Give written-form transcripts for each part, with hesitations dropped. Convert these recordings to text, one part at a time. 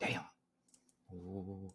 Damn. Ooh.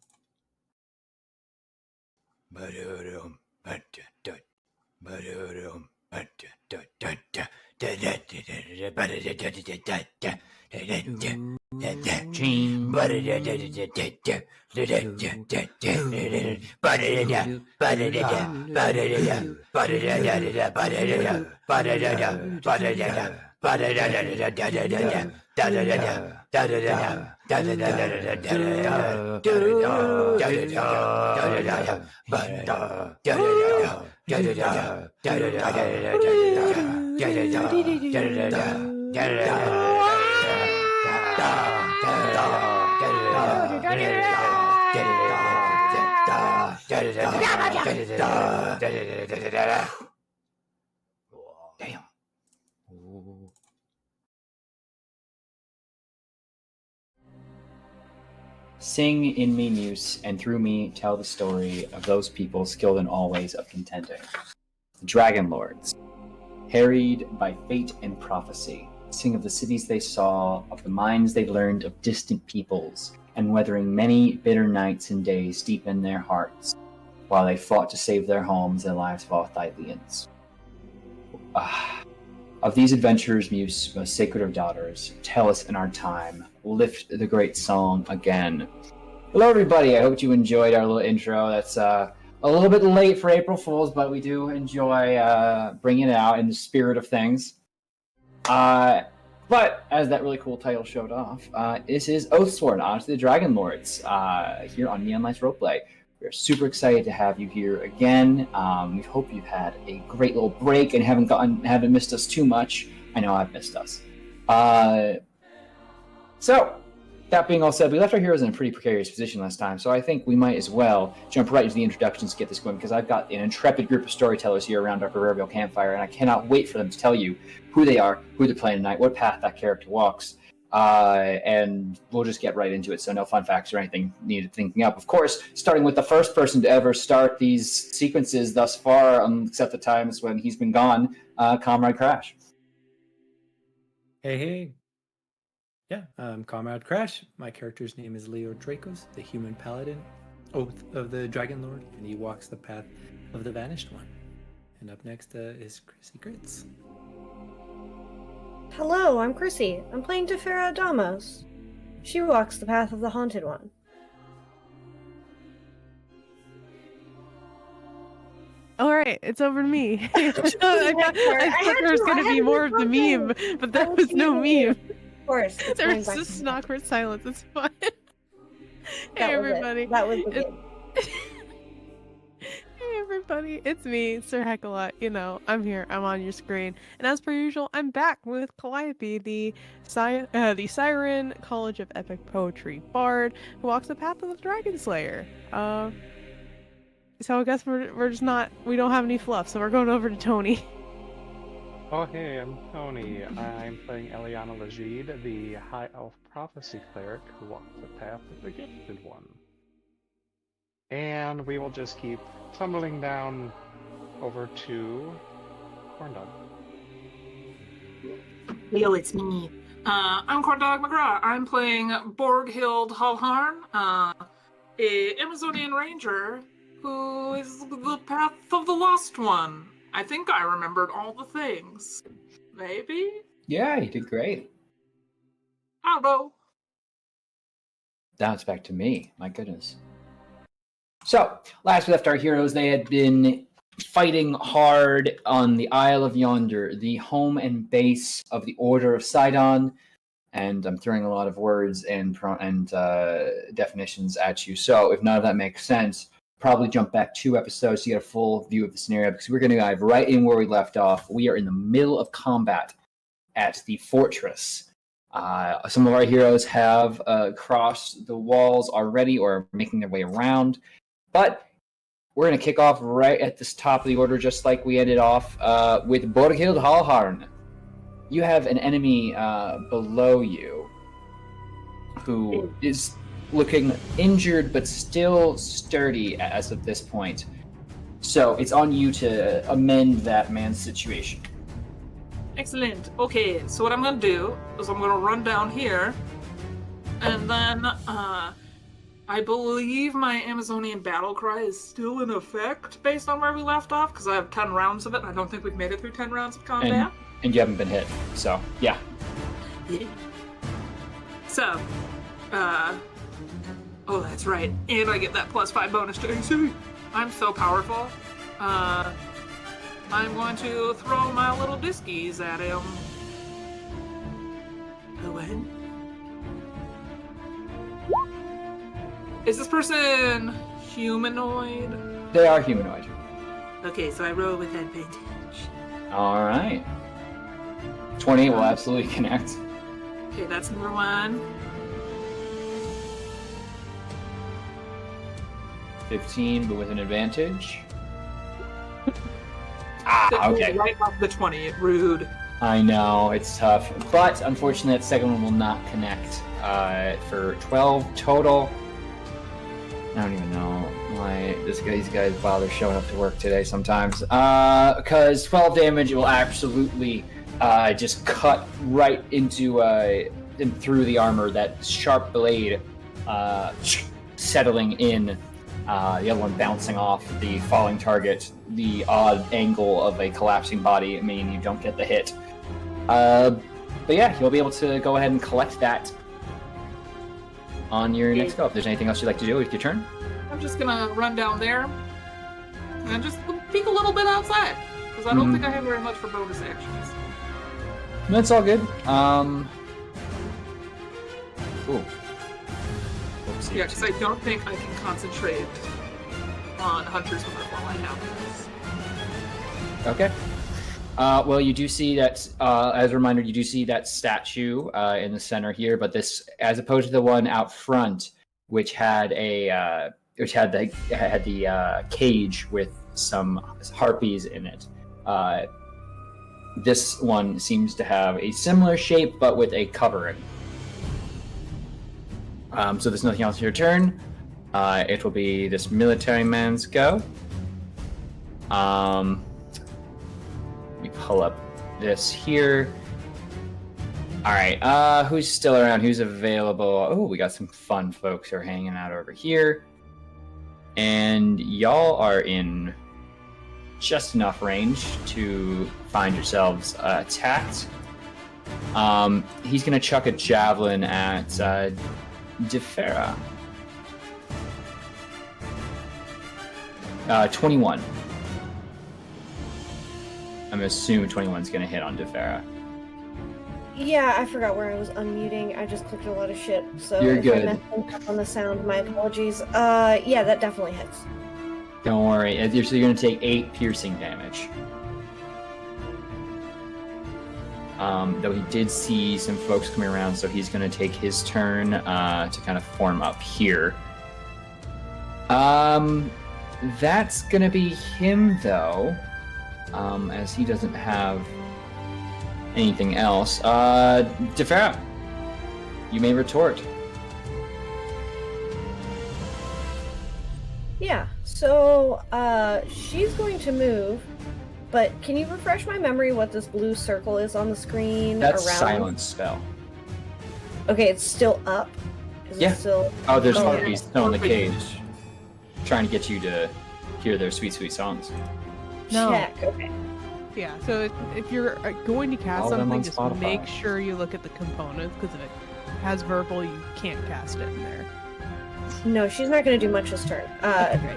Damn. Ooh. Sing in me muse, and through me tell the story of those people skilled in all ways of contending. The Dragonlords, harried by fate and prophecy, sing of the cities they saw, of the minds they learned of distant peoples, and weathering many bitter nights and days deep in their hearts, while they fought to save their homes and lives of all Thyleans. Of these adventurers, muse, most sacred of daughters, tell us in our time, lift the great song again. Hello everybody, I hope you enjoyed our little intro. That's a little bit late for April Fools, but we do enjoy bringing it out in the spirit of things. But as that really cool title showed off, this is Oathsworn, Odyssey the Dragonlords, here on Neon Lights Roleplay. We're super excited to have you here again. We hope you've had a great little break and haven't missed us too much. I know I've missed us. So, that being all said, we left our heroes in a pretty precarious position last time, so I think we might as well jump right into the introductions to get this going, because I've got an intrepid group of storytellers here around our proverbial campfire, and I cannot wait for them to tell you who they are, who they're playing tonight, what path that character walks. And we'll just get right into it, so no fun facts or anything needed thinking up. Of course, starting with the first person to ever start these sequences thus far, except the times when he's been gone, Comrade Crash. Hey. Yeah, Comrade Crash. My character's name is Leo Dracos, the human paladin, Oath of the Dragonlord, and he walks the path of the Vanished One. And up next is Chrissy Grits. Hello, I'm Chrissy. I'm playing Tefera Damos. She walks the path of the Haunted One. All right, it's over to me. I thought there was going to be more of the meme, but there was no meme. Of course. There was just an awkward silence. It's fine. Hey, everybody. That was the game. Hey, everybody. It's me, Sir Heckalot. You know, I'm here. I'm on your screen. And as per usual, I'm back with Calliope, the Siren College of Epic Poetry Bard, who walks the path of the Dragon Slayer. So I guess we're just not, we don't have any fluff, so we're going over to Tony. Oh hey, I'm Tony. I'm playing Eliana Legid, the High Elf Prophecy Cleric who walks the path of the Gifted One. And we will just keep tumbling down over to Corndog. Leo, it's me. I'm Corndog McGraw. I'm playing Borghild Halharn, a Amazonian ranger who is the path of the Lost One. I think I remembered all the things. Maybe? Yeah, you did great. I don't know. Now it's back to me. My goodness. So, last we left our heroes, they had been fighting hard on the Isle of Yonder, the home and base of the Order of Sidon. And I'm throwing a lot of words and definitions at you. So, if none of that makes sense, probably jump back 2 episodes to get a full view of the scenario, because we're going to dive right in where we left off. We are in the middle of combat at the fortress. Some of our heroes have crossed the walls already or are making their way around, but we're going to kick off right at the top of the order, just like we ended off with Borghild Halharn. You have an enemy below you who is looking injured but still sturdy as of this point. So it's on you to amend that man's situation. Excellent. Okay, so what I'm going to do is I'm going to run down here, and then I believe my Amazonian battle cry is still in effect based on where we left off, because I have 10 rounds of it, and I don't think we've made it through 10 rounds of combat. And you haven't been hit, so yeah. Yeah. So, oh, that's right. And I get that +5 bonus to AC. I'm so powerful. I'm going to throw my little diskies at him. Go ahead. Is this person humanoid? They are humanoid. Okay, so I roll with advantage. All right. 20 will absolutely connect. Okay, that's number 1. 15, but with an advantage. Okay. Right off the 20, rude. I know, it's tough. But unfortunately, that second one will not connect for 12 total. I don't even know why these guys bother showing up to work today sometimes. Because 12 damage will absolutely just cut right into and through the armor. That sharp blade settling in, the other one bouncing off the falling target. The odd angle of a collapsing body, meaning you don't get the hit. But yeah, you'll be able to go ahead and collect that on your next go. If there's anything else you'd like to do with your turn. I'm just gonna run down there and just peek a little bit outside, because I don't think I have very much for bonus actions. That's all good. Ooh. Whoopsie. Yeah, because I don't think I can concentrate on Hunter's Mark while I have this. Okay. Well, you do see that, as a reminder, you do see that statue in the center here, but this, as opposed to the one out front, which had the cage with some harpies in it. This one seems to have a similar shape, but with a covering. So there's nothing else in your turn. It will be this military man's go. Let me pull up this here. All right, who's still around? Who's available? Oh, we got some fun folks who are hanging out over here. And y'all are in just enough range to find yourselves attacked. He's going to chuck a javelin at Defera. 21. I'm assuming 21 is going to hit on Defera. Yeah, I forgot where I was unmuting. I just clicked a lot of shit, so You're if good. I messed up on the sound, my apologies. Yeah, that definitely hits. Don't worry. So you're going to take 8 piercing damage. Though he did see some folks coming around, so he's going to take his turn to kind of form up here. That's going to be him, though, as he doesn't have anything else. Defera, you may retort. Yeah, so she's going to move, but can you refresh my memory what this blue circle is on the screen? That's around? silence spell. Okay, it's still up. Is Yeah. it still... Oh, there's Oh, harpies still in the cage, trying to get you to hear their sweet, sweet songs. No. Check. Okay. Yeah, so if you're going to cast Follow them on something, just Spotify. make sure you look at the components, because if it has verbal, you can't cast it in there. No, she's not going to do much this turn. Okay.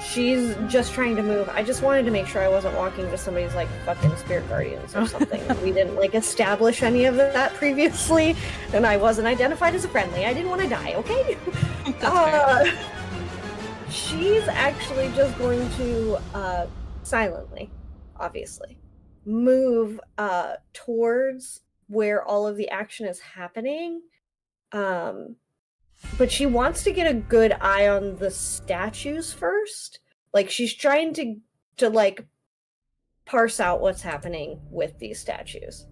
She's just trying to move. I just wanted to make sure I wasn't walking to somebody's, like, fucking spirit guardians or something. We didn't, like, establish any of that previously, and I wasn't identified as a friendly. I didn't want to die, okay? She's actually just going to, silently, obviously, move towards where all of the action is happening. But she wants to get a good eye on the statues first. Like, she's trying to like, parse out what's happening with these statues.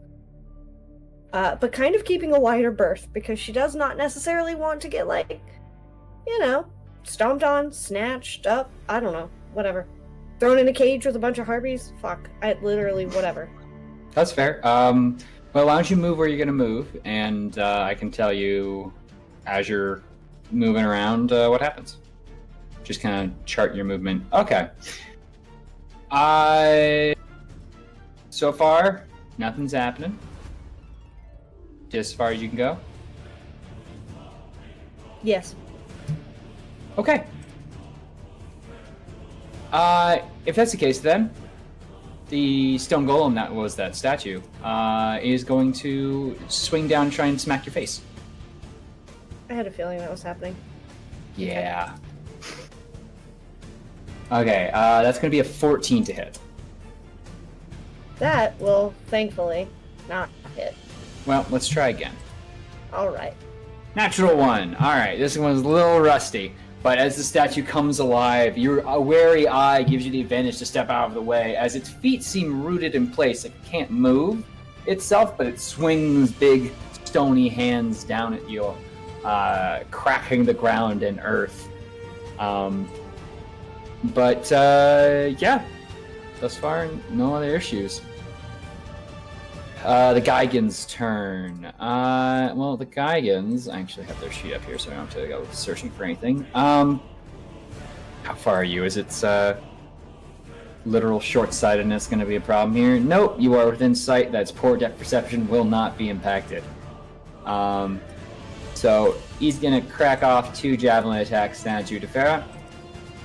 But kind of keeping a wider berth, because she does not necessarily want to get, like, you know, stomped on, snatched up, I don't know, whatever. Thrown in a cage with a bunch of harpies? Fuck. Literally, whatever. That's fair. Well, why don't you move where you're going to move, and I can tell you as you're moving around, what happens? Just kind of chart your movement. Okay. So far, nothing's happening. Just as far as you can go. Yes. Okay. If that's the case, then the stone golem that was that statue is going to swing down and try and smack your face. I had a feeling that was happening. Yeah. Okay, that's going to be a 14 to hit. That will, thankfully, not hit. Well, let's try again. All right. Natural 1. All right, this one's a little rusty, but as the statue comes alive, your wary eye gives you the advantage to step out of the way, as its feet seem rooted in place. It can't move itself, but it swings big, stony hands down at you, cracking the ground and earth. But yeah, thus far, no other issues. The Geigen's turn. Well, the Geigens actually have their sheet up here, so I don't have to go searching for anything. How far are you? Is its literal short-sightedness going to be a problem here? Nope, you are within sight. That's poor depth perception will not be impacted. So he's going to crack off 2 javelin attacks down at you, Tefera.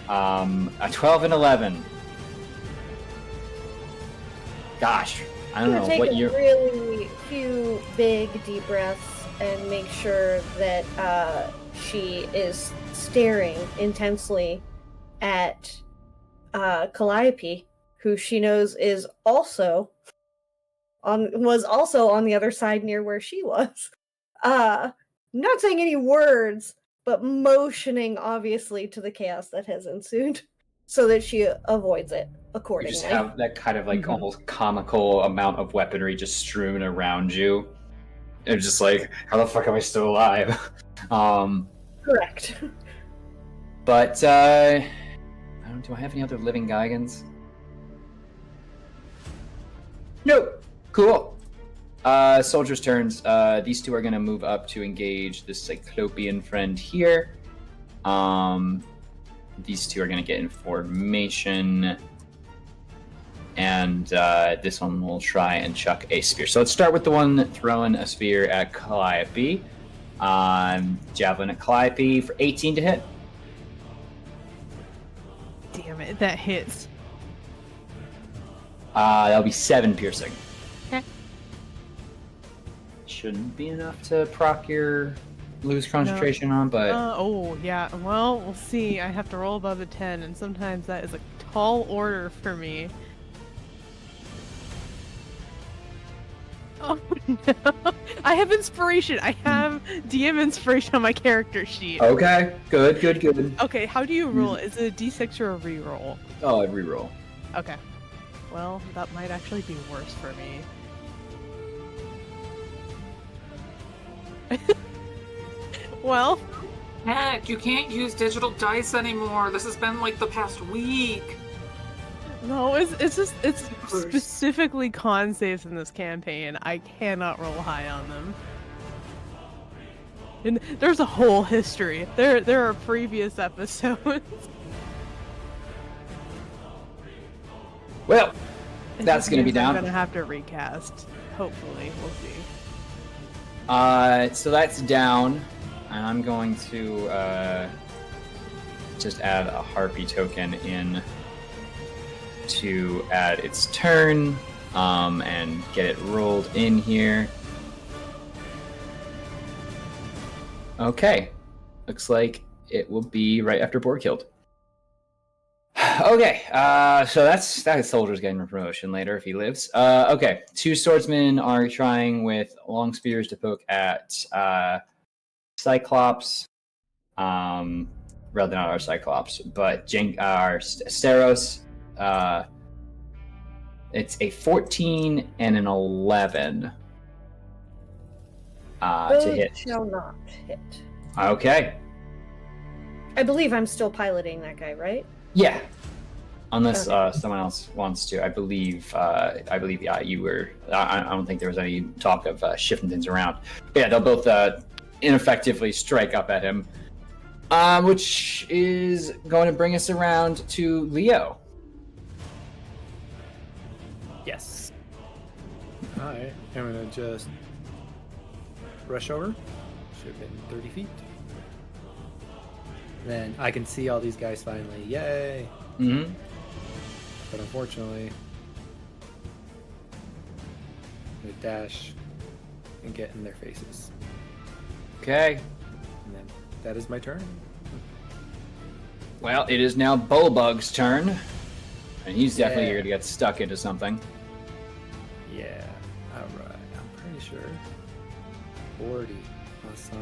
A 12 and 11. Gosh. I don't know take what a you're. really few big deep breaths and make sure that she is staring intensely at Calliope, who she knows is was also on the other side near where she was. Not saying any words, but motioning obviously to the chaos that has ensued, so that she avoids it accordingly. You just have that kind of like almost comical amount of weaponry just strewn around you. It's just like, how the fuck am I still alive? Correct. But do I have any other living Geigens? Nope. Cool. Soldiers' turns. These 2 are going to move up to engage the Cyclopean friend here. These 2 are going to get in formation. And this one will try and chuck a spear. So let's start with the one throwing a spear at Calliope. Javelin at Calliope for 18 to hit. Damn it, that hits. That'll be 7 piercing. Okay. Shouldn't be enough to proc your lose concentration on, but oh yeah. Well, we'll see. I have to roll above a 10, and sometimes that is a tall order for me. Oh no! I have inspiration. I have DM inspiration on my character sheet. okay, good. Okay, how do you roll? Is it a d6 or a reroll? Oh, I'd reroll. Okay. Well, that might actually be worse for me. Well, Heck, you can't use digital dice anymore. This has been like the past week. no, it's specifically con saves in this campaign. I cannot roll high on them. And there's a whole history. There are previous episodes. Well, And that's this going to be means I'm down. gonna have to recast. Hopefully, we'll see. So that's down, and I'm going to just add a harpy token in to add its turn, and get it rolled in here. Okay, looks like it will be right after Borghild. Okay, so that soldier's getting a promotion later if he lives. Okay, 2 swordsmen are trying with long spears to poke at Cyclops. Rather not our Cyclops, but our Steros. It's a 14 and an 11 to hit. Shall not hit. Okay. I believe I'm still piloting that guy, right? Yeah. Unless Okay. someone else wants to, I believe. Yeah, you were. I don't think there was any talk of shifting things around. But yeah, they'll both ineffectively strike up at him. Which is going to bring us around to Leo. Yes. Alright, I'm gonna just rush over. Should have been 30 feet. Then I can see all these guys finally. Yay! Mm-hmm. But unfortunately, I'm gonna dash and get in their faces. Okay. And then that is my turn. Well, it is now Bullbug's turn. And he's definitely Yeah. going to get stuck into something. Yeah. Alright, I'm pretty sure. 40. Awesome.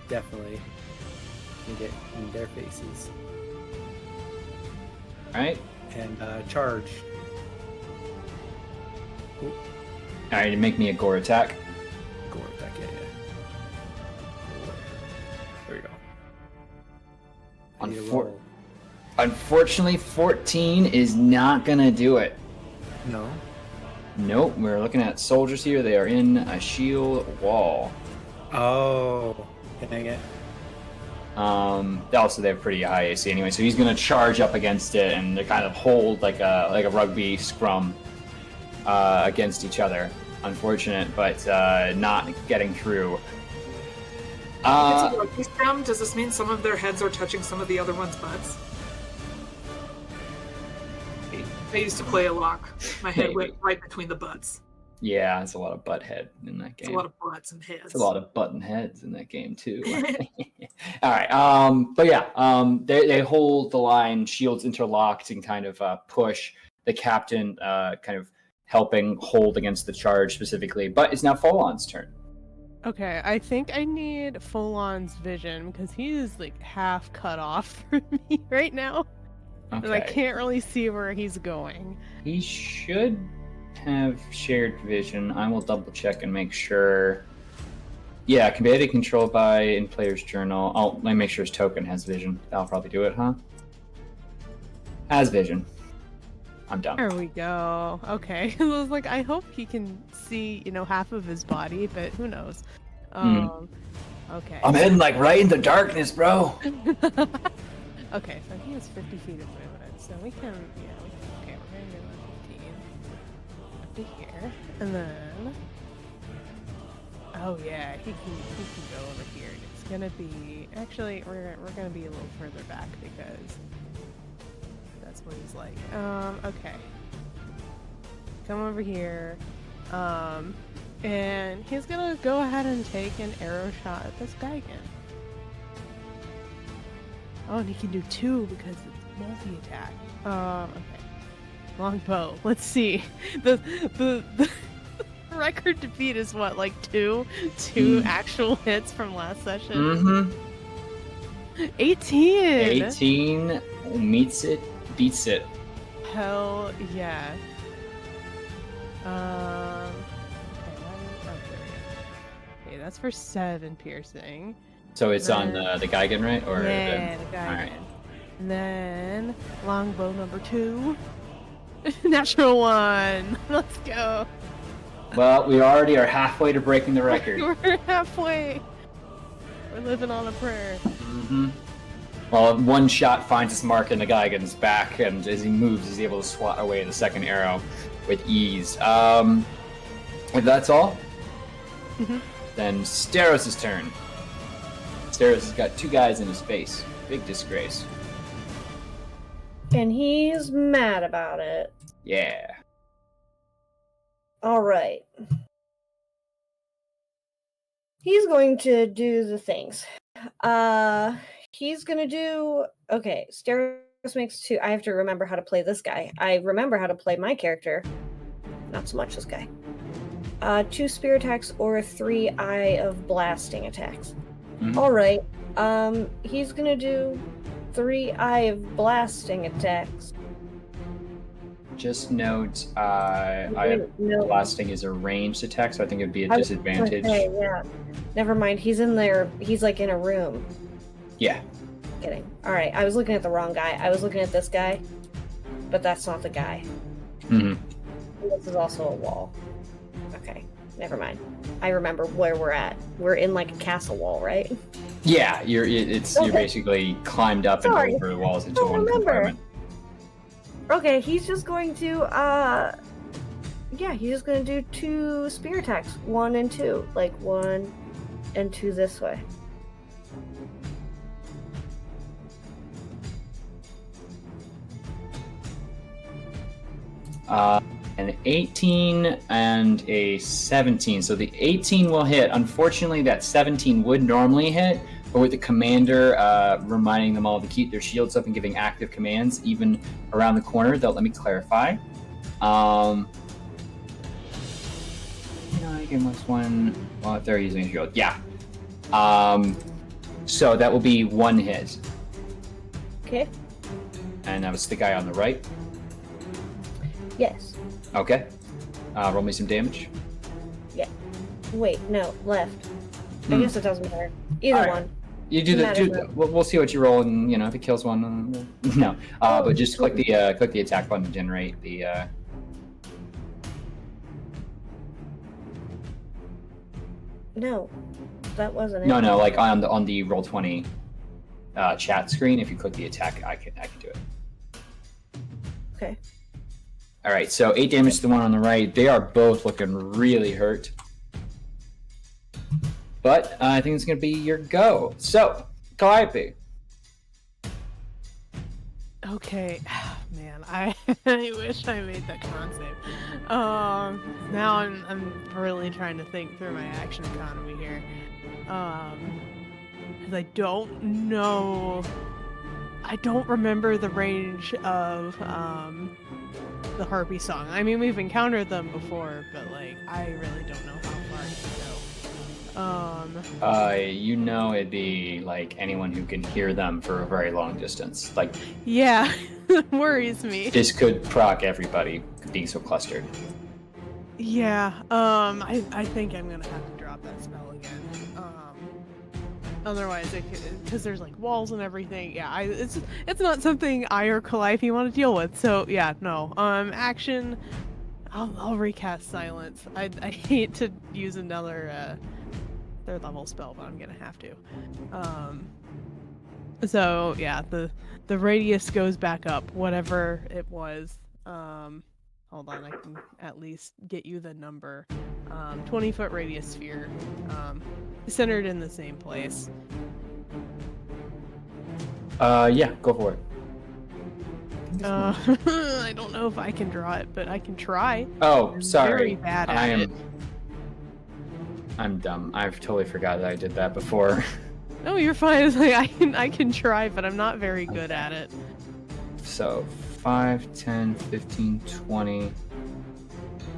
Definitely can get in their faces. Alright. And charge. Ooh, Alright, make me a gore attack. gore attack, yeah. There we go. I need a roll. Unfortunately, 14 is not going to do it. No. Nope, we're looking at soldiers here. They are in a shield wall. Oh, dang it. Also, they have pretty high AC anyway, so he's going to charge up against it and they kind of hold like a rugby scrum against each other. Unfortunate, but not getting through. It's a rugby scrum. Does this mean some of their heads are touching some of the other ones' butts? I used to play a lock. My head went right between the butts. Yeah, it's a lot of butt head in that game. It's a lot of butts and heads. It's a lot of button heads in that game too. All right, but yeah, they hold the line, shields interlocked, and kind of push the captain, kind of helping hold against the charge specifically. But it's now Folon's turn. Okay, I think I need Folon's vision because he is like half cut off from me right now. Okay. And I can't really see where he's going. He should have shared vision. I will double check and make sure. Yeah, can be controlled by in player's journal. Oh, let me make sure his token has vision. That'll probably do it, huh? Has vision. I'm done. There we go. Okay. I was like, I hope he can see, half of his body, but who knows? Okay. I'm heading like right into darkness, bro. Okay, so he has 50 feet of movement, so we can, okay, we're gonna do 15 up to here, and then, oh yeah, he can go over here. It's gonna be, actually, we're gonna be a little further back because that's what he's like. Okay, come over here, and he's gonna go ahead and take an arrow shot at this guy again. Oh, and he can do 2 because it's multi-attack. Okay. Longbow. Let's see. The record defeat is what, like 2 actual hits from last session? Mm-hmm. 18! 18 meets it, beats it. Hell yeah. Okay, that's for 7 piercing. So it's on the Geigen, right? Or yeah, the Geigen. Alright. And then longbow number 2. Natural 1. Let's go. Well, we already are halfway to breaking the record. We're halfway. We're living on a prayer. Mm-hmm. Well, one shot finds its mark in the Geigen's back, and as he moves, he's able to swat away the second arrow with ease. If that's all, then Steros' turn. Steros has got 2 guys in his face. Big disgrace. And he's mad about it. Yeah. Alright. He's going to do the things. He's gonna do... Okay, Steros makes 2. I have to remember how to play this guy. I remember how to play my character. Not so much this guy. 2 spear attacks or 3 Eye of Blasting attacks. Mm-hmm. Alright. He's gonna do 3 Eye of Blasting attacks. Just note, Eye of Blasting is a ranged attack, so I think it would be a disadvantage. Okay, yeah. Never mind. He's in there. He's like in a room. Yeah. Kidding. Alright, I was looking at the wrong guy. I was looking at this guy, but that's not the guy. Mm-hmm. This is also a wall. Okay, never mind. I remember where we're at. We're in like a castle wall, right? Yeah, you're basically climbed up Sorry. and over the walls into don't one remember. compartment. Okay, he's just going to yeah, he's just gonna do 2 spear attacks, 1 and 2, like 1 and 2 this way. An 18 and a 17. So the 18 will hit. Unfortunately, that 17 would normally hit, but with the commander reminding them all to keep their shields up and giving active commands, even around the corner, they'll let me clarify. I give us one. Well, if they're using a shield, yeah. So that will be 1 hit, Okay. and that was the guy on the right. Yes. Okay. Roll me some damage. Wait, no, left. I Hmm. guess it doesn't matter. Either All right. one. You do Matters the. not. We'll see what you roll, and if it kills one, no. But just click the attack button to generate the. No, that wasn't it. No, like on the Roll20 chat screen. If you click the attack, I can do it. Okay. All right, so 8 damage to the one on the right. They are both looking really hurt. But I think it's going to be your go. So, Calliope. Okay, man, I wish I made that con save. Now I'm really trying to think through my action economy here. Because I don't know. I don't remember the range of the Harpy song. I mean, we've encountered them before, but like, I really don't know how far it can go. It'd be like anyone who can hear them for a very long distance. Like, Yeah, it worries me. this could proc everybody being so clustered. Yeah, I think I'm gonna have to drop that spell again. Otherwise, because there's like walls and everything. Yeah, it's not something I or Calliope want to deal with. So yeah, no. Action. I'll recast Silence. I hate to use another 3rd level spell, but I'm gonna have to. So yeah, the radius goes back up, whatever it was. Hold on, I can at least get you the number. 20-foot radius sphere, centered in the same place. Yeah, go for it. I don't know if I can draw it, but I can try. Oh, I'm sorry. very bad at it. I'm dumb. I've totally forgot that I did that before. No, you're fine. It's like I can try, but I'm not very good at it. So 5, 10, 15, 20.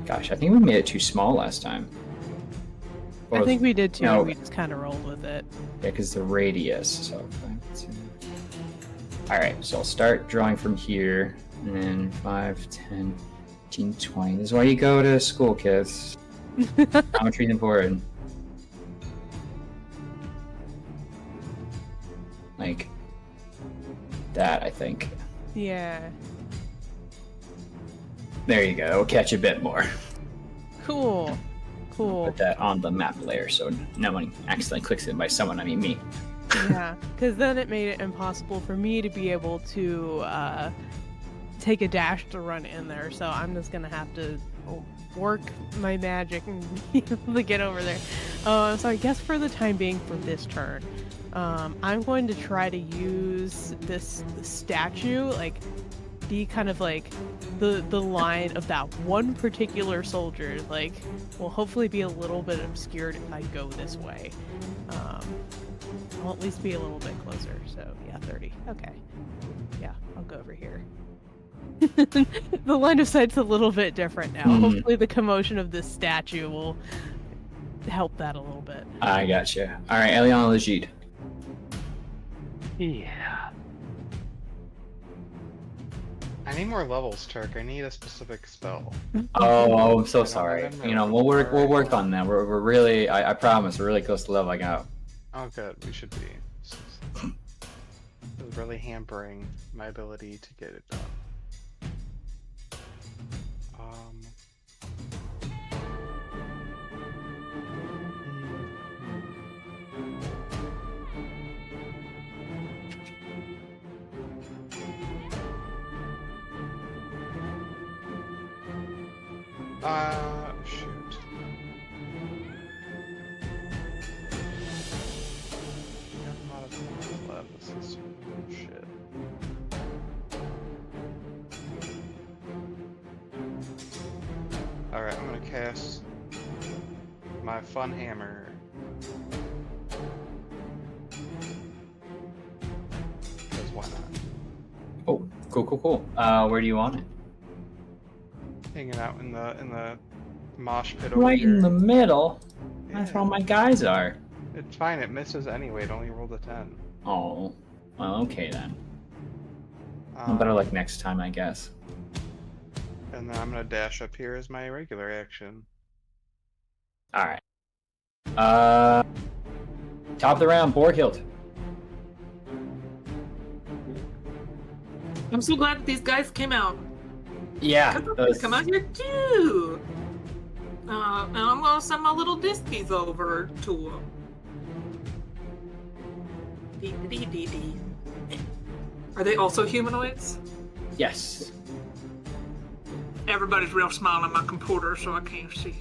Gosh, I think we made it too small last time. I think we did too. No. We just kind of rolled with it. Yeah, because the radius. So 5, 10. All right, so I'll start drawing from here, and then 5, 10, 15, 20. This is why you go to school, kids. Geometry is important. Like that, I think. Yeah. There you go. It'll catch a bit more. Cool. Cool. Put that on the map layer so no one accidentally clicks it. By someone, I mean me. Yeah, because then it made it impossible for me to be able to take a dash to run in there. So I'm just gonna have to work my magic and be able to get over there. So I guess for the time being, for this turn, I'm going to try to use this statue, like, be kind of like the line of that one particular soldier. Like, will hopefully be a little bit obscured if I go this way. I'll at least be a little bit closer. So yeah, 30. Okay. Yeah, I'll go over here. The line of sight's a little bit different now. Hopefully the commotion of this statue will help that a little bit. I gotcha. All right, Eliana Legit. Yeah. I need more levels, Turk. I need a specific spell. Oh, I'm so I don't sorry. remember You know, what we'll they are work anymore. on that. We're really, I promise, we're really close to leveling out. Oh, good. We should be. This is really hampering my ability to get it done. Shoot. Got a lot of spells left. This is shit. Alright, I'm gonna cast my fun hammer. Because why not? Oh, cool. Where do you want it? Hanging out in the mosh pit over Right here. in the middle. That's Yeah. where all my guys are. It's fine, it misses anyway, it only rolled a 10. Oh, well, okay then. Well, better luck next time, I guess. And then I'm gonna dash up here as my regular action. All right. Top of the round, Borghild. I'm so glad that these guys came out. Yeah. Come out here too. And I'm gonna send my little destinies over to them. Dee. Are they also humanoids? Yes. Everybody's real small on my computer, so I can't see.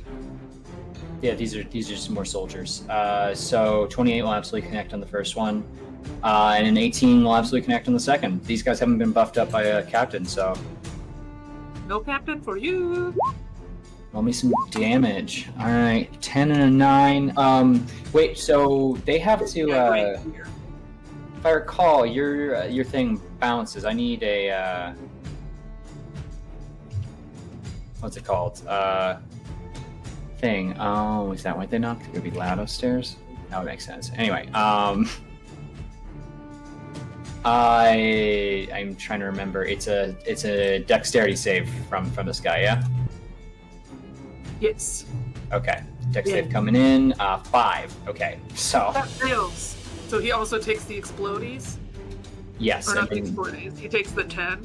Yeah, these are just more soldiers. So 28 will absolutely connect on the first one, and an 18 will absolutely connect on the second. These guys haven't been buffed up by a captain, so No captain for you. roll me some damage. All right, 10 and a 9. Wait, so they have to. Right here. If I recall, your thing bounces. I need a what's it called? Thing. Oh, is that why they knocked? It would be loud upstairs. That would make sense. Anyway, I'm trying to remember. It's a dexterity save from this guy. Yeah. Yes. Okay. Dex Yeah. save coming in. 5. Okay. So That fails. So he also takes the explodies? yes. Or I not the mean, explodies. He takes the 10.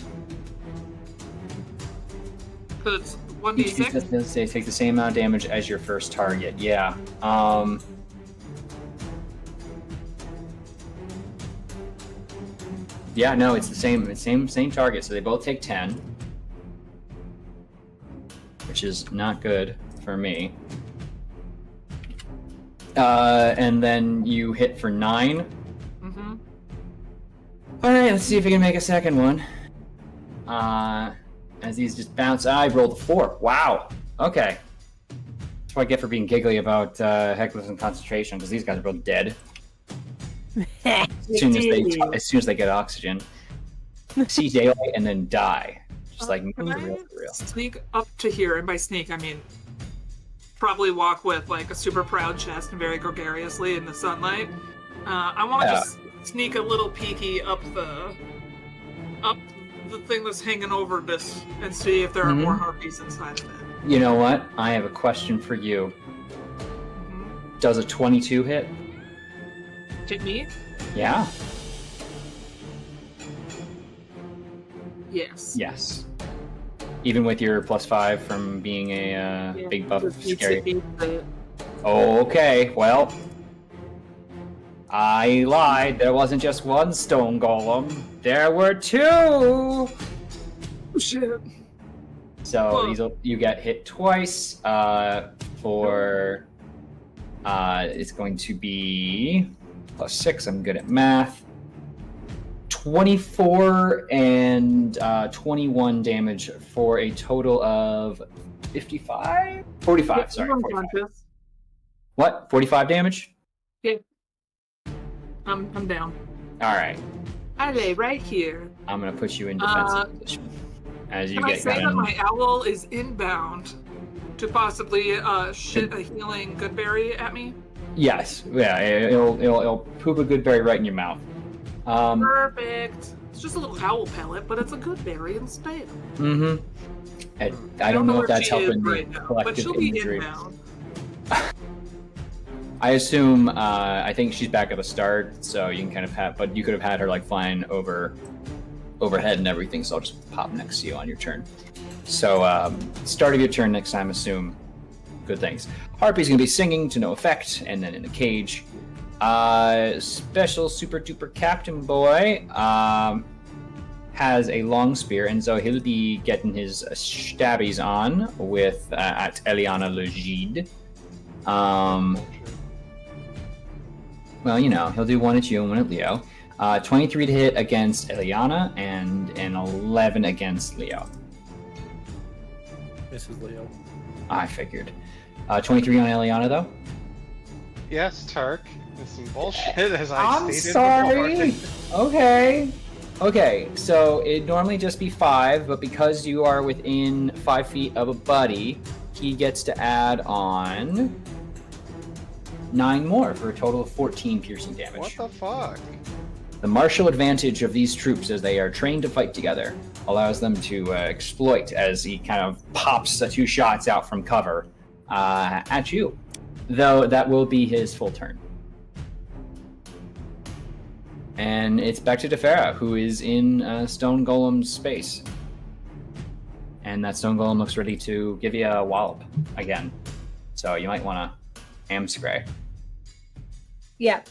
Because it's each 1d6. does they take the same amount of damage as your first target. Yeah. Yeah, no, it's the same target. So they both take 10, which is not good for me. And then you hit for 9. Mm-hmm. All right, let's see if we can make a second one. As these just bounce, I rolled a 4. Wow. Okay. That's what I get for being giggly about hecklers and concentration, because these guys are both dead. As soon as they get oxygen, see daylight and then die, just like Can I real. sneak up to here? And by sneak, I mean probably walk with like a super proud chest and very gregariously in the sunlight. I want to just sneak a little peeky up the thing that's hanging over this and see if there are more harpies inside of it. You know what? I have a question for you. Mm-hmm. Does a 22 hit? Hit me? Yeah. Yes. Yes. Even with your +5 from being a big buff scary. Okay, well, I lied. There wasn't just one stone golem. There were 2. Oh, shit. So Whoa. you get hit twice. For it's going to be +6. I'm good at math. 24 and 21 damage for a total of 55? 45, Yeah, sorry. I'm 45. unconscious. What? 45 damage? I'm down. Alright. I lay right here. I'm going to put you in defensive position. As you Can I get say kind that of... my owl is inbound to possibly shit a healing goodberry at me? Yes. Yeah, it'll poop a good berry right in your mouth. Perfect. It's just a little owl pellet, but it's a good berry instead. Mm-hmm. I don't know if where that's she is helping the right now, but collective she'll be imagery. inbound. I assume, I think she's back at the start, so you can kind of have, but you could have had her like flying overhead and everything, so I'll just pop next to you on your turn. So, start of your turn next time, assume good things. Harpy's gonna be singing to no effect, and then in a cage. Special super duper captain boy, has a long spear, and so he'll be getting his stabbies on with at Eliana Legide. Well, you know, he'll do one at you and one at Leo. 23 to hit against Eliana and an 11 against Leo. This is Leo. I figured. 23 on Eliana, though? Yes, Turk. This is some bullshit, as I I'm stated sorry. before. Okay, so it'd normally just be 5, but because you are within 5 feet of a buddy, he gets to add on 9 more for a total of 14 piercing damage. What the fuck? The martial advantage of these troops as they are trained to fight together allows them to exploit as he kind of pops 2 shots out from cover at you. Though that will be his full turn. And it's back to Tefera, who is in Stone Golem's space. And that Stone Golem looks ready to give you a wallop again. So you might want to Amscray. Yeah.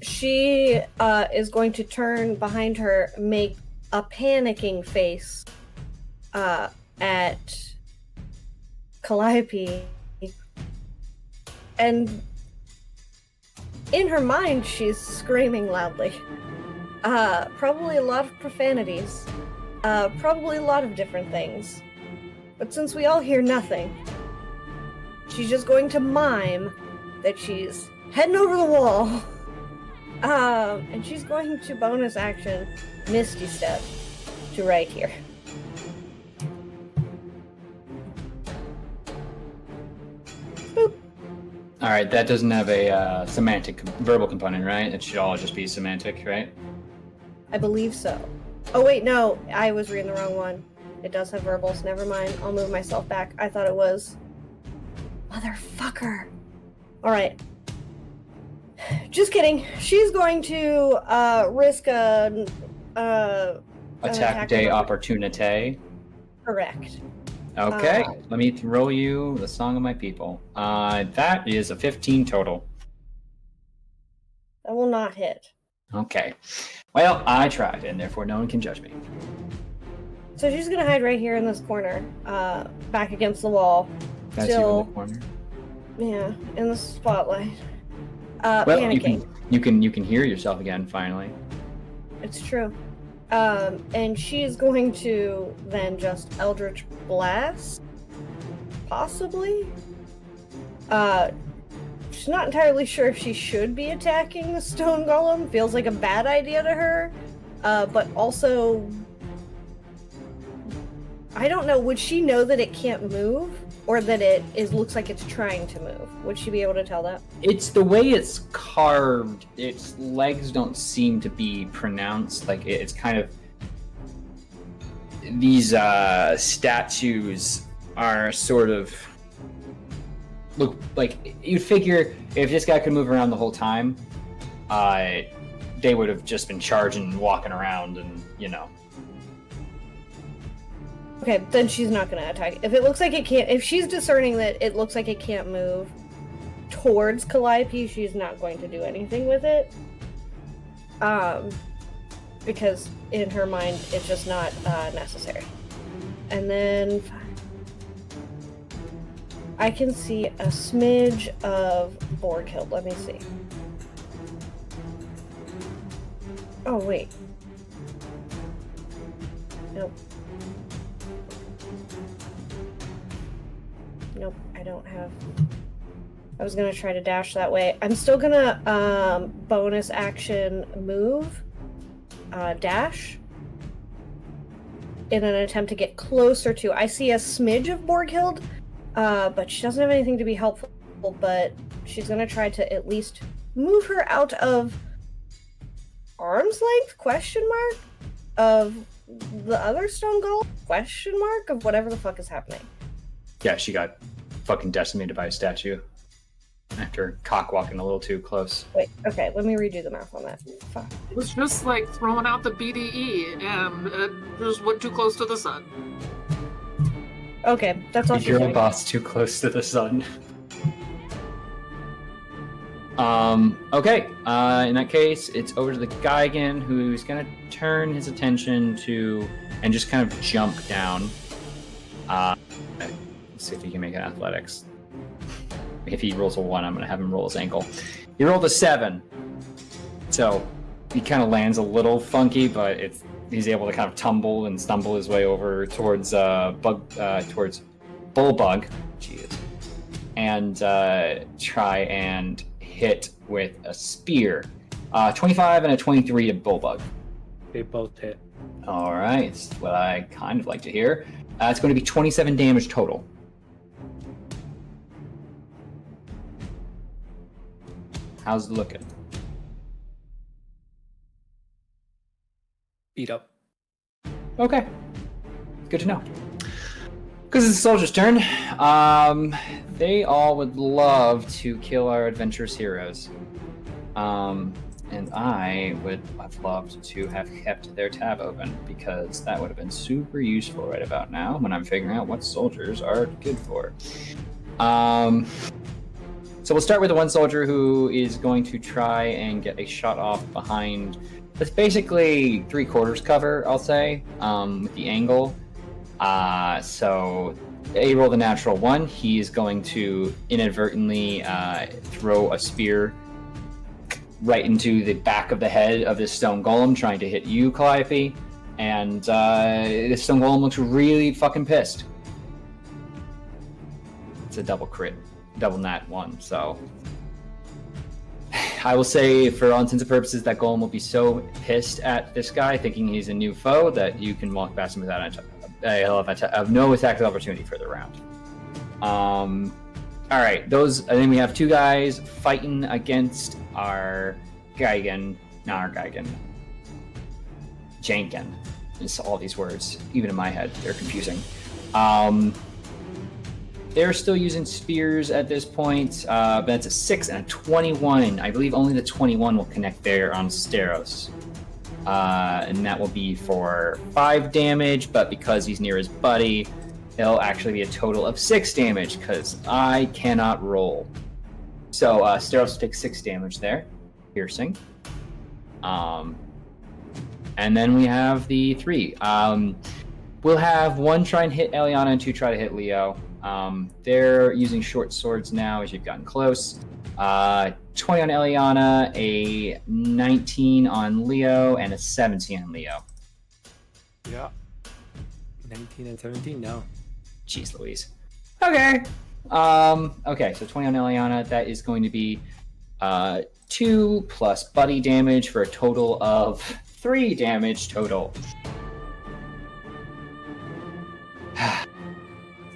She is going to turn behind her, make a panicking face at Calliope. And in her mind, she's screaming loudly. Probably a lot of profanities. Probably a lot of different things. But since we all hear nothing, she's just going to mime that she's heading over the wall. And she's going to bonus action Misty Step to right here. Boop. All right, that doesn't have a semantic verbal component, right? It should all just be semantic, right? I believe so. Oh wait, no, I was reading the wrong one. It does have verbals, never mind. I'll move myself back. I thought it was... Motherfucker. Alright. Just kidding. She's going to risk a... Attack day opportunity. Correct. Okay, let me roll you the Song of My People. That is a 15 total. That will not hit. Okay. Well, I tried, and therefore no one can judge me. So she's gonna hide right here in this corner, back against the wall. That's you in the corner. Yeah, in the spotlight. Well, Panicking. you can hear yourself again finally. It's true. And she's going to then just Eldritch Blast, possibly. She's not entirely sure if she should be attacking the Stone Golem. Feels like a bad idea to her, but also, I don't know. Would she know that it can't move, or that it looks like it's trying to move? Would she be able to tell that? It's the way it's carved. Its legs don't seem to be pronounced. Like it's kind of these statues are sort of look like you'd figure if this guy could move around the whole time, they would have just been charging and walking around, and you know. Okay, then she's not gonna attack. If it looks like it can't, if she's discerning that it looks like it can't move towards Calliope, she's not going to do anything with it. Because in her mind, it's just not necessary. And then I can see a smidge of Borghild. Let me see. Oh, wait. Nope. Nope, I don't have... I was gonna try to dash that way. I'm still gonna bonus action move, dash, in an attempt to get closer to... I see a smidge of Borghild, but she doesn't have anything to be helpful, but she's gonna try to at least move her out of arm's length, question mark, of the other stone golem, question mark, of whatever the fuck is happening. Yeah, she got fucking decimated by a statue after cock walking a little too close. Wait, okay, let me redo the math on that. Fuck. It was just like throwing out the BDE and it just went too close to the sun. Okay, that's all she's Your doing. boss too close to the sun. Okay. In that case, it's over to the guy again, who's gonna turn his attention to and just kind of jump down. Let's see if he can make an athletics. If he rolls a 1, I'm gonna have him roll his ankle. He rolled a 7, so he kind of lands a little funky, but he's able to kind of tumble and stumble his way over towards towards Bullbug. Jeez. And try and hit with a spear. 25 and a 23 to Bullbug. They both hit. All right, that's what I kind of like to hear. It's going to be 27 damage total. How's it looking? Beat up. Okay, good to know. Because it's the soldier's turn, they all would love to kill our adventurous heroes. And I would have loved to have kept their tab open, because that would have been super useful right about now when I'm figuring out what soldiers are good for. So we'll start with the one soldier who is going to try and get a shot off behind. It's basically 3/4 cover, I'll say, with the angle. So he rolled a natural 1. He's going to inadvertently throw a spear right into the back of the head of this stone golem, trying to hit you, Calliope. And this stone golem looks really fucking pissed. It's a double crit, double nat 1. So I will say, for all intents and purposes, that golem will be so pissed at this guy, thinking he's a new foe, that you can walk past him without he'll have no attack opportunity for the round. All right, and then we have 2 guys fighting against our Janken. It's all these words, even in my head, they're confusing. They're still using spears at this point, but that's a 6 and a 21. I believe only the 21 will connect there on Steros. And that will be for 5 damage, but because he's near his buddy, it'll actually be a total of 6 damage, because I cannot roll. So Steros takes 6 damage there, piercing. And then we have the 3. We'll have 1 try and hit Eliana and 2 try to hit Leo. They're using short swords now as you've gotten close. 20 on Eliana, a 19 on Leo, and a 17 on Leo. Yeah. 19 and 17? No. Jeez Louise. Okay. Okay, so 20 on Eliana, that is going to be 2 plus buddy damage for a total of 3 damage total. I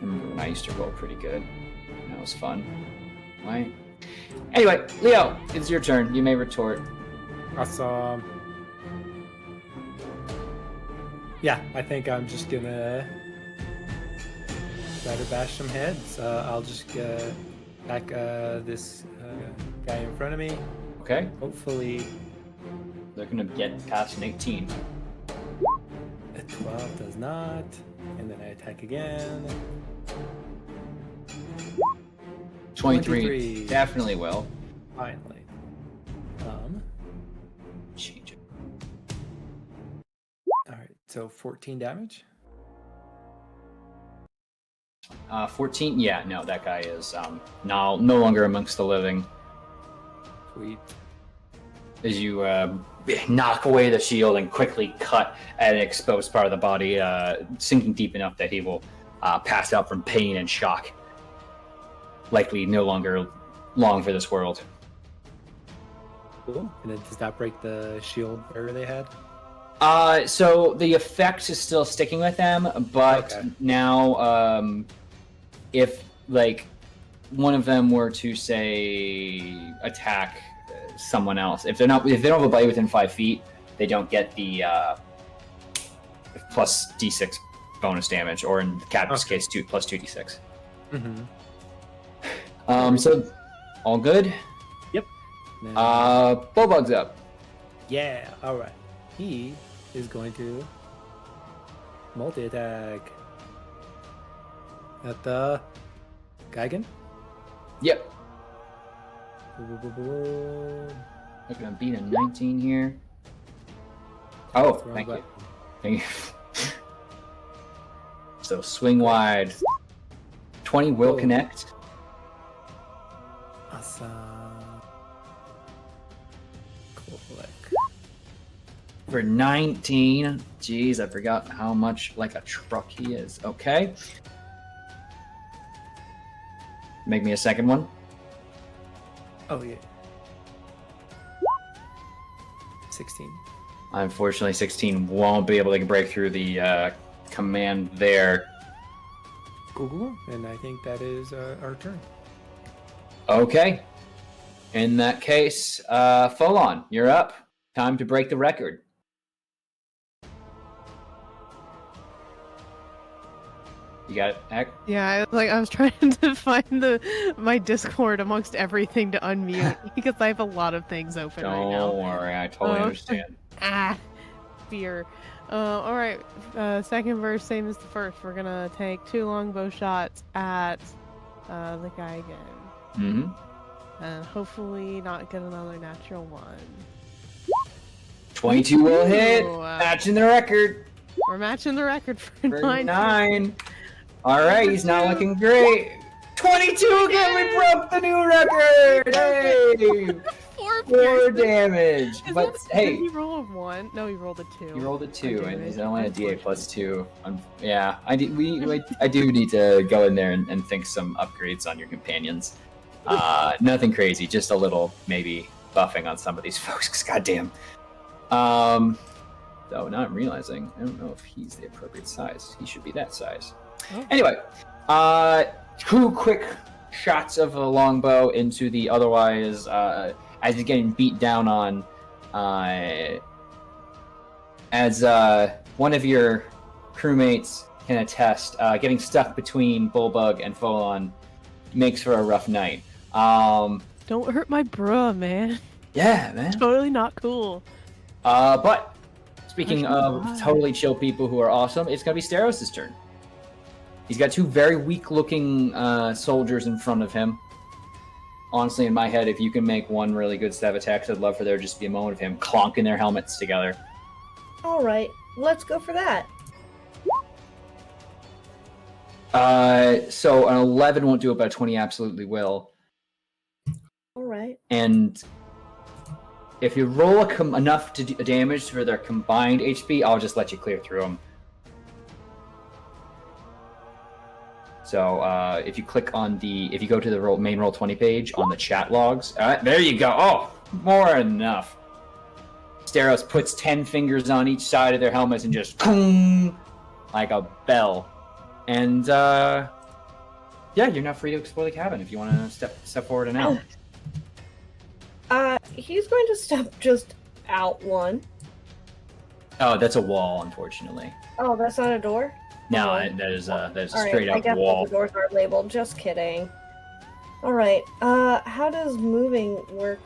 remember when I used to roll pretty good. That was fun. Right? Anyway, Leo, it's your turn. You may retort. Awesome. Yeah, I think I'm just gonna try to bash some heads. I'll just attack this guy in front of me. Okay. Hopefully They're going to get past an 18. a 12 does not. And then I attack again. 23 definitely will. Finally. Change it. Alright, so 14 damage. 14? Yeah, no, that guy is no longer amongst the living. Sweet. As you knock away the shield and quickly cut at an exposed part of the body, sinking deep enough that he will pass out from pain and shock. Likely no longer long for this world. Cool. And then does that break the shield barrier they had? So the effect is still sticking with them, but Okay. now if like one of them were to say attack someone else, if they don't have a bite within 5 feet, they don't get the plus d6 bonus damage, or in Cap's case, plus 2d6. Mm-hmm. So all good. Yep. Bullbug's up. Yeah, alright. He is going to multi-attack at the Geigen. Yep. Looking to beat a 19 here. Oh, Wrong thank you. button. Thank you. So swing wide. 20 will Oh. connect. Awesome. Click. For 19. Jeez, I forgot how much like a truck he is. Okay. Make me a second one. Oh yeah. 16. Unfortunately, 16 won't be able to break through the command there. Cool. And I think that is our turn. Okay. In that case, Folon, you're up. Time to break the record. You got it, Heck? Yeah, I was trying to find my Discord amongst everything to unmute because I have a lot of things open right now. Don't worry, I totally Oh. understand. Fear. All right. Second verse, same as the first. We're gonna take 2 longbow shots at the guy again, and hopefully not get another natural one. 22 will hit, Ooh, matching the record We're matching the record for for 9. 9. All right, he's not looking great. 22 again, we broke the new record! Hey! 4 damage. Is But that- hey, did he roll a 1? No, he rolled a 2. he rolled a 2, and damage. he's only a D8 plus 2. Yeah, I do need to go in there and think some upgrades on your companions. Nothing crazy, just a little maybe buffing on some of these folks. 'Cause goddamn. Though now I'm realizing I don't know if he's the appropriate size. He should be that size. Oh. Anyway, 2 quick shots of a longbow into the otherwise as he's getting beat down on. As one of your crewmates can attest, getting stuck between Bullbug and Folon makes for a rough night. Don't hurt my bruh, man. Yeah, man. Totally not cool. But speaking Gosh, of why? totally chill people who are awesome, it's gonna be Steros' turn. He's got 2 very weak-looking soldiers in front of him. Honestly, in my head, if you can make one really good stab attack, I'd love for there just to be a moment of him clonking their helmets together. All right, let's go for that. So an 11 won't do it, but a 20 absolutely will. All right. And if you roll enough to do damage for their combined HP, I'll just let you clear through them. So if you click on if you go to the main Roll20 page on the chat logs, there you go. Oh, more than enough. Steros puts 10 fingers on each side of their helmets and just boom, like a bell. And yeah, you're now free to explore the cabin if you want to step forward and out. He's going to step just out one. Oh, that's a wall, unfortunately. Oh, that's not a door? No, Oh. that is a All straight right, I up guess all wall. the doors aren't labeled. Just kidding. All right. How does moving work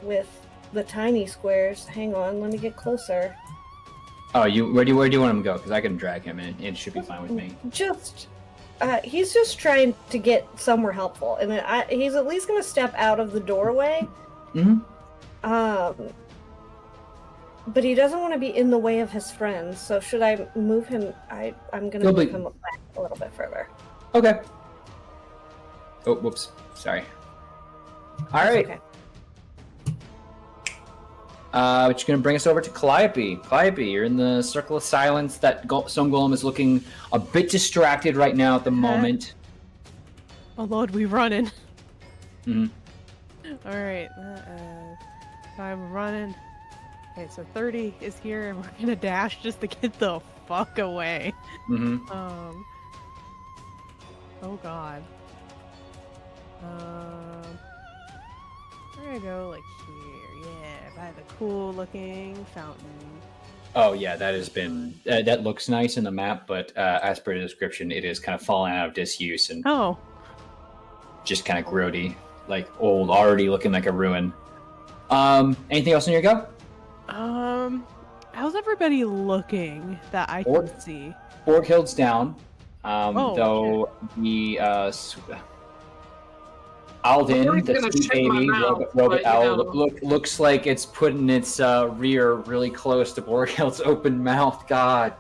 with the tiny squares? Hang on, let me get closer. Oh, where do you want him to go? Because I can drag him in. It should be fine with me. He's just trying to get somewhere helpful, and he's at least going to step out of the doorway. Mm-hmm. But he doesn't want to be in the way of his friends. So should I move him? I'm going to move him back a little bit further. Okay. Oh, whoops. Sorry. All right. Okay. Which is going to bring us over to Calliope. Calliope, you're in the circle of silence. That Stone Golem is looking a bit distracted right now at the moment. Oh lord, we running. Mm-hmm. Alright, I'm running. Okay, so 30 is here, and we're gonna dash just to get the fuck away. Mm-hmm. Oh god. We're gonna go like here, yeah, by the cool looking fountain. Oh yeah, that has been that looks nice in the map, but as per the description, it is kind of fallen out of disuse and Oh, just kind of grody, like old, already looking like a ruin. Anything else on your go? how's everybody looking that I Or- can see? Borghild's down, Oh, though the Alden, Already the gonna sweet check my baby mouth, robot but, owl, know. looks like it's putting its rear really close to Borghild's open mouth. God,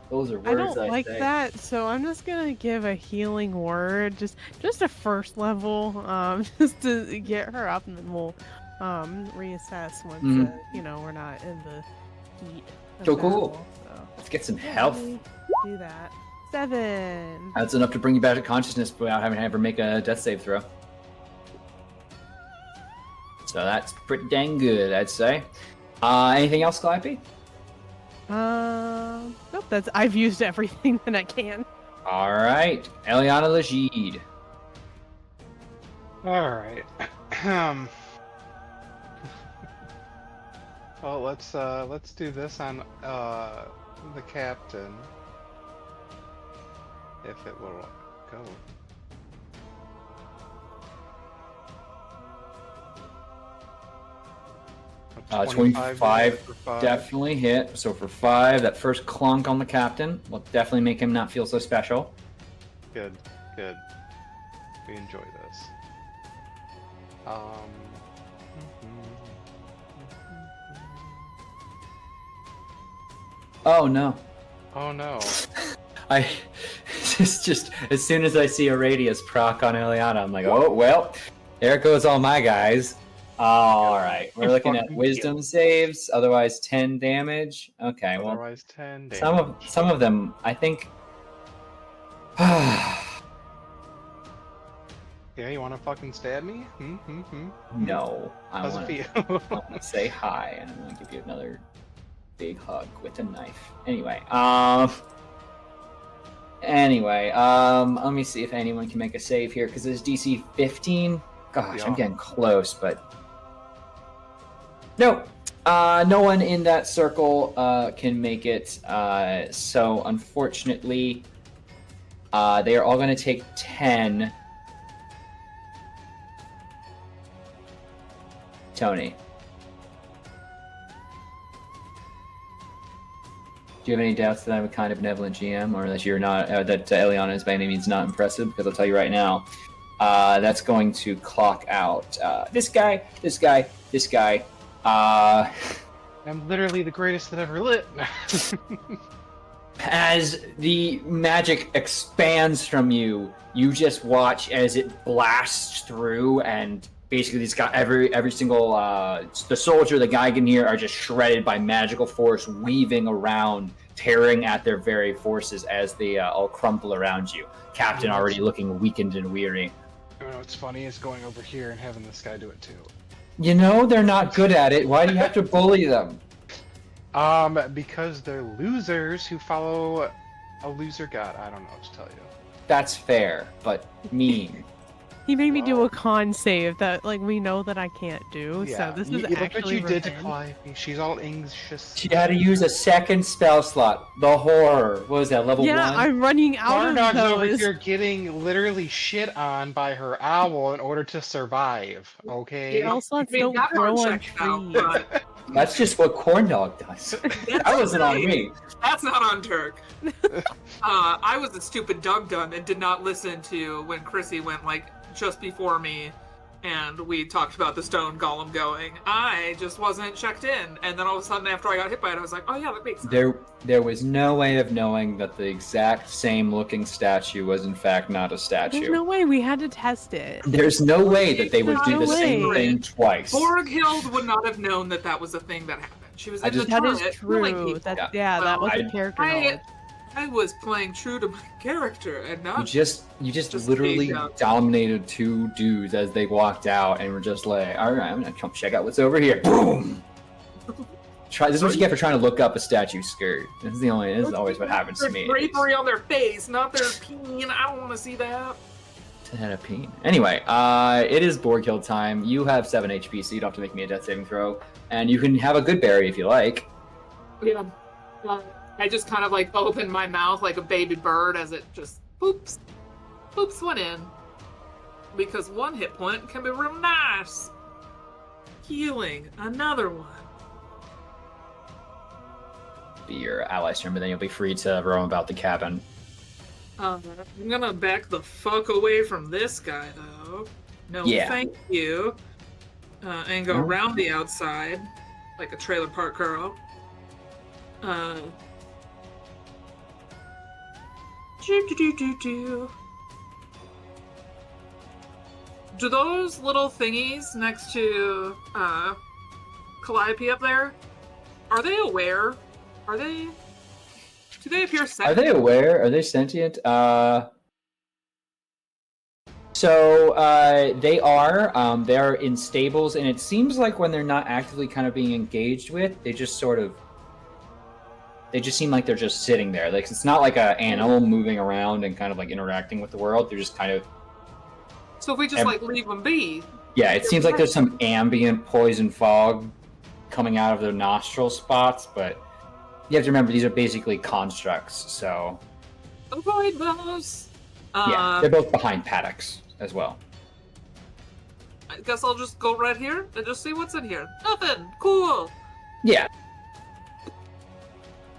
those are I words don't like say. that, so I'm just gonna give a healing word, just a first level, just to get her up, and then we'll reassess once we're not in the heat of Cool, cool. battle. So Let's get some yeah, health. let me do that. 7. That's enough to bring you back to consciousness without having to ever make a death save throw. So that's pretty dang good, I'd say. Anything else, Clappy? Nope. I've used everything that I can. All right, Eliana Legide. All right. Well, let's do this on the captain, if it will go. A 25 for 5. definitely hit. So for 5, that first clunk on the captain will definitely make him not feel so special. Good. We enjoy this. Oh no. Oh no. I just as soon as I see a radius proc on Eliana, I'm like, oh well, there goes all my guys. All right, we're looking at wisdom saves. Otherwise, 10 damage. Okay, well, Otherwise 10 damage. some of them, I think. Yeah, you want to fucking stab me? No, I How's it want feel? to say hi, and I'm going to give you another big hug with a knife. Anyway, let me see if anyone can make a save here, because it's DC 15. Gosh, Yeah. I'm getting close, but no. No one in that circle can make it. So unfortunately, they are all going to take 10. Tony, do you have any doubts that I'm a kind of benevolent GM, or that you're not, that Eliana is by any means not impressive? Because I'll tell you right now, that's going to clock out this guy. I'm literally the greatest that ever lit. As the magic expands from you, you just watch as it blasts through, and basically this guy, every single the soldier, the Geigen here are just shredded by magical force, weaving around, tearing at their very forces as they all crumple around you. Captain already looking weakened and weary. You know what's funny is going over here and having this guy do it too. You know they're not good at it. Why do you have to bully them? Because they're losers who follow a loser god. I don't know what to tell you. That's fair, but mean. He made me do a con save that, like, we know that I can't do. Yeah. So this is Look what actually you did to revenge. Calliope. She's all anxious. She had to use a second spell slot. The horror. What was that, level 1? Yeah, I'm running out of Barnog's over those. here getting literally shit on by her owl in order to survive. Okay. Spell slots I mean, don't that grow one on checked out, trees. but That's just what corn dog does. That wasn't on me. that's not on Turk. I was a stupid dug dun and did not listen to when Chrissy went like just before me, and we talked about the stone golem going. I just wasn't checked in, and then all of a sudden after I got hit by it, I was like, oh yeah, that makes sense. There was no way of knowing that the exact same looking statue was in fact not a There's statue. no way, we had to test it. There's no way that they would do the No same way. thing twice. Borghild would not have known that that was a thing that happened. She was I in the just- That is turret killing true. people. That, Yeah. that was I- a character knowledge. I was playing true to my character and You not just literally being dumb. dominated 2 dudes as they walked out, and were just like, all right, I'm gonna come check out what's over here. Boom. This is what you get for trying to look up a statue skirt. This is always what happens to me. Drapery on their face, not their peen. I don't want to see that. Anyway, it is Borghild time. You have 7 HP, so you don't have to make me a death saving throw, and you can have a good berry if you like. Yeah. I just kind of like opened my mouth like a baby bird as it just poops went in. Because 1 hit point can be real nice. Healing, another one. Be your ally's turn, but then you'll be free to roam about the cabin. I'm gonna back the fuck away from this guy though. No, Yeah. thank you. And go around the outside, like a trailer park girl. Do those little thingies next to Calliope up there, are they aware? Do they appear Are sentient? they aware? Are they sentient? So they are. They're in stables, and it seems like when they're not actively kind of being engaged with, they just sort of. They just seem like they're just sitting there. Like it's not like an animal moving around and kind of like interacting with the world. They're just kind of. So if we just like leave them be. Yeah, it seems like there's some ambient poison fog coming out of their nostril spots, but you have to remember these are basically constructs, so. Avoid those. Yeah, they're both behind paddocks as well. I guess I'll just go right here and just see what's in here. Nothing. Cool. Yeah.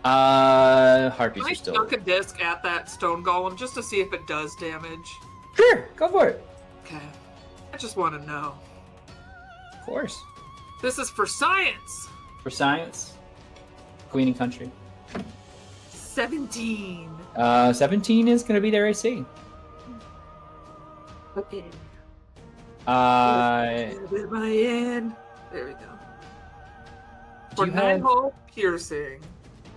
Harpies Can I are still. chuck a disc at that stone golem just to see if it does damage? Sure, go for it. Okay. I just want to know. Of course. This is for science. For science. Queen and country. 17. 17 is going to be their AC. Okay. Do my end. There we go. For you 9 have? hole piercing.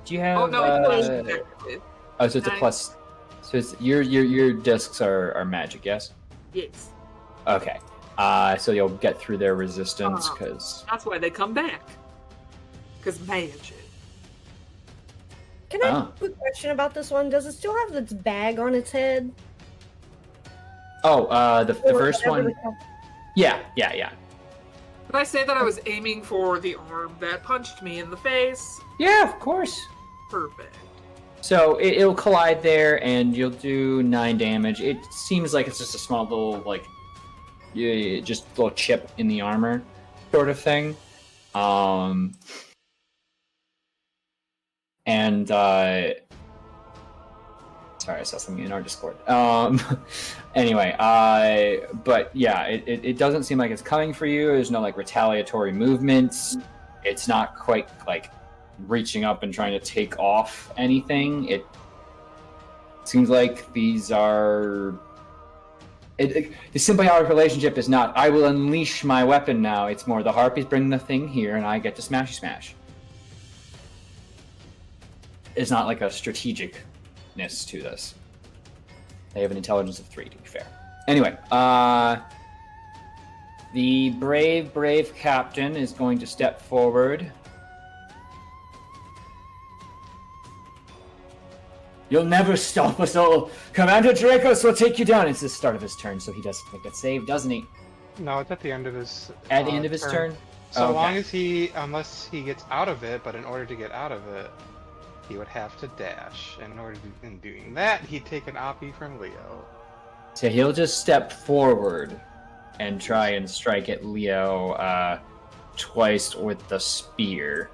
Do you have? Oh no, technically. Oh, so it's a Nine. plus. So it's your discs are magic, yes? Yes. Okay. So you'll get through their resistance because. That's why they come back. Because magic. Can I have a quick question about this one? Does it still have its bag on its head? Oh, the Or first whatever one. the hell- Yeah. Did I say that I was aiming for the arm that punched me in the face? Yeah, of course. Perfect. So it'll collide there, and you'll do 9 damage. It seems like it's just a small little, like, just a little chip in the armor, sort of thing. And sorry, I saw something in our Discord. Anyway, but yeah, it doesn't seem like it's coming for you. There's no like retaliatory movements. It's not quite like reaching up and trying to take off anything. It seems like these are. The symbiotic relationship is not, I will unleash my weapon now. It's more, the harpies bring the thing here and I get to smash. It's not like a strategicness to this. They have an intelligence of 3, to be fair. Anyway, the brave captain is going to step forward. You'll never stop us all. Commander Dracos will take you down. It's the start of his turn, so he does make that save, doesn't he? No, it's at the end of his. At the end of his turn? So Okay. long as unless he gets out of it, but in order to get out of it, he would have to dash. And in doing that, he'd take an Oppie from Leo. So he'll just step forward and try and strike at Leo twice with the spear.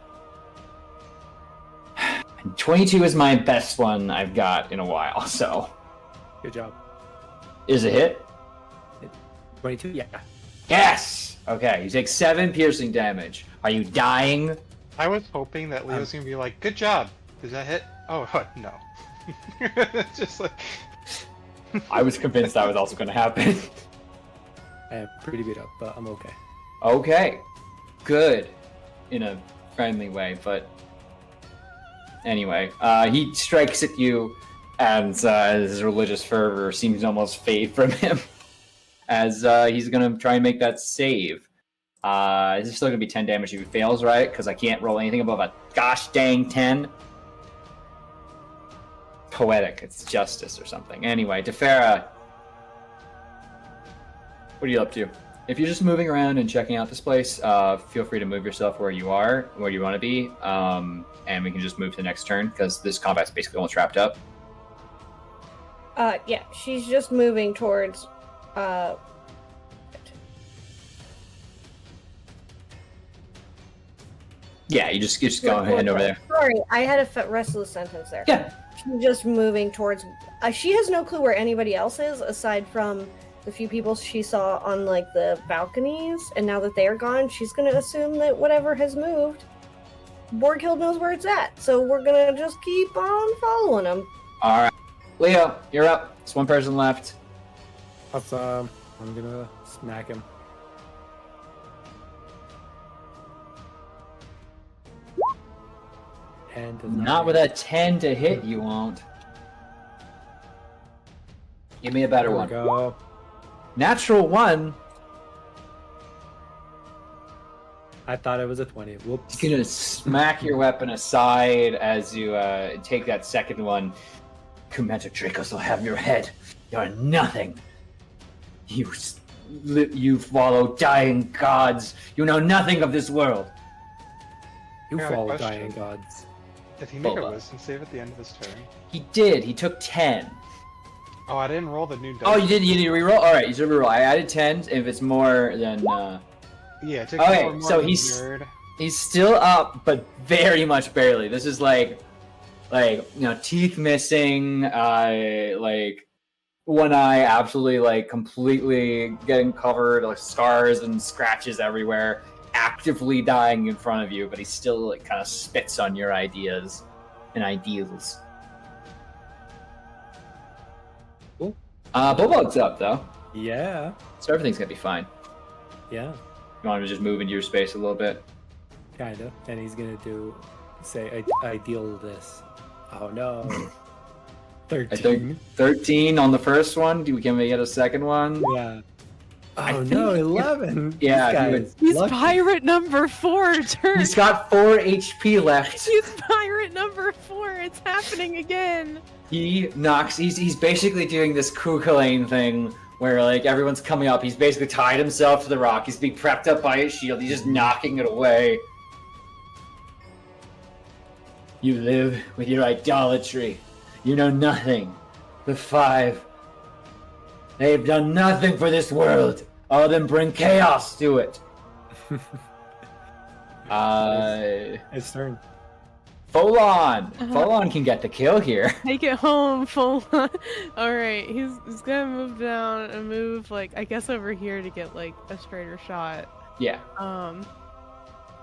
22 is my best one I've got in a while, so. Good job. Is it hit? 22? Yeah. Yes! Okay, you take 7 piercing damage. Are you dying? I was hoping that Leo's gonna be like, "Good job." Does that hit? Oh no. Just like. I was convinced that was also going to happen. I am pretty beat up, but I'm okay. Okay. Good. In a friendly way, but... Anyway, he strikes at you, and his religious fervor seems to almost fade from him as he's going to try and make that save. This is still going to be 10 damage if he fails, right? Because I can't roll anything above a gosh dang 10. Poetic. It's justice or something. Anyway, Tefera, what are you up to? If you're just moving around and checking out this place, feel free to move yourself where you are, where you want to be, and we can just move to the next turn, because this combat's basically almost wrapped up. Yeah, she's just moving towards, Yeah, you just go ahead over there. Sorry, I had a rest of the sentence there. Yeah. She's just moving towards. She has no clue where anybody else is aside from the few people she saw on like the balconies, and now that they're gone, she's gonna assume that whatever has moved, Borghild knows where it's at. So we're gonna just keep on following them. All right, Leo, you're up. There's one person left. Awesome. I'm gonna smack him. And does Not with a 10 to hit, you won't. Give me a better There we one. go. Natural 1. I thought it was a 20. Whoops. He's gonna smack your weapon aside as you take that second one. Commander Dracos will have your head. You're nothing. You follow dying gods. You know nothing of this world. You I got a follow question. dying gods. Did he make a Boba. wisdom save at the end of his turn? He did. He took 10. Oh, I didn't roll the new dice. Oh, you did. You did reroll. All right, you did reroll. I added 10. If it's more than. Yeah, take Okay, more so than he's- nerd. He's still up, but very much barely. This is like teeth missing, like one eye absolutely like completely getting covered, like scars and scratches everywhere, actively dying in front of you, but he still like kind of spits on your ideas and ideals. Cool. Bulldog's up though, Yeah. so everything's gonna be fine. Yeah. You want him to just move into your space a little bit? Kinda. And he's gonna say, I deal this. Oh no. 13. I think 13 on the first one. Can we get a second one? Yeah. I Oh think- no, 11. Yeah, This guy he would- is He's lucky. pirate number 4, turn. He's got 4 HP left. He's pirate number 4. It's happening again. He knocks. He's basically doing this Kukulane thing where like everyone's coming up. He's basically tied himself to the rock. He's being prepped up by his shield. He's just knocking it away. You live with your idolatry. You know nothing. The 5. They have done nothing for this world other than bring chaos to it. His turn. Folon. Uh-huh. Folon can get the kill here. Take it home, full on. Alright, he's gonna move down and move, like, I guess over here to get, like, a straighter shot. Yeah.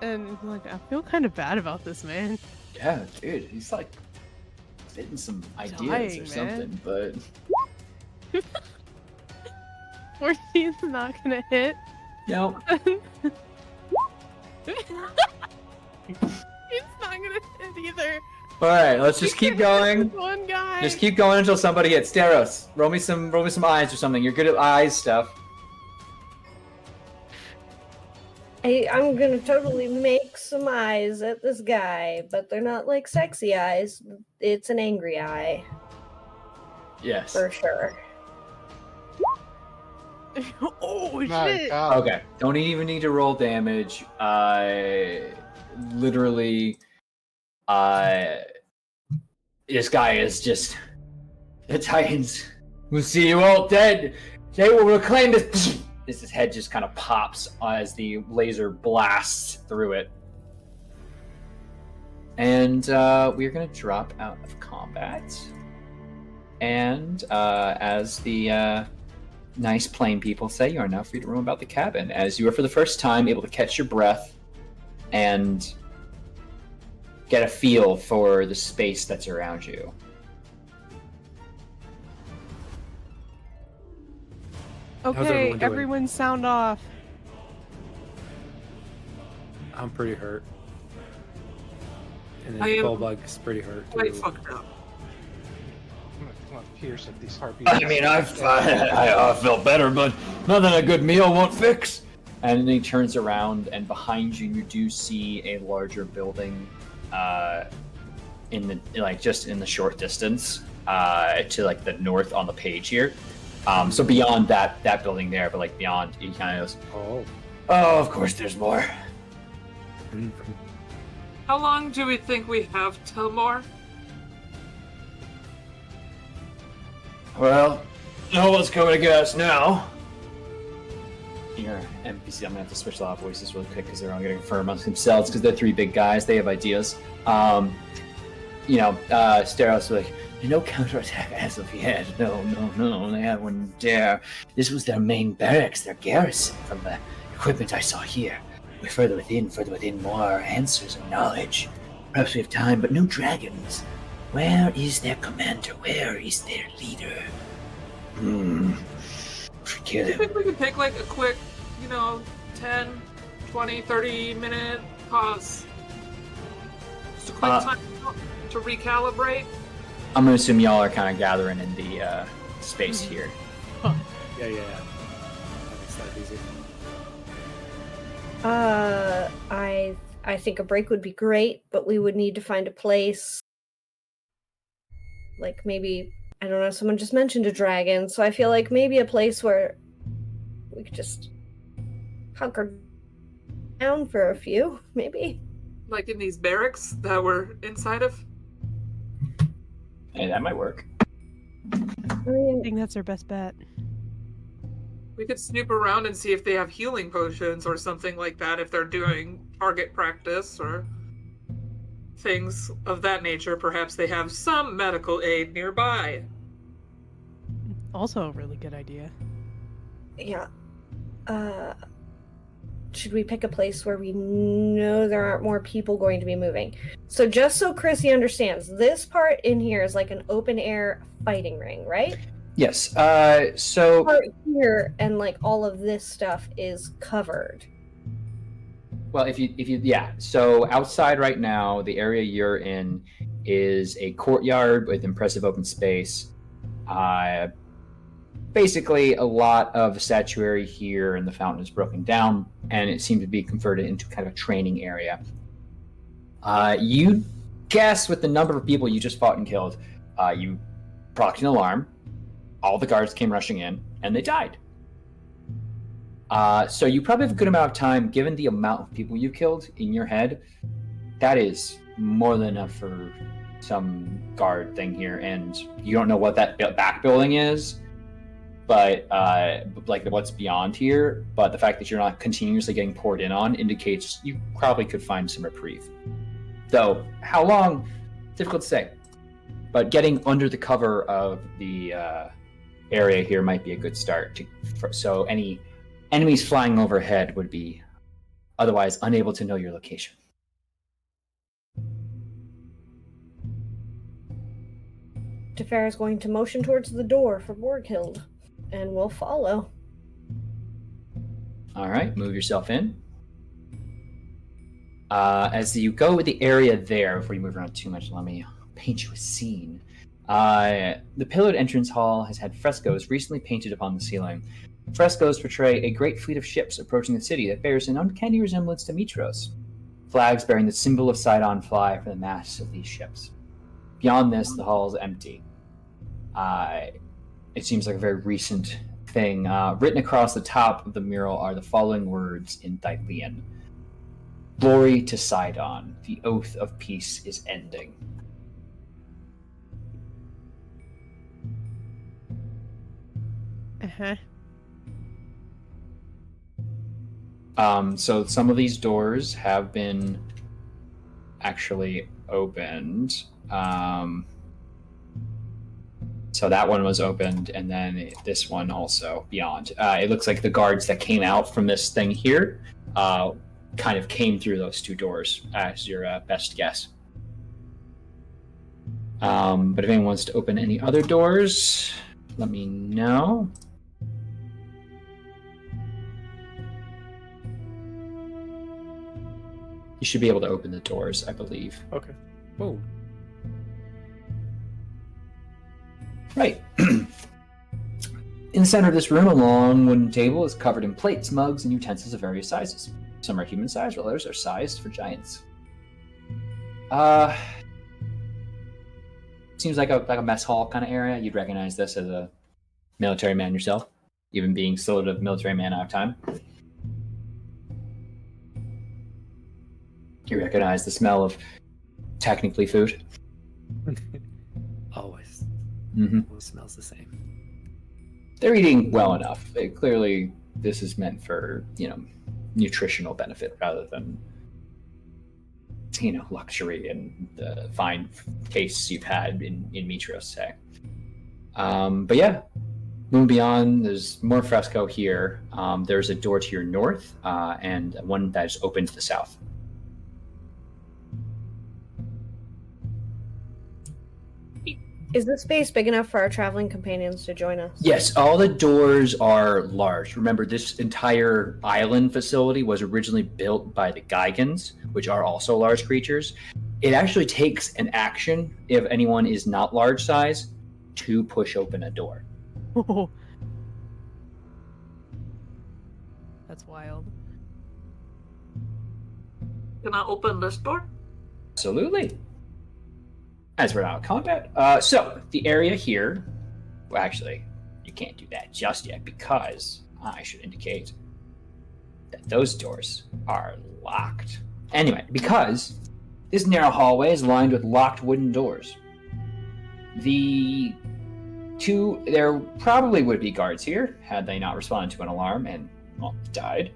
And, like, I feel kind of bad about this, man. Yeah, dude, he's like spitting some ideas Dying, or something, but 14's not gonna hit. no. He's not gonna hit either. All right, let's just keep going. One guy. Just keep going until somebody hits. Steros, roll me some eyes or something. You're good at eyes stuff. I'm gonna totally make some eyes at this guy, but they're not like sexy eyes. It's an angry eye, Yes. for sure. Oh My shit! God. Okay. Don't even need to roll damage. Literally, this guy is just the Titans will see you all dead. They will reclaim this. His head just kind of pops as the laser blasts through it. And we're going to drop out of combat. And as the nice plain people say, you are now free to roam about the cabin, as you are for the first time able to catch your breath and get a feel for the space that's around you. How's Okay, everyone doing? everyone sound off. I'm pretty hurt. And I then am Bulbug's pretty hurt too. I fucked up. I'm gonna pierce at these harpies. I mean, I felt better, but nothing a good meal won't fix. And then he turns around, and behind you, you do see a larger building, in the just in the short distance, to like the north on the page here. So beyond that building there, but like beyond, he kind of goes, "Oh, of course, there's more." How long do we think we have till more? Well, no one's coming to get us now. Your NPC, I'm gonna have to switch a lot of voices really quick because they're all getting firm amongst themselves because they're 3 big guys. They have ideas. Steros like, No counterattack as of yet. No. They wouldn't dare. This was their main barracks, their garrison, from the equipment I saw here. We're further within, more answers and knowledge. Perhaps we have time, but no dragons. Where is their commander? Where is their leader? Kill Do you him. think we could take like a quick, 10, 20, 30-minute pause? Just a quick time to recalibrate? I'm gonna assume y'all are kind of gathering in the space here. Yeah. That makes life easier. I think a break would be great, but we would need to find a place. Like maybe, I don't know, someone just mentioned a dragon, so I feel like maybe a place where we could just hunker down for a few, maybe. Like in these barracks that we're inside of? Hey, that might work. I I mean, think that's our best bet. We could snoop around and see if they have healing potions or something like that, if they're doing target practice or things of that nature. Perhaps they have some medical aid nearby. Also a really good idea. yeah. Should we pick a place where we know there aren't more people going to be moving? So just so Chrissy understands, this part in here is like an open air fighting ring, right? Yes. So Part here and like all of this stuff is covered. well, if you yeah. So outside right now, the area you're in is a courtyard with impressive open space. Basically, a lot of statuary here, and the fountain is broken down, and it seemed to be converted into kind of a training area. You guess with the number of people you just fought and killed, you procced an alarm. All the guards came rushing in, and they died. So you probably have a good amount of time, given the amount of people you killed in your head. That is more than enough for some guard thing here, and you don't know what that back building is. But like what's beyond here, but the fact that you're not continuously getting poured in on indicates you probably could find some reprieve. Though, how long? Difficult to say. But getting under the cover of the area here might be a good start. So any enemies flying overhead would be otherwise unable to know your location. Tefera is going to motion towards the door for Borghild, and we'll follow. All right, move yourself in. As you go with the area there, before you move around too much, let me paint you a scene. The pillared entrance hall has had frescoes recently painted upon the ceiling. Frescoes portray a great fleet of ships approaching the city that bears an uncanny resemblance to Mitros. Flags bearing the symbol of Sidon fly for the masts of these ships. Beyond this, the hall is empty. It seems like a very recent thing. Written across the top of the mural are the following words in Thylean. Glory to Sidon, the oath of peace is ending. Uh-huh. So some of these doors have been actually opened. So that one was opened, and then this one also beyond. It looks like the guards that came out from this thing here kind of came through those two doors, as your best guess. But if anyone wants to open any other doors, let me know. You should be able to open the doors, I believe. Okay. Whoa. Right. In the center of this room, a long wooden table is covered in plates, mugs, and utensils of various sizes. Some are human-sized, while others are sized for giants. Seems like a mess hall kind of area. You'd recognize this as a military man yourself, even being sort of military man out of time. You recognize the smell of technically food. Always. Mm-hmm. Always smells the same. They're eating well enough. Clearly, this is meant for, nutritional benefit rather than luxury and the fine tastes you've had in Mitros, say. But yeah, moving beyond, there's more fresco here. There's a door to your north, and one that is open to the south. Is the space big enough for our traveling companions to join us? Yes, all the doors are large. Remember, this entire island facility was originally built by the Gigans, which are also large creatures. It actually takes an action, if anyone is not large size, to push open a door. That's wild. Can I open this door? Absolutely. As we're out of combat. So, the area here... Well, actually, you can't do that just yet because I should indicate that those doors are locked. Anyway, because this narrow hallway is lined with locked wooden doors. There probably would be guards here, had they not responded to an alarm and, well, died.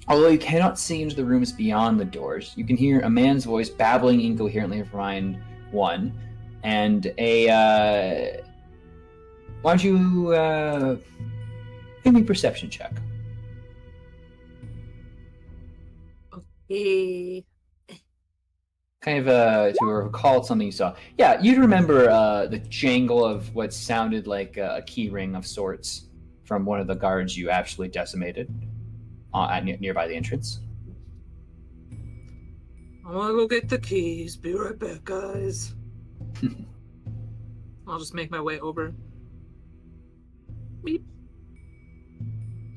Although you cannot see into the rooms beyond the doors, you can hear a man's voice babbling incoherently from one, and why don't you give me a perception check? Okay. Kind of to recall something you saw. Yeah, you'd remember the jangle of what sounded like a key ring of sorts from one of the guards you actually decimated nearby the entrance. I want to go get the keys. Be right back, guys. I'll just make my way over. Beep.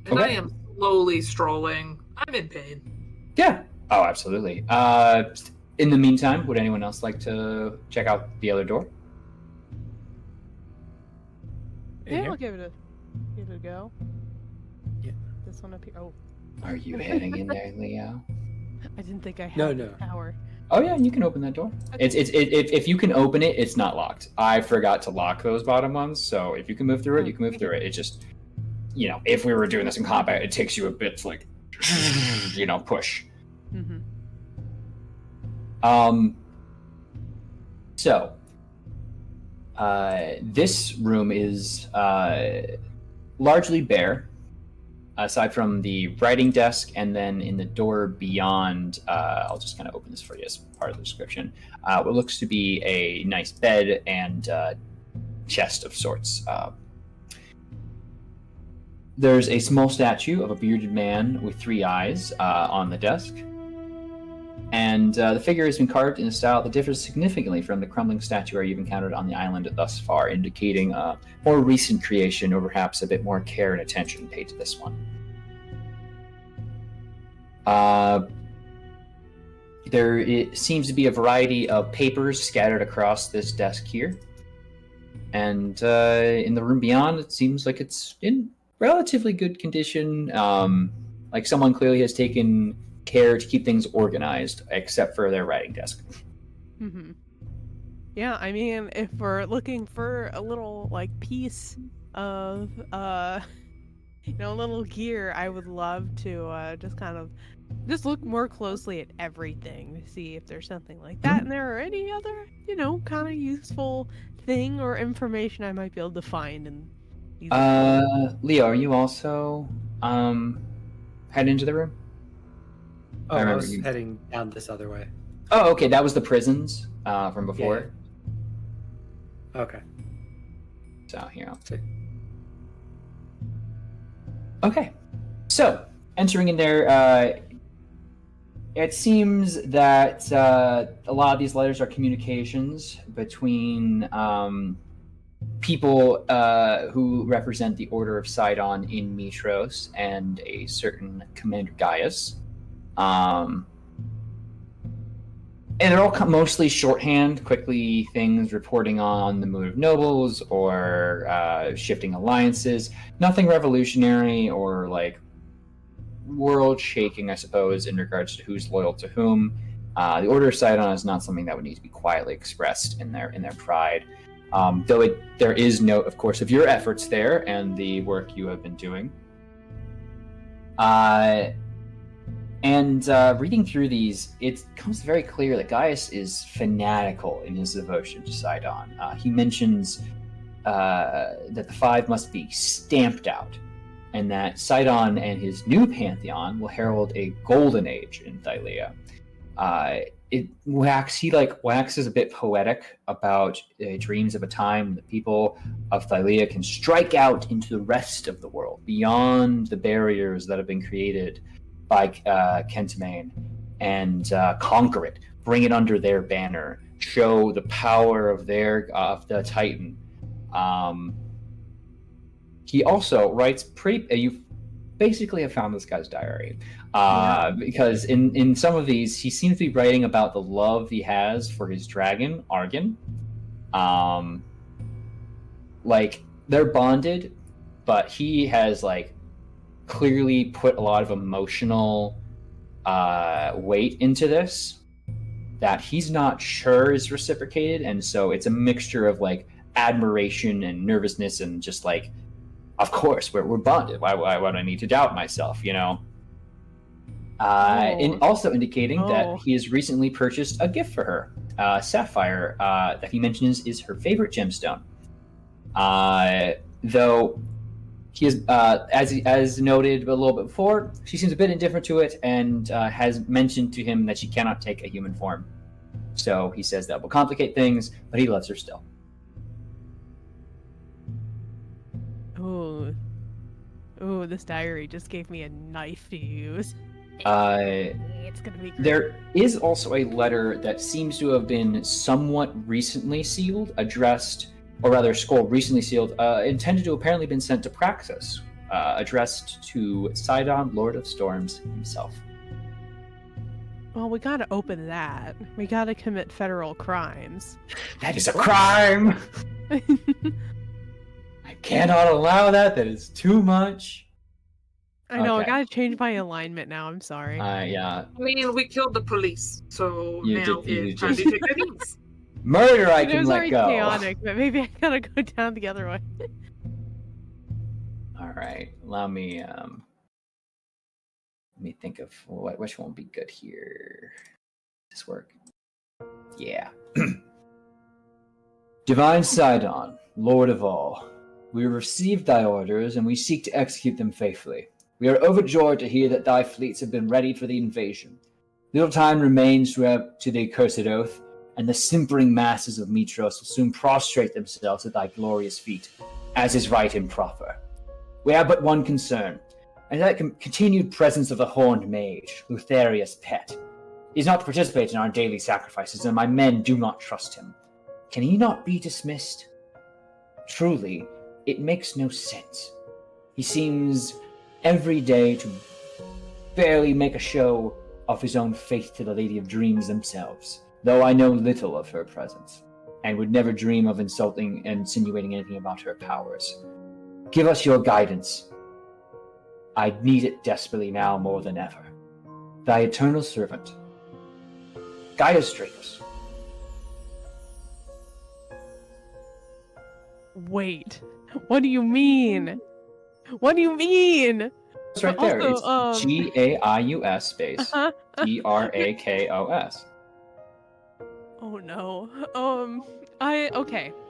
And I Okay. am slowly strolling. I'm in pain. Yeah. Oh, absolutely. In the meantime, would anyone else like to check out the other door? In Yeah, here? I'll give it a go. Yeah. This one up here. Oh, Are you heading in there, Leo? I didn't think I had No, the no. power. Oh yeah, you can open that door. Okay. If you can open it, it's not locked. I forgot to lock those bottom ones, so if you can move through it, you can move through it. It just, if we were doing this in combat, it takes you a bit to push. Mm-hmm. So, this room is largely bare, aside from the writing desk, and then in the door beyond, I'll just kind of open this for you as part of the description, what looks to be a nice bed and chest of sorts. There's a small statue of a bearded man with 3 eyes on the desk. And the figure has been carved in a style that differs significantly from the crumbling statuary you've encountered on the island thus far, indicating a more recent creation or perhaps a bit more care and attention paid to this one. There seems to be a variety of papers scattered across this desk here. And in the room beyond, it seems like it's in relatively good condition. Like someone clearly has taken care to keep things organized, except for their writing desk. Mm-hmm. Yeah, I mean, if we're looking for a little piece of a little gear, I would love to just look more closely at everything to see if there's something like that, and there are any other kind of useful thing or information I might be able to find. And Leo, are you also heading into the room? Oh, I remember was you- heading down this other way. Oh, okay, that was the prisons from before. Okay. So here, I'll See. Okay, so entering in there, it seems that a lot of these letters are communications between people who represent the Order of Sidon in Mitros and a certain Commander Gaius. And they're all mostly shorthand, quickly things reporting on the mood of nobles or shifting alliances. Nothing revolutionary or world-shaking, I suppose, in regards to who's loyal to whom. The Order of Sidon is not something that would need to be quietly expressed in their pride. Though there is note, of course, of your efforts there and the work you have been doing. And reading through these, it becomes very clear that Gaius is fanatical in his devotion to Sidon. He mentions that the five must be stamped out, and that Sidon and his new pantheon will herald a golden age in Thylea. He waxes a bit poetic about dreams of a time when the people of Thylea can strike out into the rest of the world, beyond the barriers that have been created by Kentamane, and conquer it, bring it under their banner, show the power of the Titan. He also writes you basically have found this guy's diary, because in some of these he seems to be writing about the love he has for his dragon Argon. Like they're bonded, but he has like clearly put a lot of emotional weight into this that he's not sure is reciprocated, and so it's a mixture of like admiration and nervousness and just like, of course we're bonded, why would I need to doubt myself, you know? And also indicating that he has recently purchased a gift for her, sapphire, that he mentions is her favorite gemstone, though he is, as noted a little bit before, she seems a bit indifferent to it, and has mentioned to him that she cannot take a human form. So he says that will complicate things, but he loves her still. Ooh, this diary just gave me a knife to use. It's gonna be great. There is also a letter that seems to have been somewhat recently sealed, addressed, or rather a scroll recently sealed, intended to apparently been sent to Praxis, addressed to Sidon, Lord of Storms himself. Well, we gotta open that. We gotta commit federal crimes. That is a crime! I cannot allow that. That is too much. I know, Okay. I gotta change my alignment now. I'm sorry. Yeah. I mean, we killed the police, so You now did- you it's time to just- take their knees. Murder I It can was let already go. chaotic, but maybe I gotta go down the other way. Alright, allow me, let me think of which one would be good here. Does this work? Yeah. Divine Sidon, Lord of all, we have received thy orders, and we seek to execute them faithfully. We are overjoyed to hear that thy fleets have been readied for the invasion. Little time remains to the accursed oath, and the simpering masses of Mitros will soon prostrate themselves at thy glorious feet, as is right and proper. We have but one concern, and that continued presence of the horned mage, Lutheria's pet. He is not to participate in our daily sacrifices, and my men do not trust him. Can he not be dismissed? Truly, it makes no sense. He seems every day to barely make a show of his own faith to the Lady of Dreams themselves, though I know little of her presence, and would never dream of insinuating anything about her powers. Give us your guidance. I need it desperately now more than ever. Thy eternal servant, Gaius Dracos. Wait, what do you mean? What do you mean? It's right But there. also, It's Gaius space Drakos. Oh no.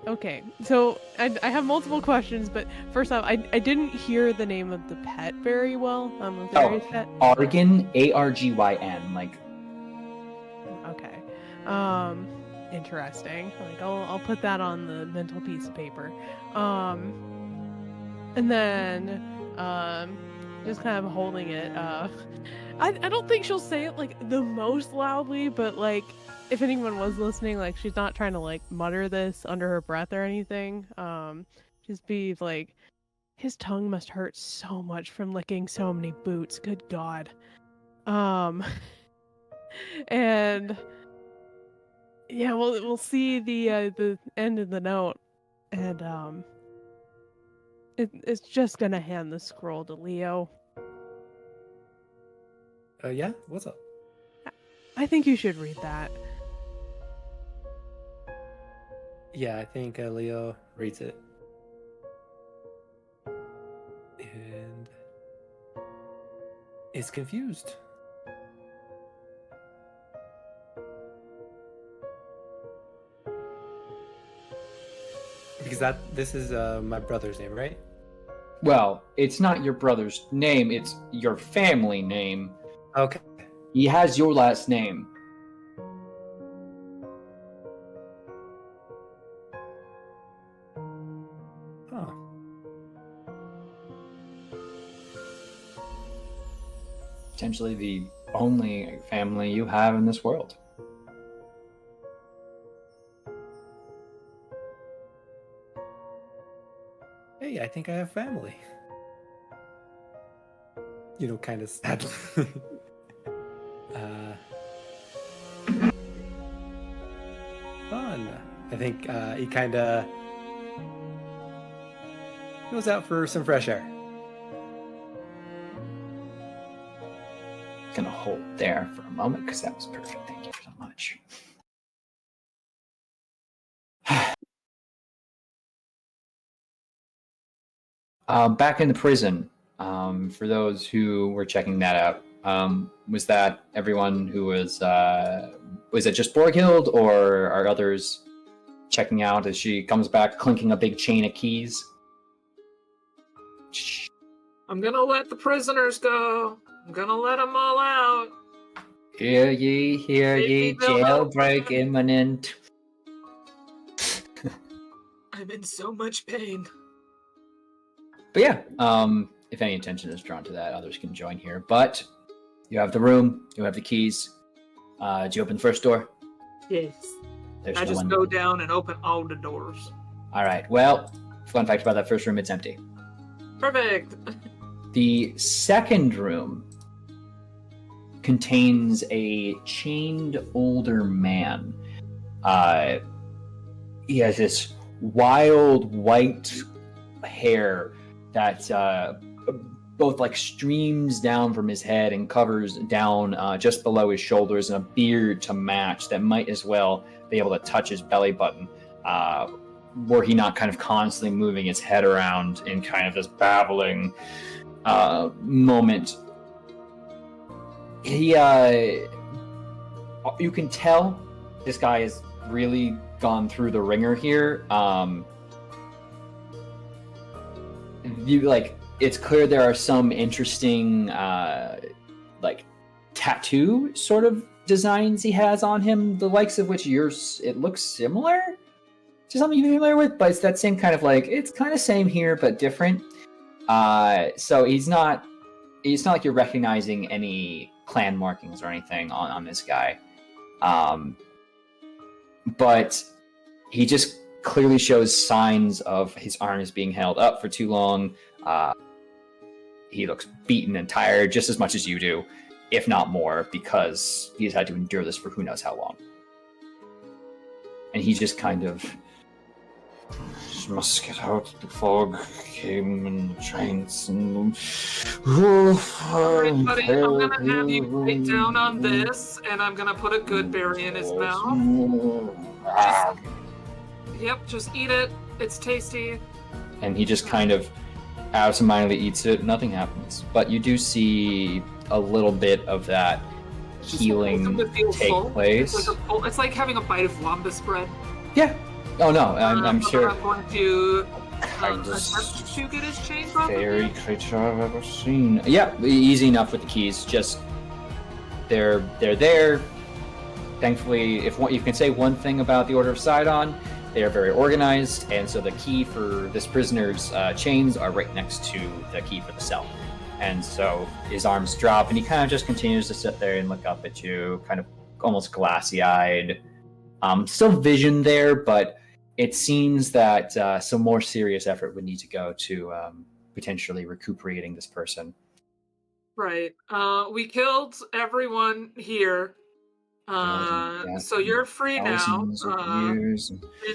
Okay. So I have multiple questions, but first off, I didn't hear the name of the pet very well. Lutheria's pet. Argyn, Argyn, like. Okay. Interesting. Like I'll put that on the mental piece of paper. And then just kind of holding it. I don't think she'll say it like the most loudly, but like if anyone was listening, like she's not trying to like mutter this under her breath or anything. Just be like, his tongue must hurt so much from licking so many boots. Good God. And yeah, we'll see the end of the note, and it's just gonna hand the scroll to Leo. Yeah, what's up? I think you should read that. Yeah, I think Leo reads it. And is confused. Because this is my brother's name, right? Well, it's not your brother's name, it's your family name. Okay. He has your last name. Huh. Potentially the only family you have in this world. Hey, I think I have family. Kind of sad. Fun. I think he kind of goes out for some fresh air. Gonna hold there for a moment because that was perfect. Thank you so much. Back in the prison, for those who were checking that out, was that everyone who was it just Borghild, or are others checking out as she comes back clinking a big chain of keys? I'm gonna let the prisoners go. I'm gonna let them all out. Hear ye, jailbreak imminent. I'm in so much pain. But yeah, if any attention is drawn to that, others can join here. But you have the room, you have the keys. Do you open the first door? Yes. There's I no just one. go down and open all the doors. All right. Well, fun fact about that first room: it's empty. Perfect. The second room contains a chained older man. He has this wild white hair that both like streams down from his head and covers down just below his shoulders, and a beard to match that might as well be able to touch his belly button, were he not kind of constantly moving his head around in kind of this babbling moment. He, you can tell this guy has really gone through the ringer here. It's clear there are some interesting tattoo sort of designs he has on him, the likes of which it looks similar to something you're familiar with, but it's that same kind of it's kind of same here but different. So it's not like you're recognizing any clan markings or anything on this guy, but he just clearly shows signs of his arms being held up for too long. He looks beaten and tired just as much as you do, if not more, because he's had to endure this for who knows how long. And he just kind of must get out. The fog came in chains and Alright, buddy, I'm gonna have you bite down on this, and I'm gonna put a good berry in his mouth. Just eat it. It's tasty. And he just kind of absentmindedly eats it. Nothing happens. But you do see a little bit of that healing take place. It's like having a bite of lambus bread. Yeah. Oh no, I'm sure. I'm going to attempt to get his chains off. Fairy creature I've ever seen. Yeah, easy enough with the keys. Just they're there. Thankfully, if you can say one thing about the Order of Sidon, they are very organized, and so the key for this prisoner's chains are right next to the key for the cell. And so his arms drop, and he kind of just continues to sit there and look up at you, kind of almost glassy-eyed. Still vision there, but it seems that some more serious effort would need to go to potentially recuperating this person. Right. We killed everyone here. So you're free now. And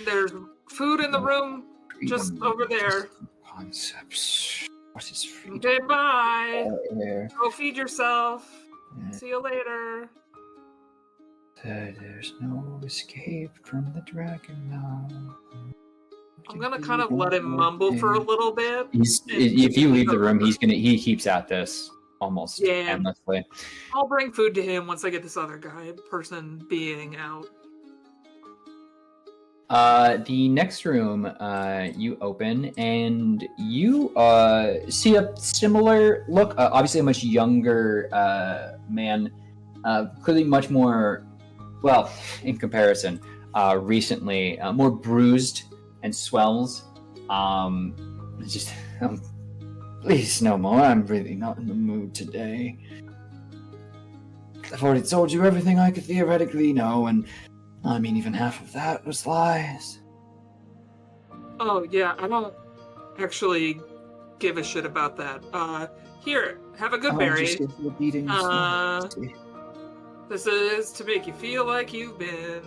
there's food in the room just over there. Concepts. What is freedom? Okay, bye. Go feed yourself. See you later. There's no escape from the dragon now. I'm gonna kind of let him mumble for a little bit. If you leave the room, he keeps at this almost endlessly. I'll bring food to him once I get this other person being out. The next room you open, and you see a similar look. Obviously, a much younger man, clearly much more, well, in comparison, recently more bruised and swells. Just, please, no more. I'm really not in the mood today. I've already told you everything I could theoretically know, and I mean, even half of that was lies. Oh, yeah, I don't actually give a shit about that. Here, have a good berry. Just give you a beating. This is to make you feel like you've been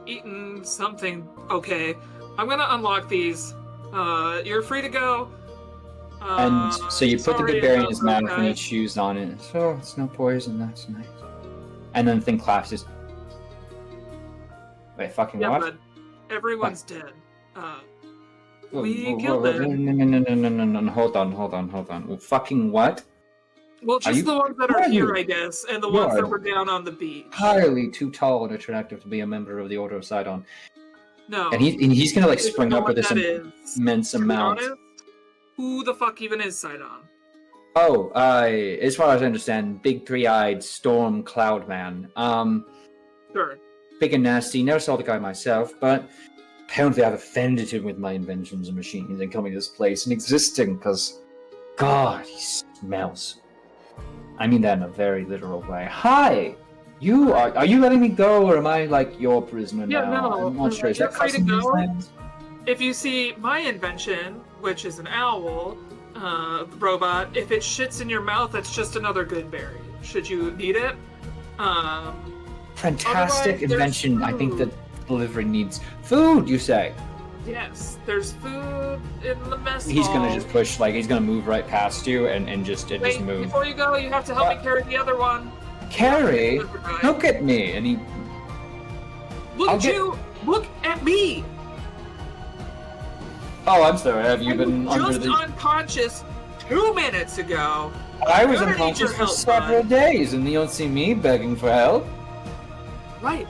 eating something. Okay, I'm gonna unlock these. You're free to go. And so you put the good berry in his mouth and he okay. chews on it. So it's no poison, that's nice. And then the thing collapses. Wait, fucking Yeah, what? but everyone's dead. Whoa, we whoa, killed whoa, them. No, hold on. Well, fucking what? Well, Are just you- the ones that who are are here, you? I guess, and the You ones are- that were down on the beach. Entirely too tall and attractive to be a member of the Order of Sidon. No. And he's gonna like I don't spring know up with what this that is. immense To be amount. honest, who the fuck even is Sidon? Oh, as far as I understand, big three-eyed storm cloud man. Sure. Big and nasty. Never saw the guy myself, but apparently I've offended him with my inventions and machines and coming to this place and existing, because, God, he smells. I mean that in a very literal way. Hi! Are you letting me go, or am I, like, your prisoner Yeah, now? no, I'm not sure. Is you're that free to cussing these go. things? If you see my invention, which is an owl, robot, if it shits in your mouth, that's just another good berry. Should you need it? Fantastic Otherwise, there's invention. I think food. that delivery needs food, you say? Yes, there's food in the mess He's hall. gonna just push, like, he's gonna move right past you and just Wait, move. before you go, you have to help me carry the other one. Carrie, Right. look at me! And he Look I'll at get- you! Look at me! Oh, I'm sorry. Have you I been was under just the? unconscious 2 minutes ago. I was Gonna need unconscious your for help, several bud. days, and you don't see me begging for help. Right.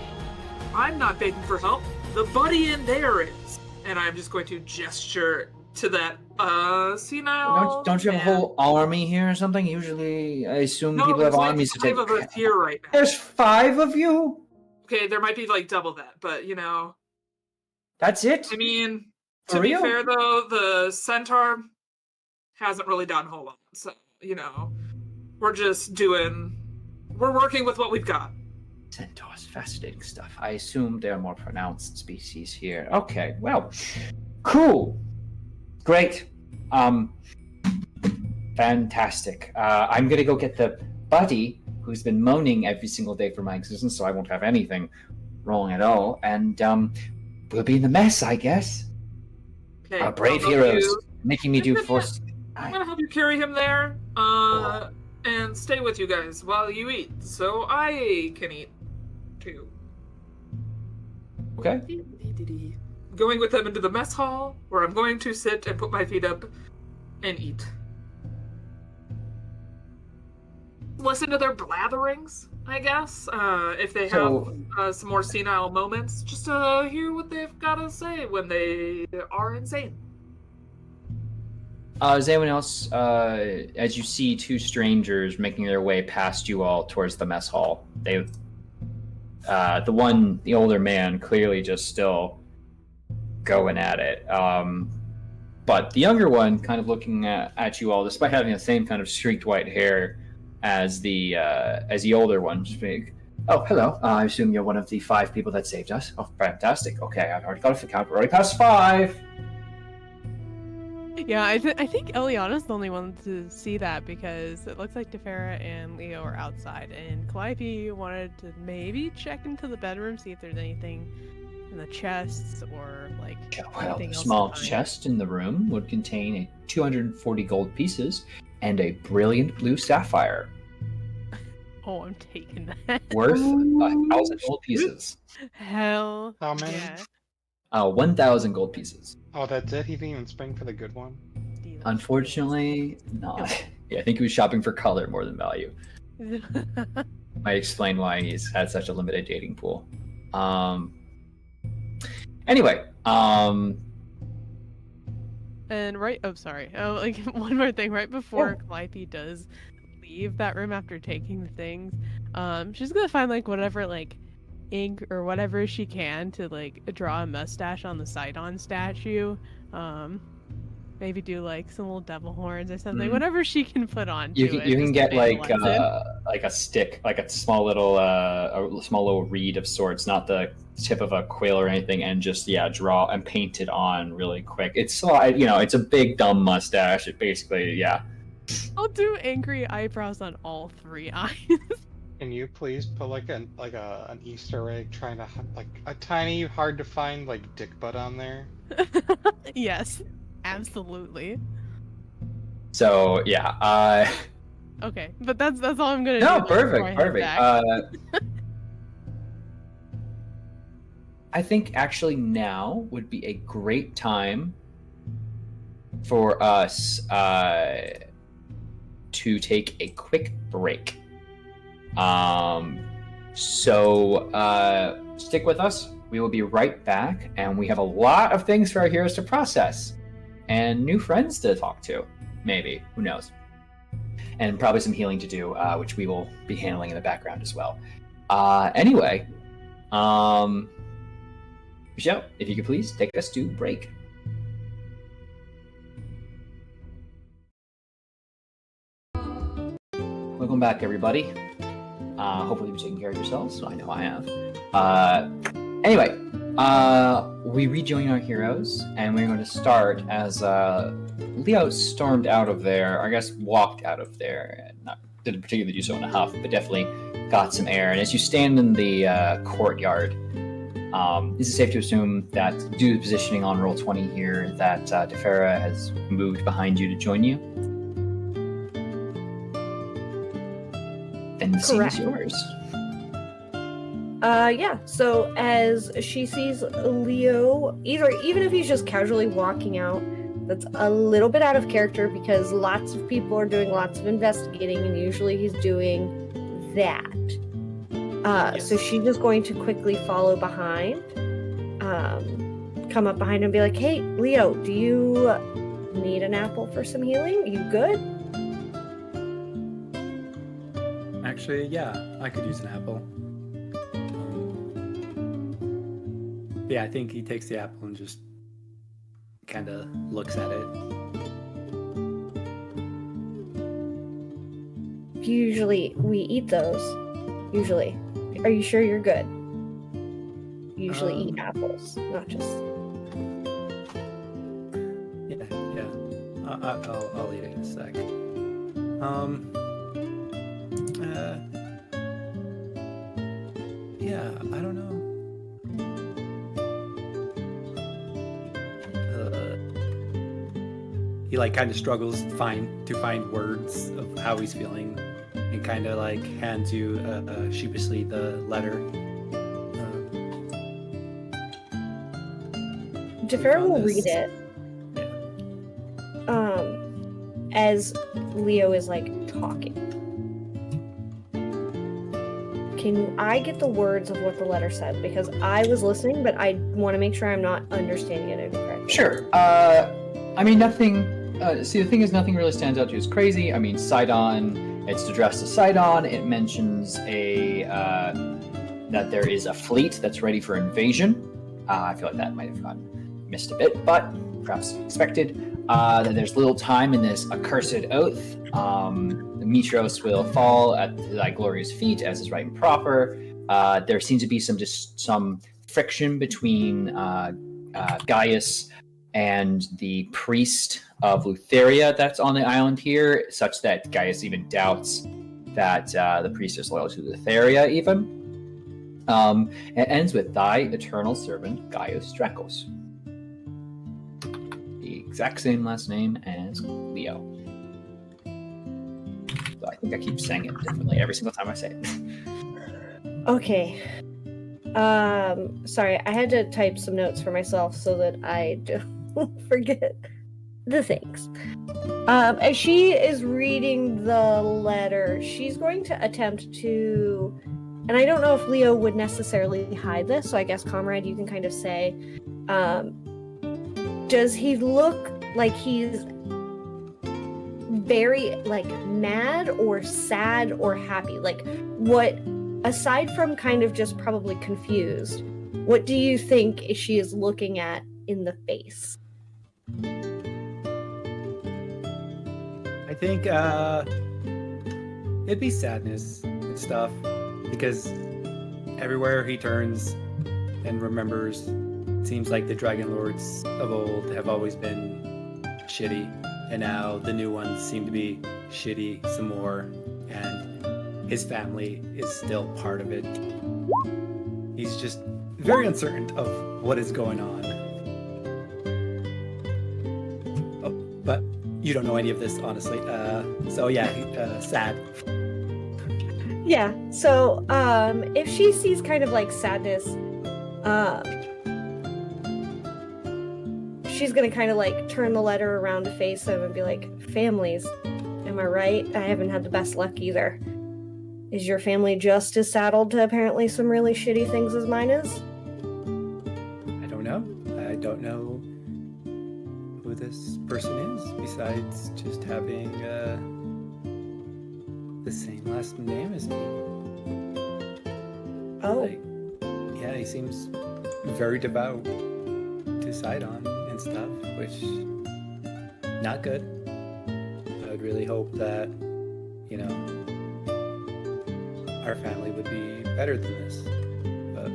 I'm not begging for help. The buddy in there is. And I'm just going to gesture to that senile. Don't you have a man. whole army here or something? Usually, I assume No, people have there's like armies to 5 take. of us here right now. There's 5 of you. Okay, there might be like double that, but you know. That's it. I mean, For to be real? fair though, the centaur hasn't really done a whole lot. So, you know, we're working with what we've got. Centaurs, fascinating stuff. I assume they're a more pronounced species here. Okay, well, cool, great, fantastic. I'm gonna go get the buddy who's been moaning every single day for my existence, so I won't have anything wrong at all, and we'll be in the mess, I guess. Okay, Our brave I'll help heroes you. making me do force. I'm gonna help you carry him there, and stay with you guys while you eat, so I can eat too. Okay. Going with them into the mess hall, where I'm going to sit and put my feet up and eat. Listen to their blatherings, I guess, if they have some more senile moments, just to hear what they've got to say when they are insane. Is anyone else, as you see 2 strangers making their way past you all towards the mess hall, the older man, clearly just still going at it. But the younger one, kind of looking at you all, despite having the same kind of streaked white hair as the older one, just being, oh, hello. I assume you're one of the 5 people that saved us. Oh, fantastic. Okay, I've already got a count. We're already past 5. Yeah, I think Eliana's the only one to see that, because it looks like Tefera and Leo are outside, and Calliope wanted to maybe check into the bedroom, see if there's anything in the chests or like Well, anything the else small behind. chest in the room would contain 240 gold pieces and a brilliant blue sapphire Oh, I'm taking that. worth 1,000 gold pieces. Hell. How many? Yeah. 1,000 gold pieces. Oh, that's it? He didn't even spring for the good one? Steal. Unfortunately, not. Yeah, I think he was shopping for color more than value. Might explain why he's had such a limited dating pool. Anyway, And like one more thing, right before Calliope does leave that room after taking the things, she's gonna find like whatever like ink or whatever she can to like draw a mustache on the Sidon statue. Maybe do like some little devil horns or something, whatever she can put on. You can get like a stick, like a small little reed of sorts, not the tip of a quill or anything, and just draw and paint it on really quick. It's it's a big dumb mustache. It basically I'll do angry eyebrows on all 3 eyes. Can you please put like an Easter egg trying to like a tiny hard to find like dick butt on there? Yes, absolutely. So Okay, but that's all I'm gonna do. No, perfect. I think actually now would be a great time for us to take a quick break. So stick with us. We will be right back, and we have a lot of things for our heroes to process and new friends to talk to, maybe, who knows, and probably some healing to do, which we will be handling in the background as well. Anyway, Michelle, if you could please take us to break. Welcome back, everybody. Hopefully you've taken care of yourselves. I know I have. Anyway, we rejoin our heroes, and we're going to start as Leo stormed out of there, I guess walked out of there. Not didn't particularly do so in a huff, but definitely got some air. And as you stand in the courtyard, is it safe to assume that due to the positioning on roll 20 here, that Defera has moved behind you to join you? And the scene is yours. So as she sees Leo, even if he's just casually walking out, that's a little bit out of character because lots of people are doing lots of investigating, and usually he's doing that. So she's just going to quickly follow behind, come up behind him and be like, "Hey, Leo, do you need an apple for some healing? You good?" Actually, yeah, I could use an apple. I think he takes the apple and just kind of looks at it. Usually, we eat those. Usually. Are you sure you're good? Usually eat apples, not just... Yeah. I'll eat it in a sec. I don't know. He like kind of struggles to find words of how he's feeling, and kind of like hands you sheepishly the letter. Defera will read it. As Leo is like talking. Can I get the words of what the letter said? Because I was listening, but I want to make sure I'm not understanding it incorrectly. Sure. I mean, nothing. See, the thing is, nothing really stands out to you as crazy. I mean, Sidon. It's addressed to Sidon. It mentions that there is a fleet that's ready for invasion. I feel like that might have gotten missed a bit, but perhaps expected. That there's little time in this accursed oath. The Mitros will fall at thy glorious feet, as is right and proper. There seems to be some friction between Gaius and the priest of Lutheria that's on the island here, such that Gaius even doubts that the priest is loyal to Lutheria even. It ends with thy eternal servant, Gaius Dracos. The exact same last name as Leo. So I think I keep saying it differently every single time I say it. Okay. Sorry, I had to type some notes for myself so that I don't forget the things. As she is reading the letter, she's going to attempt to and I don't know if Leo would necessarily hide this, so I guess, Comrade, you can kind of say, does he look like he's very, like, mad or sad or happy? Like, what, aside from kind of just probably confused, what do you think she is looking at in the face? I think it'd be sadness and stuff, because everywhere he turns and remembers, it seems like the Dragonlords of old have always been shitty, and now the new ones seem to be shitty some more, and his family is still part of it. He's just very uncertain of what is going on. Oh, but you don't know any of this, honestly. So yeah, sad. Yeah, so if she sees kind of like sadness, she's gonna kind of like turn the letter around to face him and be like, families, am I right? I haven't had the best luck either. Is your family just as saddled to apparently some really shitty things as mine is? I don't know. I don't know who this person is, besides just having the same last name as me. Oh. Like, yeah, he seems very devout to Sidon and stuff, which, not good. I would really hope that, you know, our family would be better than this. But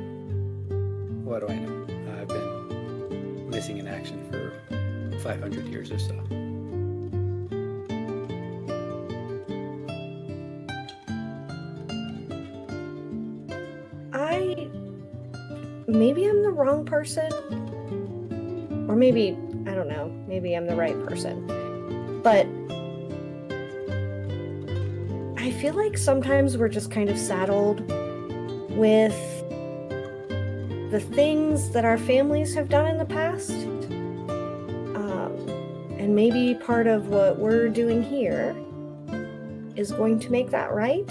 what do I know? I've been missing in action for 500 years or so. Maybe I'm the wrong person, or maybe, I don't know, maybe I'm the right person, but I feel like sometimes we're just kind of saddled with the things that our families have done in the past, and maybe part of what we're doing here is going to make that right.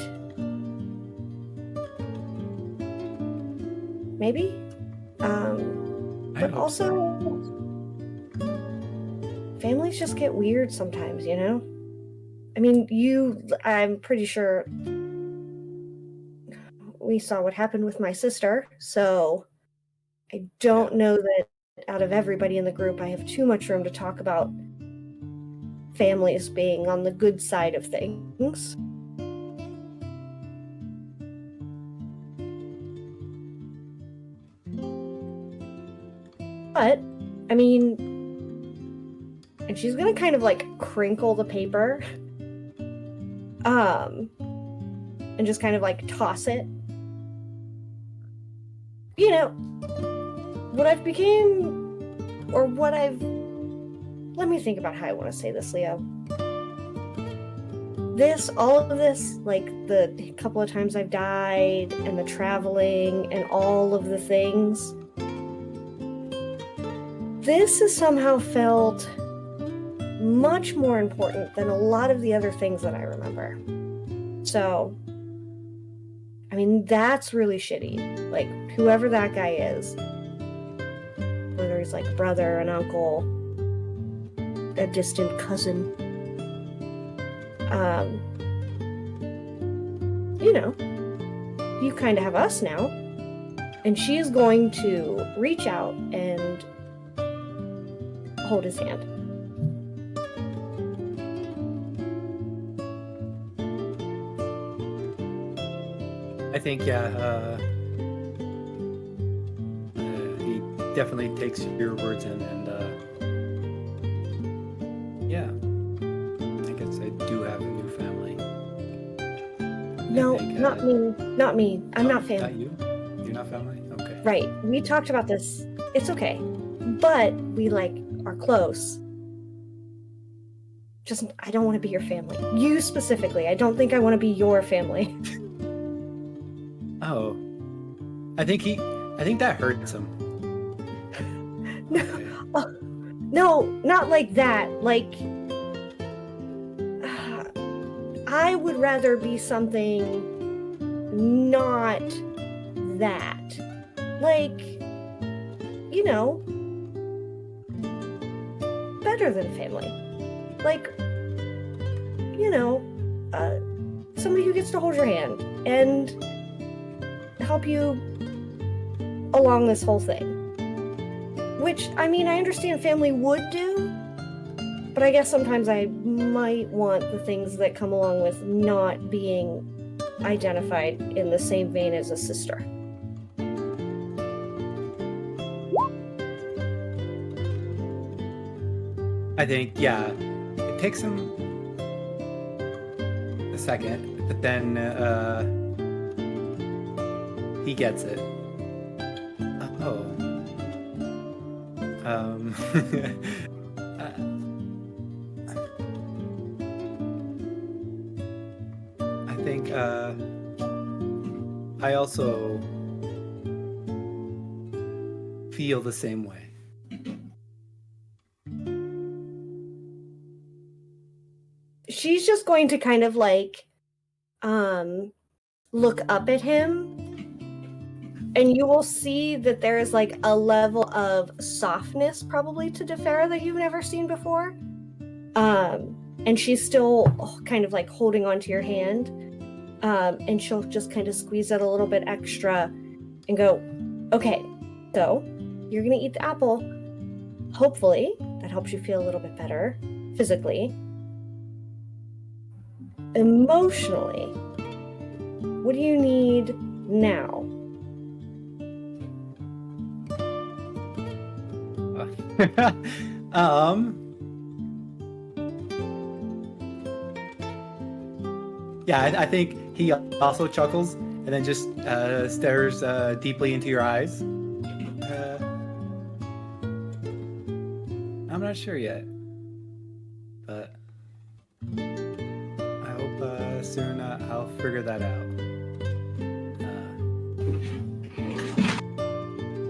Maybe? But also, families just get weird sometimes, you know? I mean, I'm pretty sure we saw what happened with my sister, so I don't know that out of everybody in the group, I have too much room to talk about families being on the good side of things. But, I mean, and she's gonna kind of like crinkle the paper, and just kind of like toss it. You know, let me think about how I want to say this, Leo. All of this, like the couple of times I've died, and the traveling, and all of the things, this has somehow felt much more important than a lot of the other things that I remember. So, I mean, that's really shitty. Like, whoever that guy is, whether he's like a brother, an uncle, a distant cousin, you know, you kind of have us now. And she is going to reach out and hold his hand. I think, he definitely takes your words in, and yeah, I guess I do have a new family. No, think, not me. I'm not family. Not you? You're not family? Okay. Right. We talked about this. It's okay. But we, like, are close. Just, I don't want to be your family. You specifically. I don't think I want to be your family. Oh. I think that hurts him. No, Okay. no, not like that. Like, I would rather be something not that. Like, you know, better than family. Like, you know, somebody who gets to hold your hand and help you along this whole thing. Which, I mean, I understand family would do, but I guess sometimes I might want the things that come along with not being identified in the same vein as a sister. I think, yeah, it takes him a second, but then he gets it. Oh. I think I also feel the same way. She's just going to kind of like look up at him, and you will see that there is like a level of softness probably to Defera that you've never seen before. And she's still kind of like holding onto your hand, and she'll just kind of squeeze it a little bit extra and go, okay, so you're gonna eat the apple. Hopefully that helps you feel a little bit better physically. Emotionally, what do you need now? Yeah, I think he also chuckles and then just stares deeply into your eyes. I'm not sure yet, but I hope soon I'll figure that out.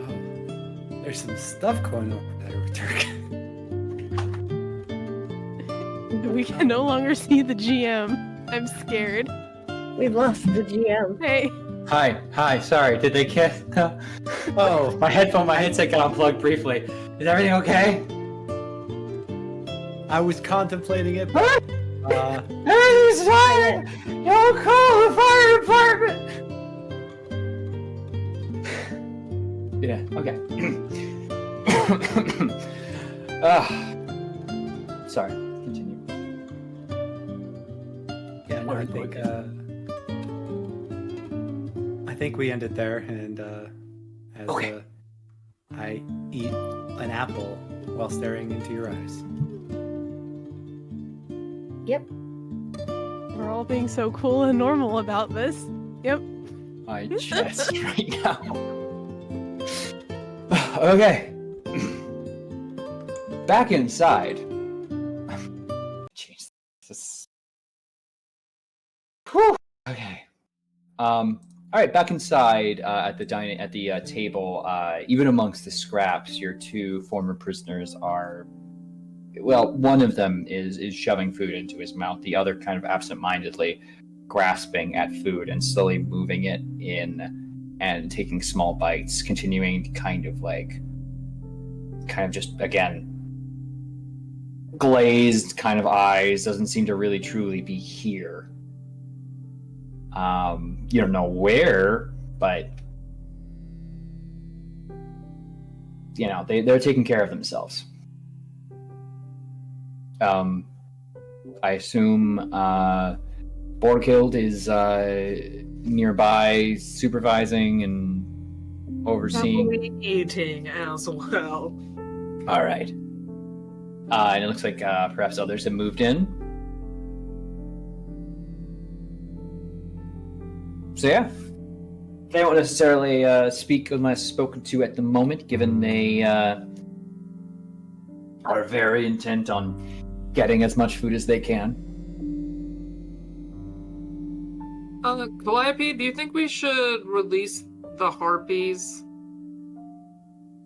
Oh, there's some stuff going on there, Turk. We can no longer see the GM. I'm scared. We've lost the GM. Hey. Hi, sorry, did they get... Oh, my headset got unplugged briefly. Is everything okay? I was contemplating it, but... Everything's fine! Don't call the fire department! Yeah, okay. Sorry, continue. Yeah, no, I think we end it there, and as Okay. I eat an apple while staring into your eyes. Yep. We're all being so cool and normal about this. Yep. My chest right now. Okay. Back inside. Jesus. Whew. Okay. All right. Back inside at the table. Even amongst the scraps, your two former prisoners are. Well, one of them is shoving food into his mouth. The other kind of absent-mindedly grasping at food and slowly moving it in and taking small bites, continuing to kind of just, again, glazed kind of eyes, doesn't seem to really truly be here. You don't know where, but you know, they're taking care of themselves. I assume Borghild is nearby supervising and overseeing. Probably eating as well. All right. And it looks like perhaps others have moved in. So yeah, they won't necessarily speak unless spoken to at the moment, given they are very intent on getting as much food as they can. Calliope, do you think we should release the harpies?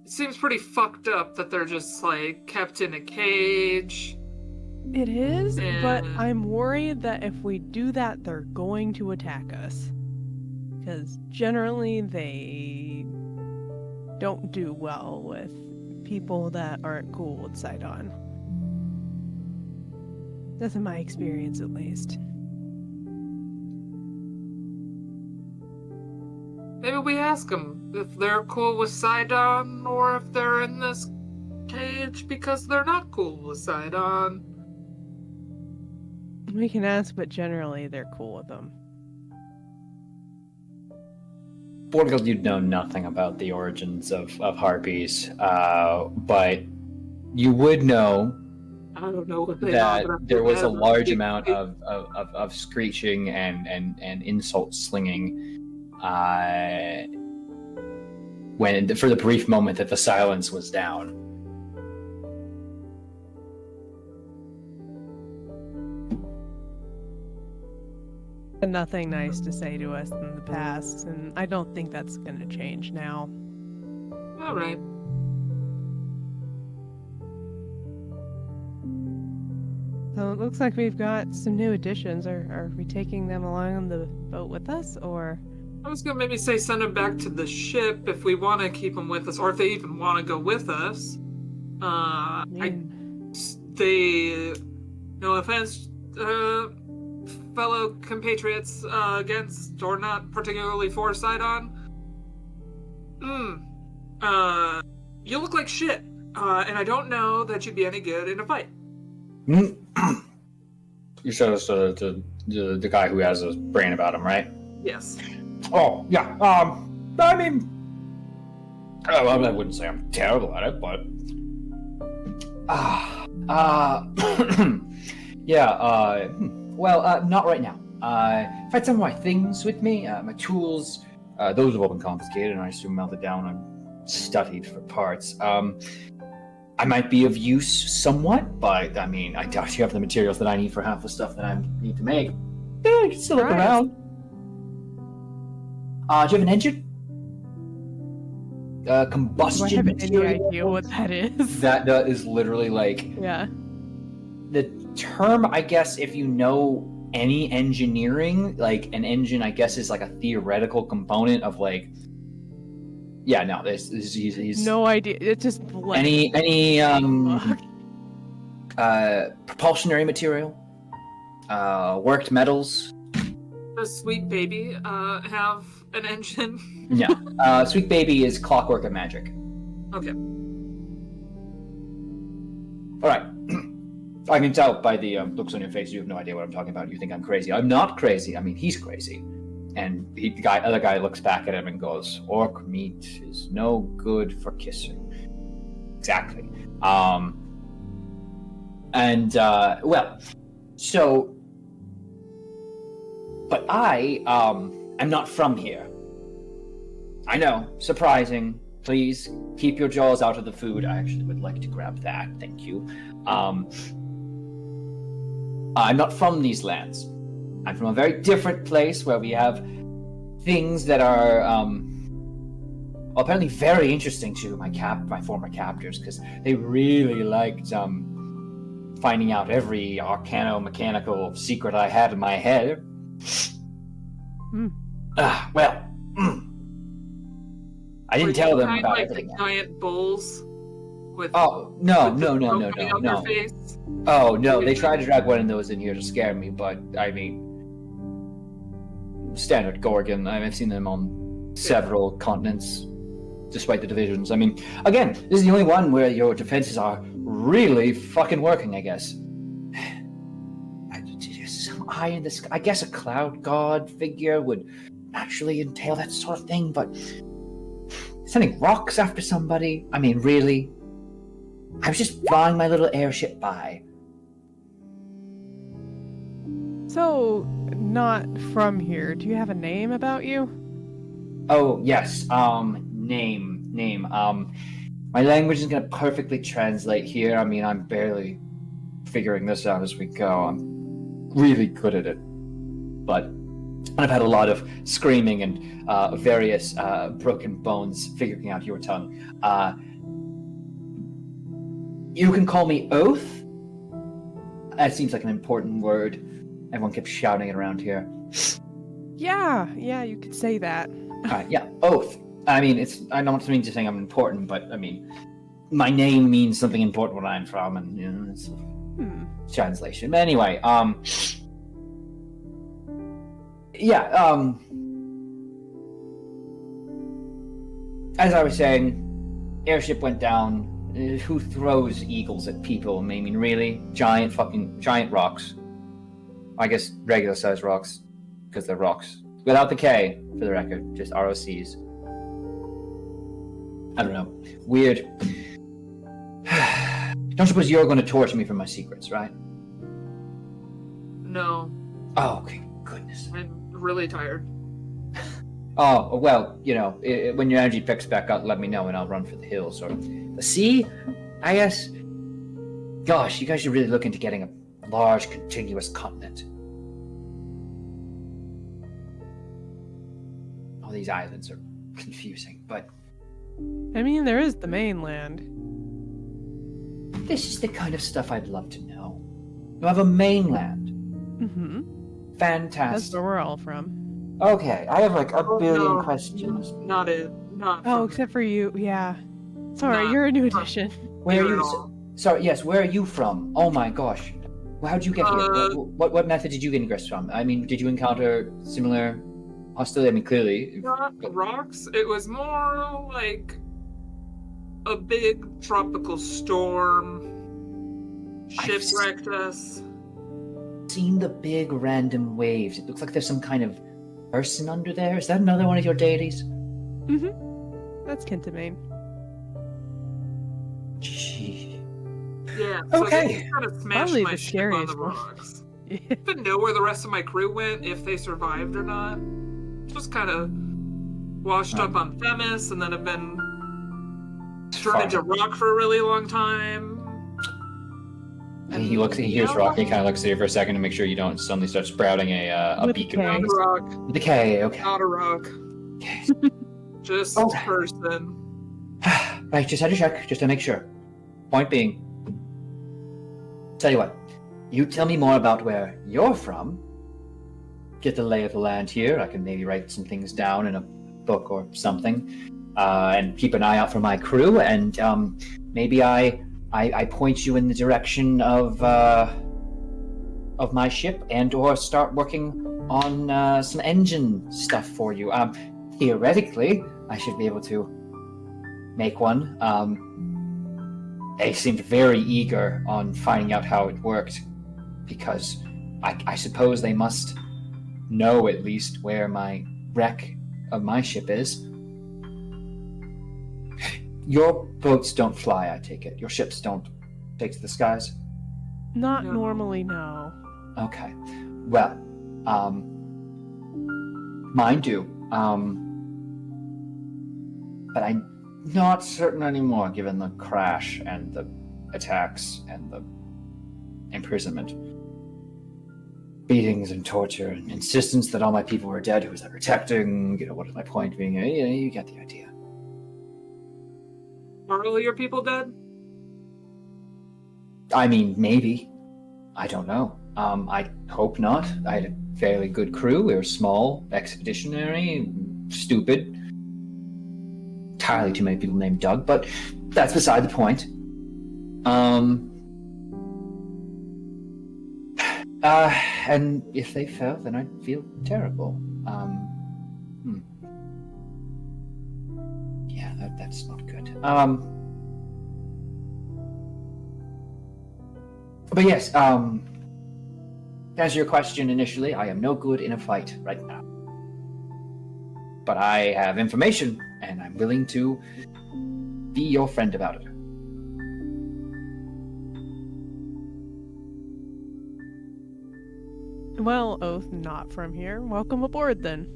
It seems pretty fucked up that they're just, like, kept in a cage. It is, but Yeah. I'm worried that if we do that, they're going to attack us. because generally they don't do well with people that aren't cool with Sidon. That's in my experience, at least. Maybe we ask them if they're cool with Sidon or if they're in this cage because they're not cool with Sidon. We can ask, but generally they're cool with them. Borghild, you'd know nothing about the origins of harpies, but you would know I don't know what they that are, but there was a large amount of screeching and insult slinging when for the brief moment that the silence was down. And nothing nice to say to us in the past, and I don't think that's going to change now. All right. So it looks like we've got some new additions. Are we taking them along on the boat with us, or? I was gonna maybe say send them back to the ship if we want to keep them with us, or if they even want to go with us. They, no offense, fellow compatriots against or not particularly for Sidon. You look like shit, and I don't know that you'd be any good in a fight. You showed us the guy who has a brain about him, right? Yes. Oh, yeah. I mean, I wouldn't say I'm terrible at it, but yeah. Well, not right now. I've had some of my things with me, my tools. Those have all been confiscated, and I assume melted down and studied for parts. I might be of use somewhat, but I mean, I doubt you have the materials that I need for half the stuff that I need to make. Yeah, you can still look around. Do you have an engine? Combustion Do I have material? any idea what that is? That is literally like Yeah. the term, I guess, if you know any engineering, like an engine, I guess, is like a theoretical component of like. Yeah, no, he's No idea. It's just blank. any propulsionary material, worked metals. Does Sweet Baby have an engine? No, Sweet Baby is clockwork and magic. Okay. All right. I can tell by the looks on your face you have no idea what I'm talking about. You think I'm crazy. I'm not crazy. I mean, he's crazy. And the other guy looks back at him and goes, "Orc meat is no good for kissing." Exactly. Well, so, but I am not from here. I know, surprising. Please keep your jaws out of the food. I actually would like to grab that. Thank you. I'm not from these lands. I'm from a very different place where we have things that are apparently very interesting to my former captors, because they really liked finding out every arcano-mechanical secret I had in my head. Well, I didn't tell them about everything. Like giant bulls with no. up your face? Oh no, they tried to drag one of those in here to scare me, but I mean, standard Gorgon. I've seen them on several continents, despite the divisions. I mean, again, this is the only one where your defenses are really fucking working, I guess. Some eye in the sky. I guess a cloud god figure would naturally entail that sort of thing, but sending rocks after somebody? I mean, really? I was just flying my little airship by. So, not from here. Do you have a name about you? Oh, yes. Name. My language is gonna perfectly translate here. I mean, I'm barely figuring this out as we go. I'm really good at it. But I've had a lot of screaming and various broken bones figuring out your tongue. You can call me Oath. That seems like an important word. Everyone kept shouting it around here. Yeah, you could say that. Alright, yeah, Oath. I mean, I don't mean to say I'm important, but I mean, my name means something important where I'm from, and you know, it's translation. But anyway, as I was saying, airship went down. Who throws eagles at people? I mean, really? Giant rocks. I guess regular sized rocks, because they're rocks. Without the K, for the record, just ROCs. I don't know. Weird. Don't suppose you're going to torture me for my secrets, right? No, Oh, okay. Goodness. I'm really tired. Oh, well, you know, when your energy picks back up, let me know and I'll run for the hills or the sea, I guess. Gosh, you guys should really look into getting a large, contiguous continent. All these islands are confusing, but I mean, there is the mainland. this is the kind of stuff I'd love to know. You have a mainland. Mm-hmm. That's Fantastic. where we're all from. Okay, I have like a billion No, questions. Not it. Not. Oh, from- except for you. Yeah. Sorry, Nah. you're a new addition. Where are Not at you? all. Sorry, yes, where are you from? Oh my gosh. Well, how'd you get here? What method did you get ingress from? I mean, did you encounter similar hostility? I mean, clearly. Not rocks. It was more like a big tropical storm shipwrecked us. Seen the big random waves. It looks like there's some kind of person under there. Is that another one of your deities? Mm-hmm. That's Kentamane. Gee. Yeah. So Okay. they just kind of smashed Probably my the ship on the scariest one. rocks. I didn't know where the rest of my crew went, if they survived or not. Just kind of washed up on Themis, and then have been turned into rock for a really long time. And he hears rock, and he kind of looks at you for a second to make sure you don't suddenly start sprouting a With beacon. K. Not a rock. Decay, okay. Not a rock. Okay. Just Okay. person. Right, just had to check, just to make sure. Point being, tell you what, you tell me more about where you're from. Get the lay of the land here. I can maybe write some things down in a book or something, and keep an eye out for my crew. And maybe I point you in the direction of my ship, and or start working on some engine stuff for you. Theoretically, I should be able to make one. They seemed very eager on finding out how it worked, because I suppose they must know at least where my wreck of my ship is. Your boats don't fly, I take it. Your ships don't take to the skies? Not No. normally, no. Okay. Well, mine do. But I'm not certain anymore, given the crash and the attacks and the imprisonment. Beatings and torture and insistence that all my people were dead. Who was I protecting? You know, what is my point being? You get the idea. Are all your people dead? I mean, maybe. I don't know. I hope not. I had a fairly good crew. We were small, expeditionary, stupid. Entirely too many people named Doug, but that's beside the point. And if they fell, then I'd feel terrible. Yeah, that's not good. But yes, to answer your question initially, I am no good in a fight right now. But I have information, and I'm willing to be your friend about it. Well, Oath, not from here. Welcome aboard, then.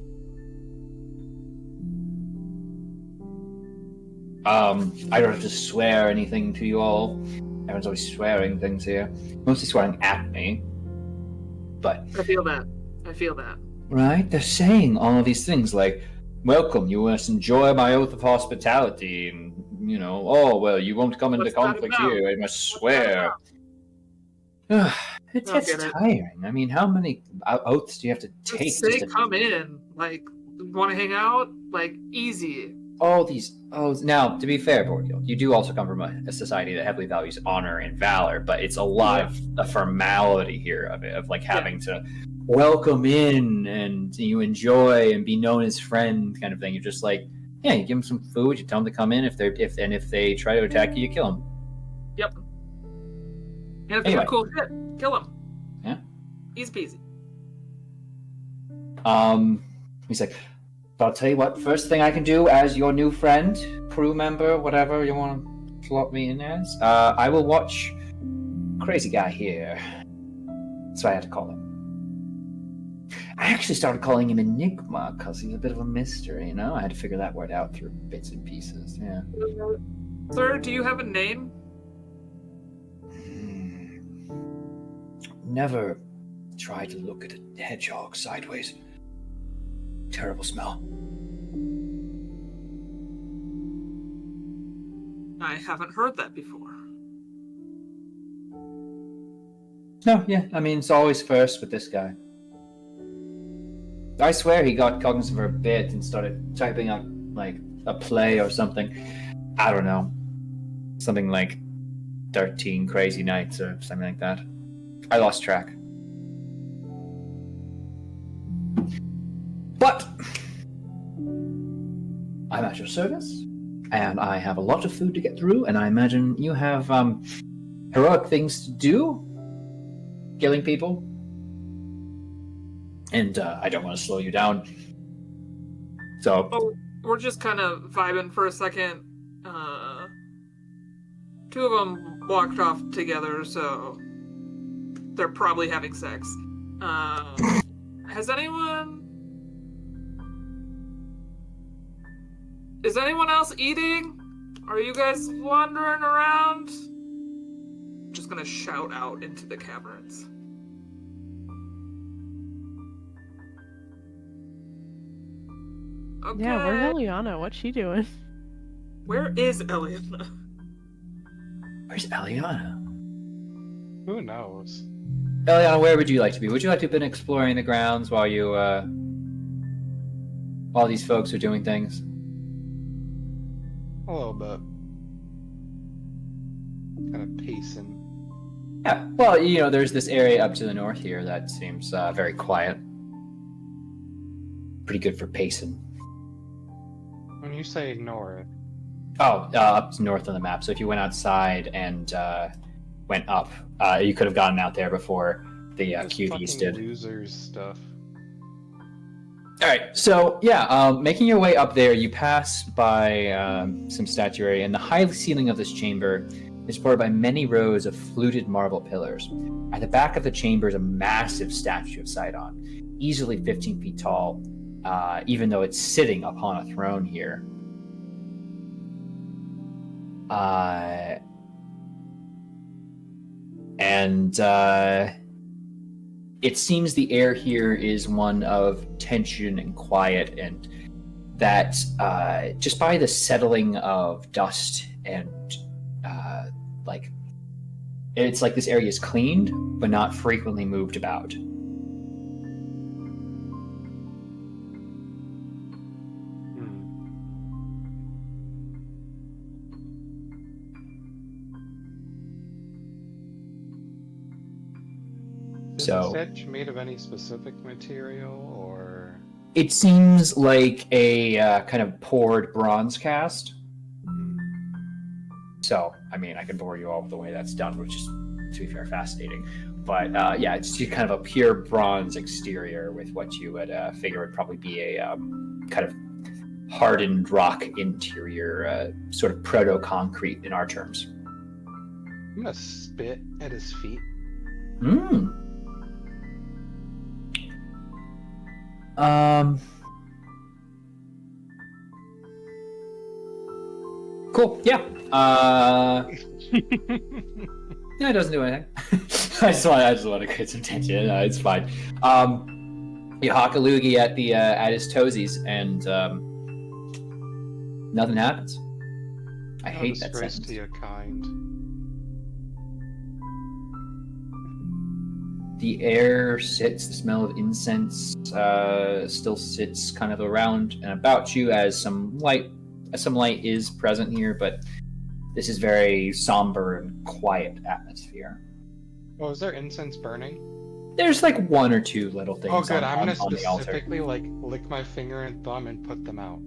I don't have to swear anything to you all. Everyone's always swearing things here. Mostly swearing at me. But, I feel that. right? They're saying all of these things like, welcome, you must enjoy my oath of hospitality, and, you know, oh, well, you won't come into What's that conflict about? here, I must What's that swear. about? It I'll gets get it. tiring. I mean, how many oaths do you have to take? Just say to... come in. Like, want to hang out? Like, easy. all these oaths. Now, to be fair, Borghild, you do also come from a society that heavily values honor and valor, but it's a lot of a formality here of like having to welcome in and you enjoy and be known as friend kind of thing. You're just like, yeah, you give them some food, you tell them to come in. If they try to attack you, you kill them. Yep. And if they Anyway. have cool shit, kill them. Yeah. Easy peasy. He's like, but I'll tell you what, first thing I can do as your new friend, crew member, whatever you want to slot me in as, I will watch crazy guy here. That's what I had to call him. I actually started calling him Enigma because he's a bit of a mystery, you know? I had to figure that word out through bits and pieces, yeah. Sir, do you have a name? Never try to look at a hedgehog sideways. Terrible smell. I haven't heard that before. No, yeah, I mean, it's always first with this guy. I swear he got cognizant for a bit and started typing up, like, a play or something. I don't know. Something like 13 Crazy Nights or something like that. I lost track. But I'm at your service, and I have a lot of food to get through, and I imagine you have heroic things to do, killing people, and I don't want to slow you down. So We're just kind of vibing for a second. Two of them walked off together, so they're probably having sex. Is anyone else eating? Are you guys wandering around? I'm just gonna shout out into the caverns. Okay. Yeah, where's Eliana? What's she doing? Where is Eliana? where's Eliana? Who knows? Eliana, where would you like to be? Would you like to have been exploring the grounds while you, while these folks are doing things? A little bit. Kind of pacing. Yeah, well, you know, there's this area up to the north here that seems very quiet. Pretty good for pacing. When you say north, Up north on the map. So if you went outside and went up, you could have gotten out there before the this QVs fucking did. losers stuff. All right, so yeah, making your way up there, you pass by some statuary, and the high ceiling of this chamber is supported by many rows of fluted marble pillars. At the back of the chamber is a massive statue of Sidon, easily 15 feet tall, even though it's sitting upon a throne here. It seems the air here is one of tension and quiet, and that just by the settling of dust and it's like this area is cleaned but not frequently moved about. Is So- the statue made of any specific material, or It seems like a kind of poured bronze cast. So, I mean, I can bore you all with the way that's done, which is, to be fair, fascinating. But yeah, it's just kind of a pure bronze exterior with what you would figure would probably be a kind of hardened rock interior, sort of proto-concrete in our terms. I'm gonna spit at his feet? Cool. Yeah. Yeah, it doesn't do anything. I just want to create some tension. It's fine. You hawk a loogie at his toesies, and nothing happens. I hate that disgrace sentence. to your kind. the air sits, the smell of incense still sits kind of around and about you as some light is present here, but this is very somber and quiet atmosphere. Oh, is there incense burning? There's like one or two little things. Oh, good. I'm gonna on the altar. specifically like lick my finger and thumb and put them out.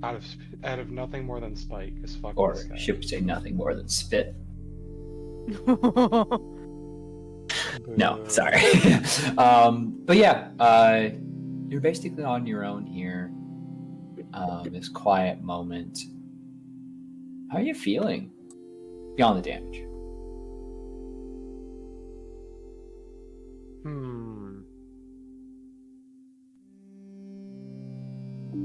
out of nothing more than spite. Cause fuck Or this guy. should we say nothing more than spit? No, Boo. sorry. But yeah, you're basically on your own here. This quiet moment. How are you feeling? Beyond the damage.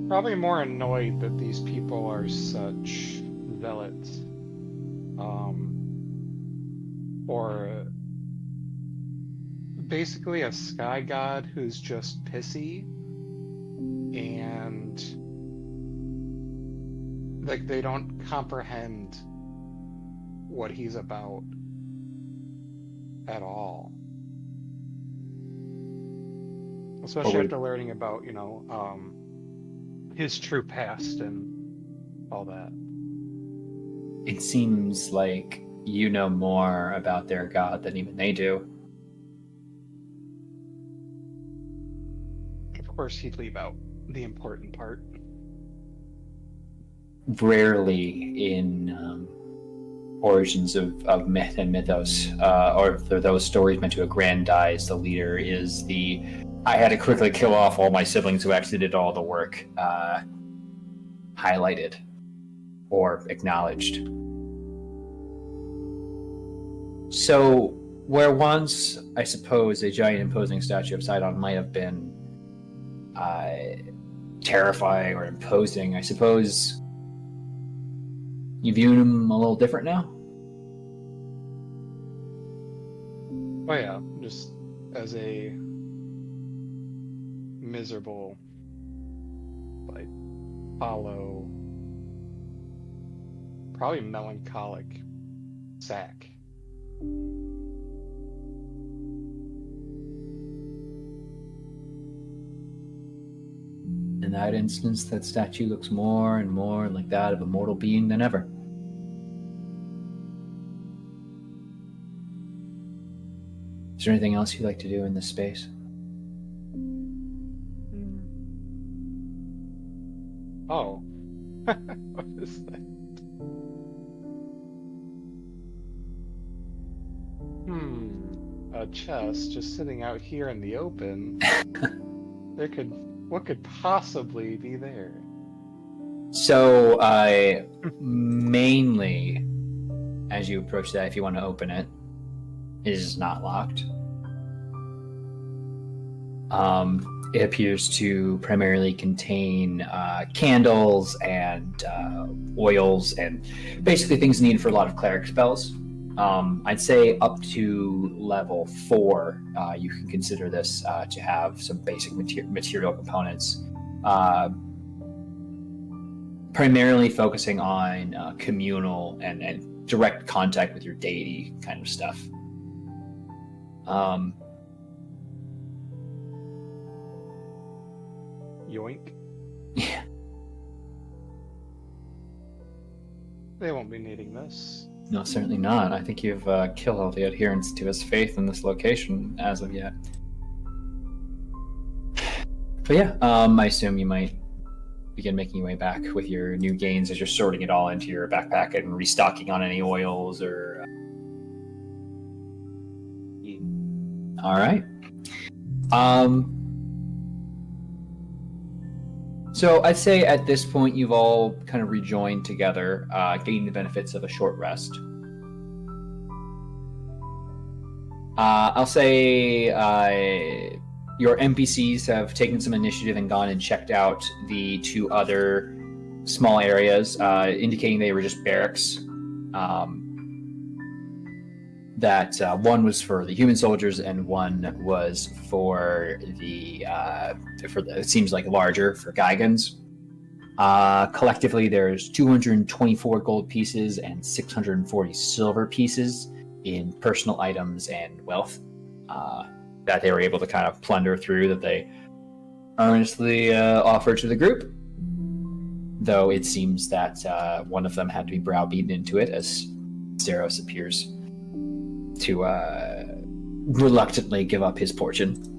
Probably more annoyed that these people are such zealots. Or basically a sky god who's just pissy and like they don't comprehend what he's about at all. Especially after learning about, his true past and all that. It seems like you know more about their god than even they do. Of course, he'd leave out the important part. Rarely in origins of myth and mythos, or for those stories meant to aggrandize the leader, is the I had to quickly kill off all my siblings who actually did all the work highlighted or acknowledged. So, where once, I suppose, a giant imposing statue of Sidon might have been terrifying or imposing, I suppose you view him a little different now? Oh yeah, just as a miserable, like, hollow, probably melancholic sack. In that instance, that statue looks more and more like that of a mortal being than ever. Is there anything else you'd like to do in this space? Oh. What is that? A chest just sitting out here in the open. What could possibly be there? So, mainly, as you approach that, if you want to open it, it is not locked. It appears to primarily contain candles and oils and basically things needed for a lot of cleric spells. I'd say up to level 4, you can consider this to have some basic material components. Primarily focusing on communal and direct contact with your deity kind of stuff. Yoink. Yeah. They won't be needing this. No, certainly not. I think you've killed all the adherents to his faith in this location as of yet. But yeah, I assume you might begin making your way back with your new gains as you're sorting it all into your backpack and restocking on any oils or... All right. So I'd say at this point you've all kind of rejoined together, gaining the benefits of a short rest. I'll say your NPCs have taken some initiative and gone and checked out the 2 other small areas, indicating they were just barracks. That one was for the human soldiers and one was for the it seems like larger for Gigans. Collectively, there's 224 gold pieces and 640 silver pieces in personal items and wealth. that they were able to kind of plunder through that they earnestly offered to the group. Though it seems that one of them had to be browbeaten into it, as Zeros appears to reluctantly give up his portion.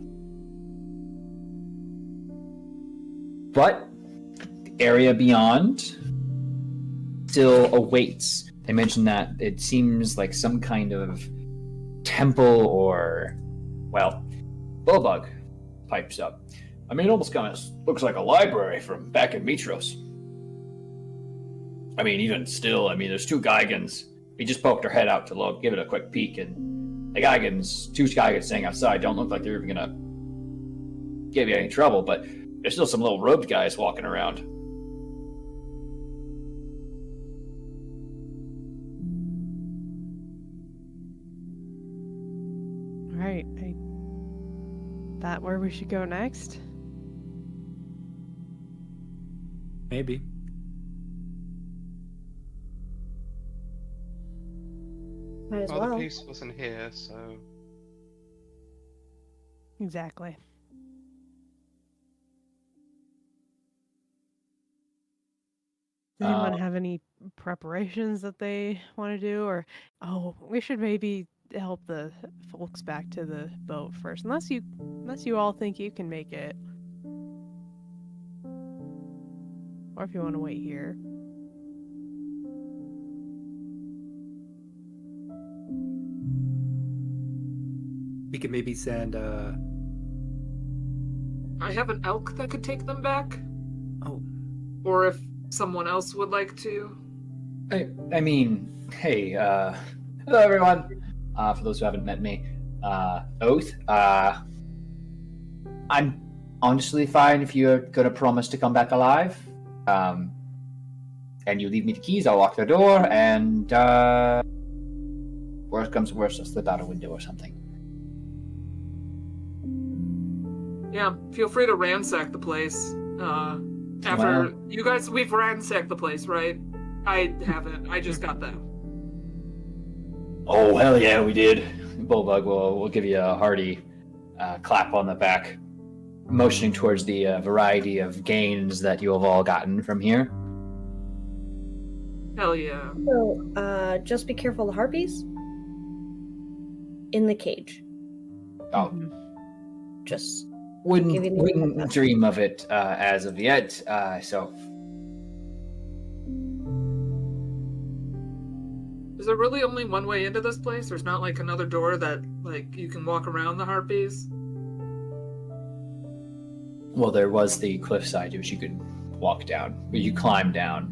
But the area beyond still awaits. They mentioned that it seems like some kind of temple or, well, Bulbug pipes up. I mean, it almost kind of looks like a library from back in Mitros. I mean, even still, I mean, there's two Geigans. We just poked our head out to look, give it a quick peek, and the Geigans, two Geigans staying outside, don't look like they're even gonna give you any trouble, but there's still some little robed guys walking around. All right. That where we should go next? Maybe. Might as Well, well. the piece wasn't here, so Exactly. Does anyone have any preparations that they want to do? Or, we should maybe help the folks back to the boat first. Unless you all think you can make it. Or if you want to wait here. We could maybe send I have an elk that could take them back. Oh. Or if someone else would like to. I mean, hey, hello everyone. For those who haven't met me, Oath. I'm honestly fine if you're gonna promise to come back alive. And you leave me the keys, I'll lock the door, and worst comes to worst, I'll slip out a window or something. Yeah, feel free to ransack the place. After you guys, we've ransacked the place, right? I haven't. I just got them. Oh, hell yeah, we did. Bulbug will give you a hearty clap on the back, motioning towards the variety of gains that you have all gotten from here. Hell yeah. So, just be careful of the harpies. In the cage. Oh, Just wouldn't Giving you a heads up. dream of it as of yet, so... Is there really only one way into this place? There's not like another door that like you can walk around the harpies? Well, there was the cliffside which you could walk down, which you climb down,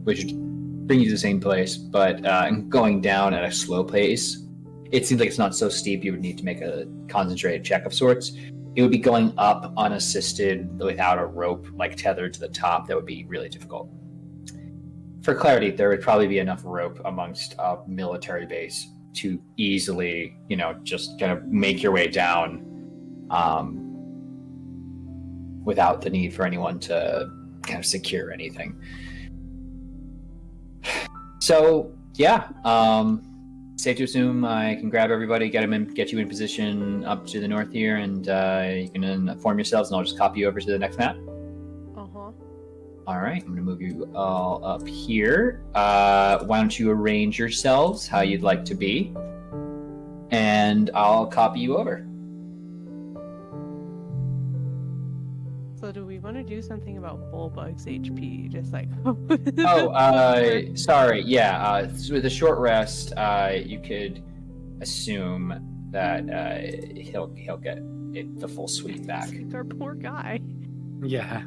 which would bring you to the same place, but going down at a slow pace, it seems like it's not so steep you would need to make a concentrated check of sorts. It would be going up unassisted without a rope, like tethered to the top. That would be really difficult. For clarity, there would probably be enough rope amongst a military base to easily, just kind of make your way down without the need for anyone to kind of secure anything. So, yeah, safe to assume I can grab everybody, get you in position up to the north here, and you can inform yourselves, and I'll just copy you over to the next map. All right, I'm going to move you all up here. Why don't you arrange yourselves how you'd like to be, and I'll copy you over. So do we want to do something about Bulbug's HP? Just like... Sorry. Yeah, so with a short rest, you could assume that he'll get the full sweep back. Our poor guy. yeah.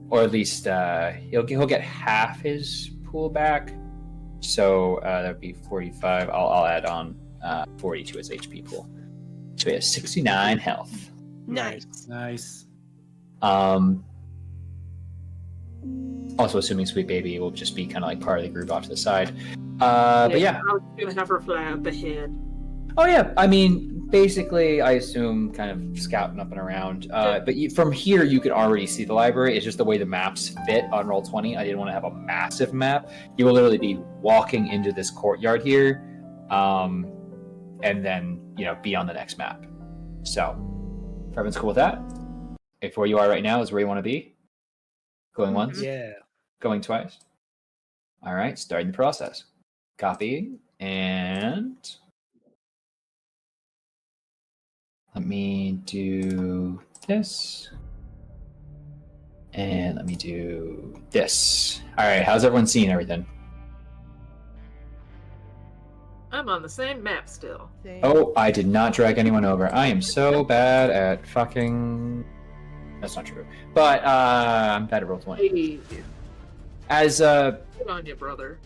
Or at least he'll get half his pool back. So that would be 45. I'll add on 40 to his HP pool. So he has 69 health. Nice. Also assuming Sweet Baby will just be kind of like part of the group off to the side. But yeah. I was gonna have her fly up ahead. Oh yeah. I mean, basically, I assume, kind of scouting up and around. But from here, you can already see the library. It's just the way the maps fit on Roll20. I didn't want to have a massive map. You will literally be walking into this courtyard here, and then, be on the next map. So, if everyone's cool with that, if where you are right now is where you want to be, going once, Yeah. going twice. All right, starting the process. Copy, and let me do this. And let me do this. All right, how's everyone seeing everything? I'm on the same map still. Oh, I did not drag anyone over. I am so bad at fucking... That's not true. But I'm bad at Roll20. Hey, As good on you, brother.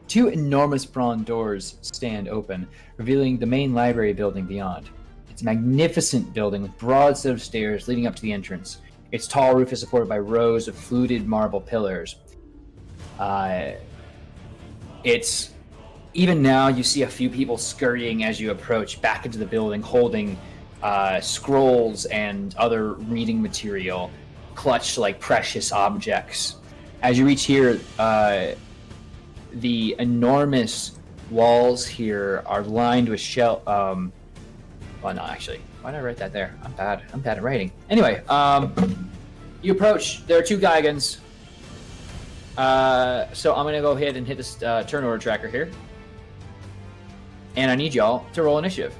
two enormous bronze doors stand open, revealing the main library building beyond. It's a magnificent building with broad set of stairs leading up to the entrance. Its tall roof is supported by rows of fluted marble pillars. It's... Even now, you see a few people scurrying as you approach back into the building, holding scrolls and other reading material, clutched like precious objects. As you reach here, the enormous walls here are lined with shell. Well, no, actually, why did I write that there? I'm bad at writing. Anyway, you approach. There are two Gigans. So I'm gonna go ahead and hit this turn order tracker here. And I need y'all to roll initiative.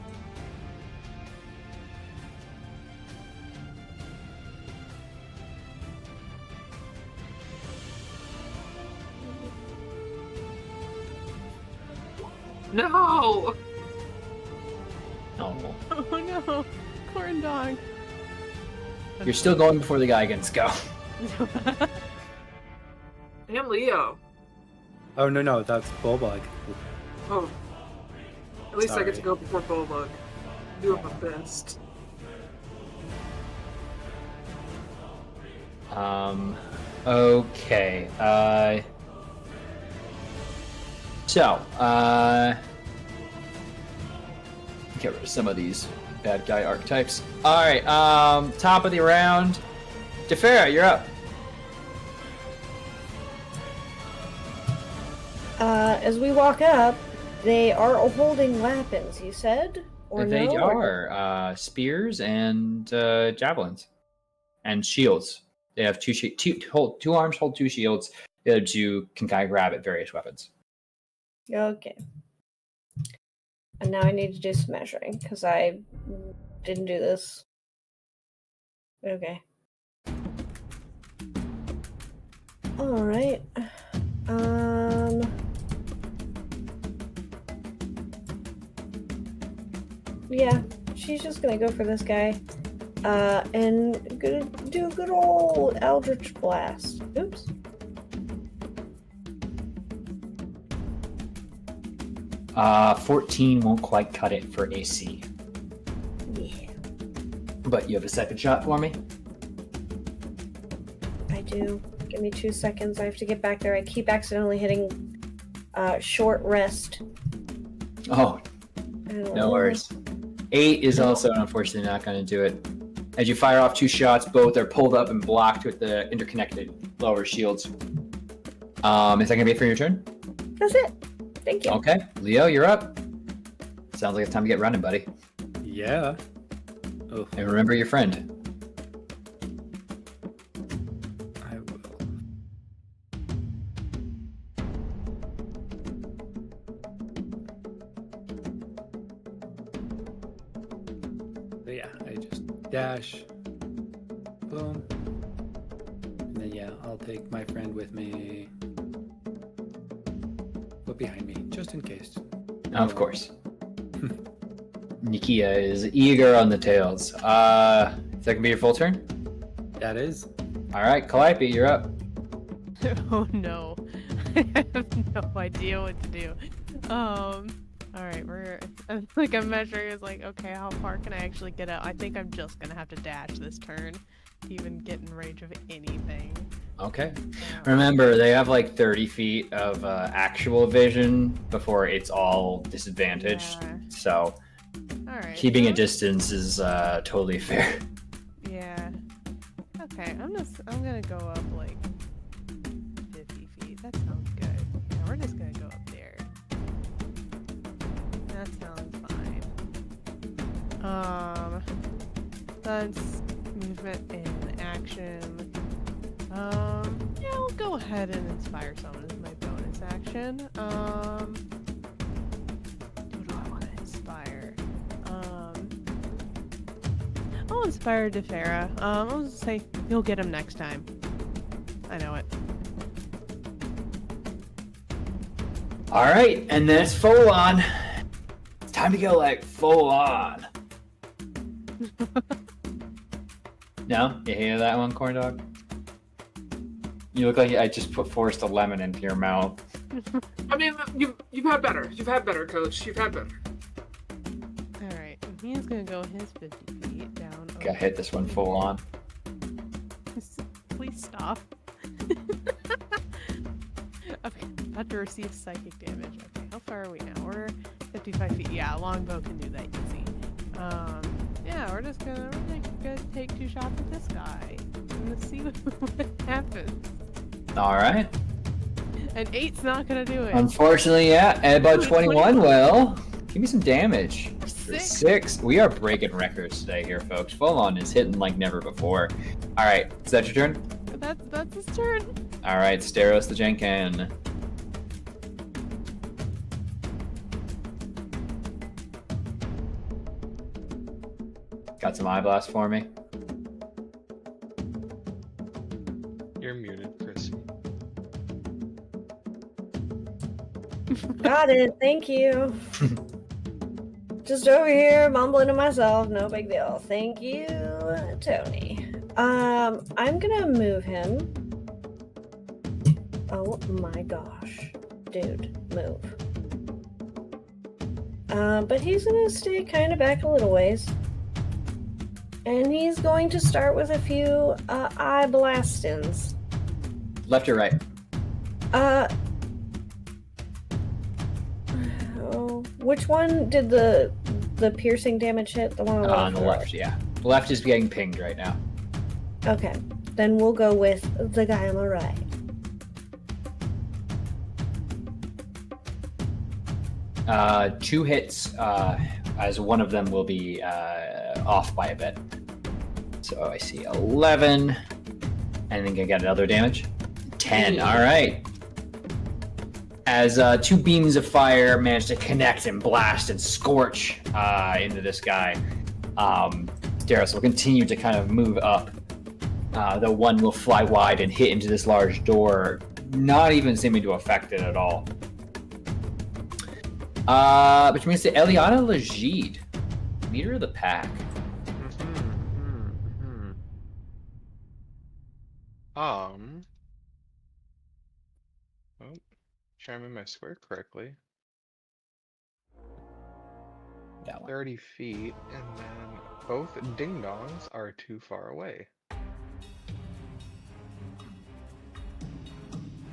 No! Oh. Oh no, corn dog. You're still going before the Gigans go. I'm Leo. Oh, no, that's Bulbug. Oh. At least I get to Sorry. go before Bulbug. Doing my best. Okay. Get rid of some of these bad guy archetypes. Alright, top of the round. Tefera, you're up. As we walk up, they are holding weapons, you said? Or They no? are spears and javelins. And shields. They have two arms hold two shields. The other two can kind of grab at various weapons. Okay. And now I need to do some measuring, because I didn't do this. Okay. Alright. Yeah, she's just gonna go for this guy. And gonna do a good old Eldritch Blast. Oops. Uh, 14 won't quite cut it for AC. Yeah, But you have a second shot for me? I do. Give me 2 seconds. I have to get back there. I keep accidentally hitting short rest. Oh, I don't no know. worries. 8 is also unfortunately not going to do it. As you fire off two shots, both are pulled up and blocked with the interconnected lower shields. Is that going to be it for your turn? That's it. Thank you. Okay. Leo, you're up. Sounds like it's time to get running, buddy. Yeah. Oh, And remember your friend. I will. But yeah, I just dash. Boom. And then yeah, I'll take my friend with me. But behind me, just in case. Of course. Nikia is eager on the tails. Is that going to be your full turn? That is. All right, Calliope, you're up. Oh no. I have no idea what to do. Alright, I'm measuring is like, okay, how far can I actually get out? I think I'm just gonna have to dash this turn to even get in range of anything. Okay. Remember, they have like 30 feet of actual vision before it's all disadvantaged. Yeah. So, Alright. Keeping a distance is totally fair. Yeah. Okay, I'm gonna go up like 50 feet. That sounds good. Yeah, we're just gonna go up there. That sounds fine. That's movement and action. Yeah, I'll go ahead and inspire someone as my bonus action. Who do I want to inspire? I'll inspire Defera. I'll just say you'll get him next time. I know it. All right, and then it's full on. It's time to go like full on. No, you hear that one, corn dog? You look like I just forced a lemon into your mouth. I mean, you've had better. You've had better, Coach. You've had better. All right, he's gonna go his 50 feet down. Gotta hit this one full on. Please stop. Okay, about to receive psychic damage. Okay, how far are we now? We're 55 feet. Yeah, a longbow can do that easy. Yeah, we're gonna take 2 shots at this guy. And let's see what happens. All right. And 8's not gonna do it. Unfortunately, yeah. And about Ooh, 21 will. Give me some damage. For 6. 6. We are breaking records today here, folks. Full on is hitting like never before. All right, is that your turn? That's his turn. All right, Steros the Jenkin. Got some eye blast for me? You're muted, Chris. Got it. Thank you. Just over here mumbling to myself. No big deal. Thank you, Tony. I'm gonna move him. Oh my gosh, dude, move. But he's gonna stay kind of back a little ways, and he's going to start with a few eye blastins. Left or right? Which one did the piercing damage hit? The one On the left, yeah. The left is getting pinged right now. Okay, then we'll go with the guy on the right. Two hits, as one of them will be off by a bit. So I see 11, and then I get another damage. 10. All right. As 2 beams of fire manage to connect and blast and scorch into this guy, Steros will continue to kind of move up. The one will fly wide and hit into this large door, not even seeming to affect it at all. Which means to Eliana Legide, leader of the pack. Oh, sure I'm in my square correctly. That one. 30 feet, and then both ding-dongs are too far away.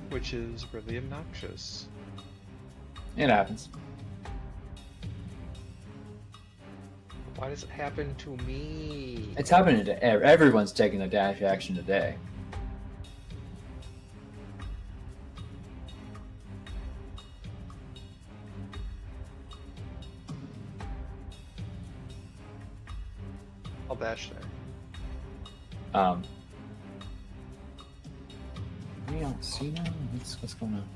Which is really obnoxious. It happens. Why does it happen to me? It's happening to everyone's taking a dash action today. I'll dash there. We don't see now. What's going on?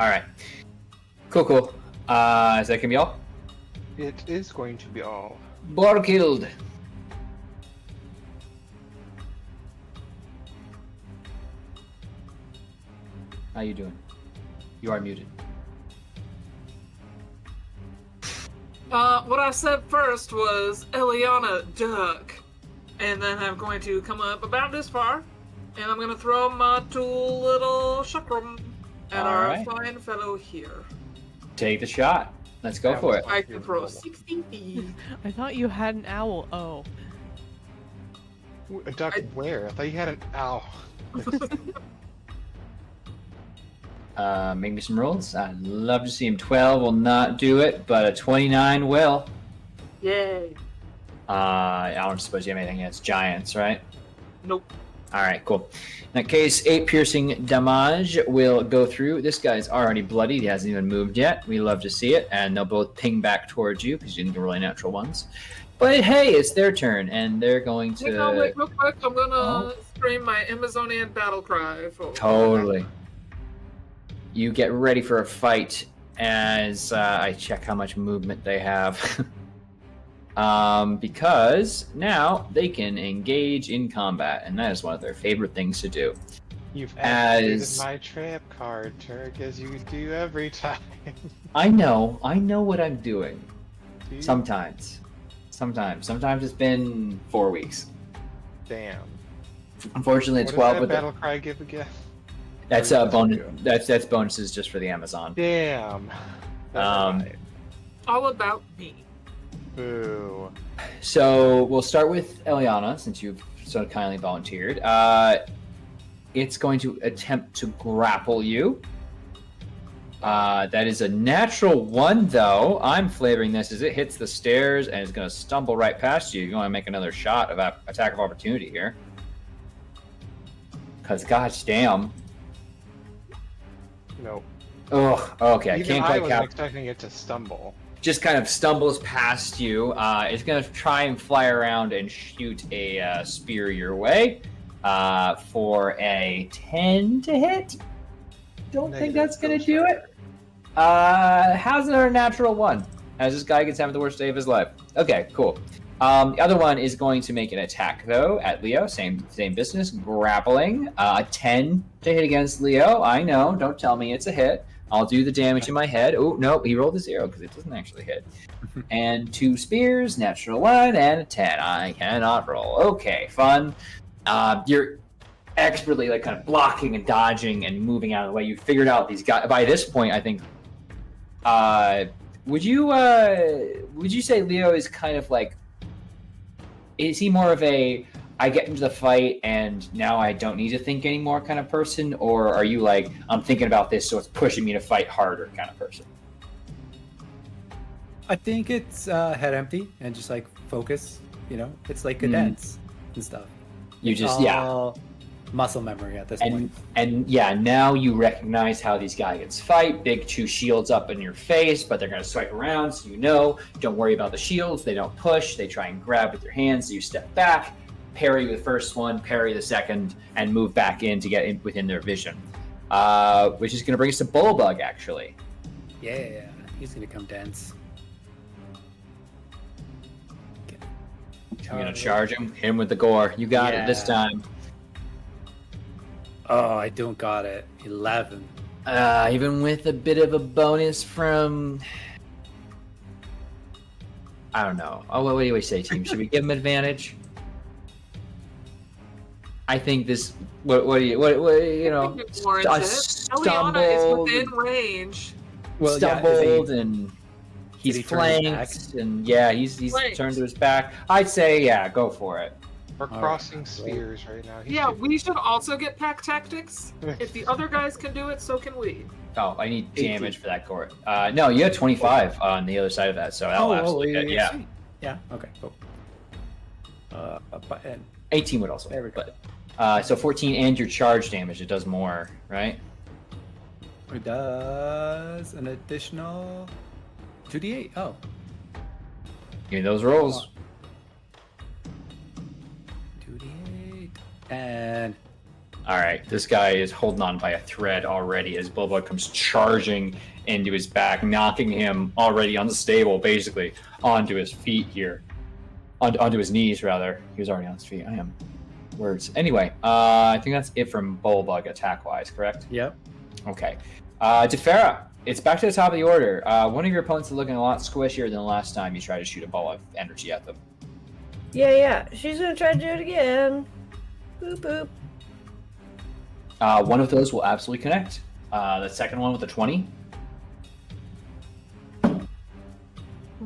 All right. Cool. Is that gonna be all? It is going to be all. Boar killed. How you doing? You are muted. What I said first was Eliana duck, and then I'm going to come up about this far, and I'm going to throw my tool little chakram at All our right. fine fellow here. Take the shot. Let's go for it. I can throw 60 feet. I thought you had an owl. Oh. A duck where? I thought you had an owl. Make me some rolls. I'd love to see him. 12 will not do it, but a 29 will. Yay. I don't suppose you have anything against giants, right? Nope. All right, cool. In that case, 8 piercing damage will go through. This guy's already bloodied. He hasn't even moved yet. We love to see it. And they'll both ping back towards you because you didn't get really natural ones. But hey, it's their turn, and they're going to... Wait, real quick. I'm going to scream my Amazonian battle cry. Totally. You get ready for a fight as I check how much movement they have. Because now they can engage in combat, and that is one of their favorite things to do. You've activated my trap card, Turk, as you do every time. I know what I'm doing. Do you? Sometimes it's been 4 weeks. Damn. Unfortunately, it's What 12 does that with battle cry give again? that's bonus. That's bonuses just for the Amazon. Damn. Right. All about me. Boo. So we'll start with Eliana, since you've so kindly volunteered. It's going to attempt to grapple you. That is a natural 1, though. I'm flavoring this as it hits the stairs and is going to stumble right past you. You want to make another shot of attack of opportunity here. Because, gosh damn. Nope. Oh, okay. Even Can't I quite wasn't cap. expecting it to stumble. Just kind of stumbles past you. It's going to try and fly around and shoot a spear your way for a 10 to hit. Don't think that's going to do it. How's another natural 1? As this guy gets having the worst day of his life. Okay, cool. The other one is going to make an attack, though, at Leo. Same business. Grappling. 10 to hit against Leo. I know. Don't tell me it's a hit. I'll do the damage in my head. Oh, no, he rolled a 0 because it doesn't actually hit. And 2 spears, natural 1, and a 10. I cannot roll. Okay, fun. You're expertly kind of blocking and dodging and moving out of the way. You figured out these guys. By this point, I think, would you say Leo is kind of is he more of a I get into the fight and now I don't need to think anymore kind of person, or are you I'm thinking about this so it's pushing me to fight harder kind of person? I think it's head empty and just focus. It's like a dance and stuff. You It's just all muscle memory at this point. And yeah, now you recognize how these guys fight. Big 2 shields up in your face, but they're going to swipe around, so don't worry about the shields. They don't push. They try and grab with your hands, so you step back, parry the first one, parry the second, and move back in to get within their vision. Which is going to bring us to Bullbug, actually. Yeah, he's going to come dance. You're going to charge him, hit him with the gore. You got it this time. Oh, I don't got it. 11. Even with a bit of a bonus from... I don't know. Oh, what do we say, team? Should we give him advantage? I think this... What do you know? Eliana is within range. Well, Stumbled and he's flanked, and he's turned to his back. I'd say, go for it. We're crossing spheres right now. We should also get pack tactics. If the other guys can do it, so can we. Oh, I need damage for that court. No, you had 25 on the other side of that, so that'll absolutely hit. Yeah. Yeah. Okay. Cool. And 18 would also. There we go. But, so 14 and your charge damage. It does more, right? It does an additional 2d8. Oh. Give me those rolls. 2d8 and. All right, this guy is holding on by a thread already as Bulbug comes charging into his back, knocking him already unstable, basically, onto his feet here. Onto his knees, rather. He was already on his feet. I am. Words. Anyway, I think that's it from Bulbug attack-wise, correct? Yep. Okay. Tefera, it's back to the top of the order. One of your opponents is looking a lot squishier than the last time you tried to shoot a ball of energy at them. Yeah. She's gonna try to do it again. Boop boop. One of those will absolutely connect. The second one with the 20.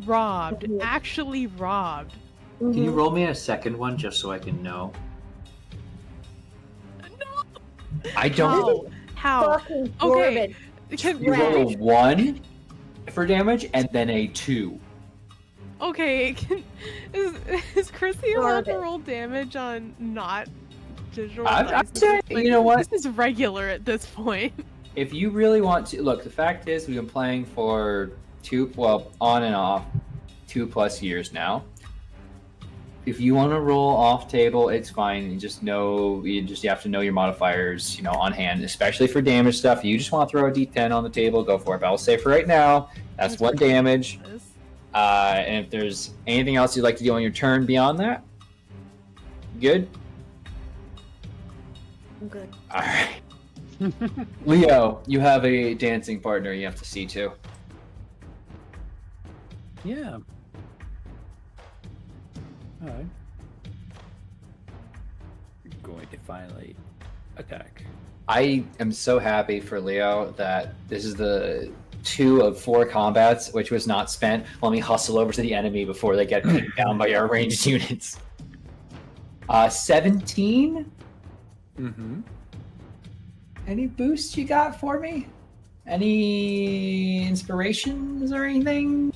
Robbed. Actually robbed. Can you roll me a second one just so I can know? No! I don't. How? Fucking Okay. Corbin. Can, You roll a 1 for damage and then a 2. okay, is Chrissy allowed to Garbage. roll damage on not digital I'd dice? say, you know what? This is regular at this point. If you really want to, look, the fact is we've been playing for on and off, 2+ years now. If you want to roll off table, it's fine. You have to know your modifiers, on hand, especially for damage stuff. If you just want to throw a D10 on the table, go for it. But I'll say for right now, that's 1 damage. And if there's anything else you'd like to do on your turn beyond that, good? I'm good. All right. Leo, you have a dancing partner you have to see to. Yeah. Alright. Going to finally attack. I am so happy for Leo that this is the 2 of 4 combats, which was not spent. Let me hustle over to the enemy before they get pinned down by our ranged units. 17? Mm-hmm. Any boosts you got for me? Any inspirations or anything?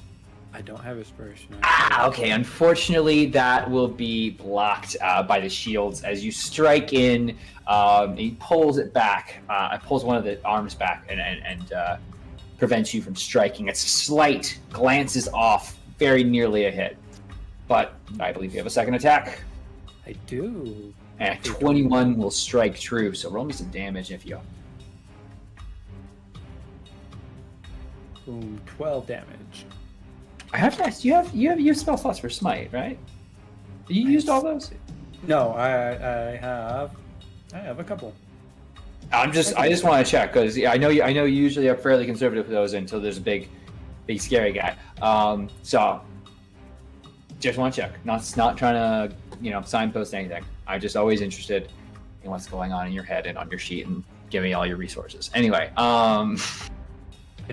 I don't have inspiration. Okay. Unfortunately, that will be blocked by the shields as you strike in. He pulls it back. Pulls one of the arms back and prevents you from striking. It's slight, glances off, very nearly a hit. But I believe you have a second attack. I do. And a 21 will strike true. So roll me some damage if you. Boom, 12 damage. I have to ask. You have spell slots for smite, right? You used all those? No, I have a couple. I just want to check because I know you usually are fairly conservative with those until there's a big scary guy. So just want to check. Not trying to signpost anything. I'm just always interested in what's going on in your head and on your sheet and give me all your resources. Anyway, I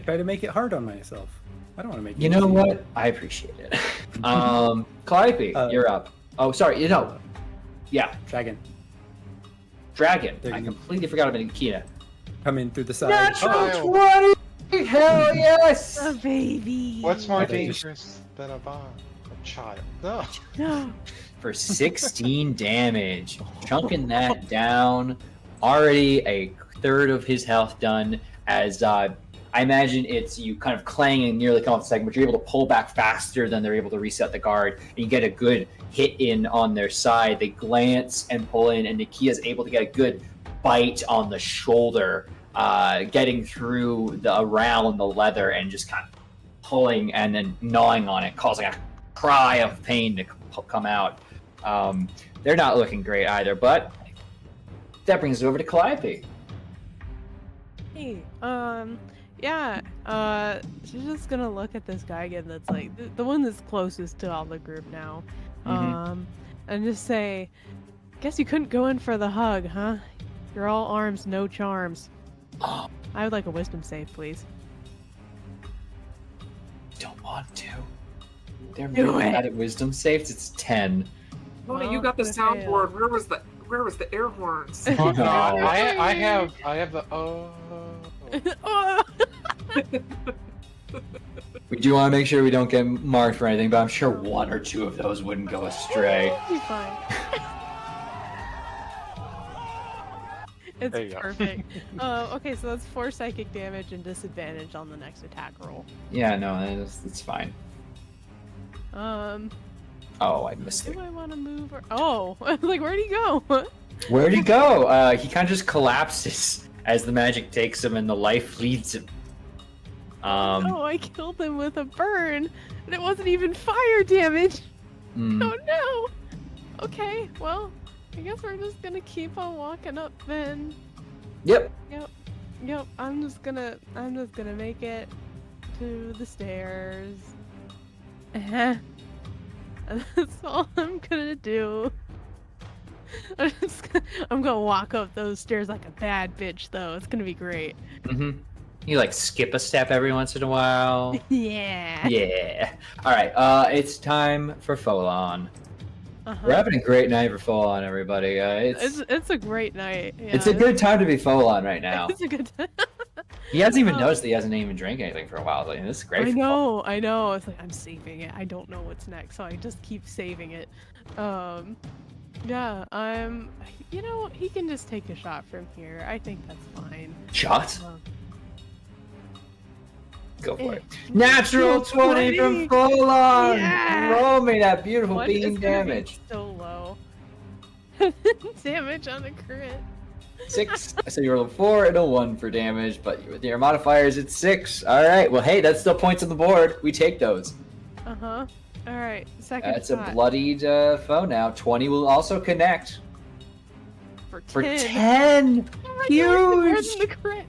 try to make it hard on myself. I don't want to make it you know easy. what? I appreciate it. Calliope, you're up. Oh, sorry. Yeah, Dragon. Dragon. There I you- completely forgot about Nikita. Come in through the side. Natural 20! Hell yes! A baby. What's more I think just- dangerous than a bomb? A child. No. No. For 16 damage. Chunking that down. Already a third of his health done as I imagine it's you kind of clanging and nearly come off the second, but you're able to pull back faster than they're able to reset the guard. And you get a good hit in on their side. They glance and pull in, and Nikia's able to get a good bite on the shoulder, getting through around the leather and just kind of pulling and then gnawing on it, causing a cry of pain to come out. They're not looking great either, but that brings us over to Calliope. Hey, yeah, she's just gonna look at this guy again that's like, the one that's closest to all the group now. And just say, guess you couldn't go in for the hug, huh? You're all arms, no charms. Oh, I would like a wisdom save, please. don't want to. They're Do really it. bad at wisdom saves. It's 10. Mona, Well, you got the good soundboard. Where was the air horns? Oh, no. No. I have the Oh. We do want to make sure we don't get marked for anything, but I'm sure 1 or 2 of those wouldn't go astray. Be fine. There you It's go. perfect. Okay, so that's 4 psychic damage and disadvantage on the next attack roll. Yeah, no, it's fine. Oh, I missed it. Do I want to move or? Oh, I was like, where'd he go? Where'd he go? He kind of just collapses as the magic takes him and the life leads him. Oh, I killed him with a burn, and it wasn't even fire damage. mm, Oh no. Okay, well, I guess we're just gonna keep on walking up then. Yep. Yep. I'm just gonna make it to the stairs. And that's all I'm gonna do. I'm gonna walk up those stairs like a bad bitch, though. It's gonna be great. Mm-hmm. You like skip a step every once in a while. Yeah. Yeah. All right. It's time for Folon. Uh-huh. We're having a great night for full on, everybody. It's a great night. Yeah, it's a good time to be full on right now. It's a good time. He hasn't even noticed that he hasn't even drank anything for a while. Like, this is great. I for know, I know. It's like I'm saving it. I don't know what's next, so I just keep saving it. Yeah, you know, he can just take a shot from here. I think that's fine. Shot? Go for Eh, it. Natural 20 from full on. Yeah! Roll me that beautiful What beam is gonna be damage. so low. Damage on the crit. 6. So you roll a 4 and a 1 for damage, but with your modifiers, it's 6. All right. Well, hey, that's still points on the board. We take those. Uh-huh. All right, second That's a shot bloodied foe now. 20 will also connect. for 10. For 10! Oh my God, Huge! more than the crit.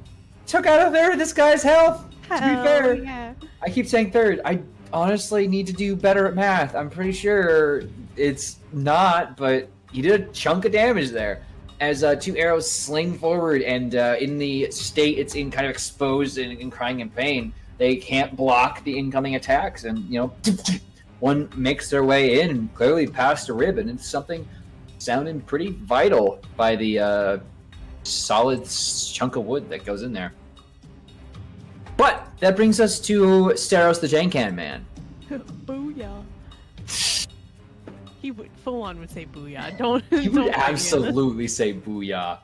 Took out a third of this guy's health. To be Hell fair, yeah. I keep saying third. I honestly need to do better at math. I'm pretty sure it's not, but he did a chunk of damage there. As 2 arrows sling forward, and in the state it's in kind of exposed and crying in pain, they can't block the incoming attacks, and one makes their way in and clearly past a rib, and it's something sounding pretty vital by the solid chunk of wood that goes in there. But that brings us to Steros the Jankan man. Booyah. He would would say booyah. Don't. He would don't bring in- absolutely say booyah.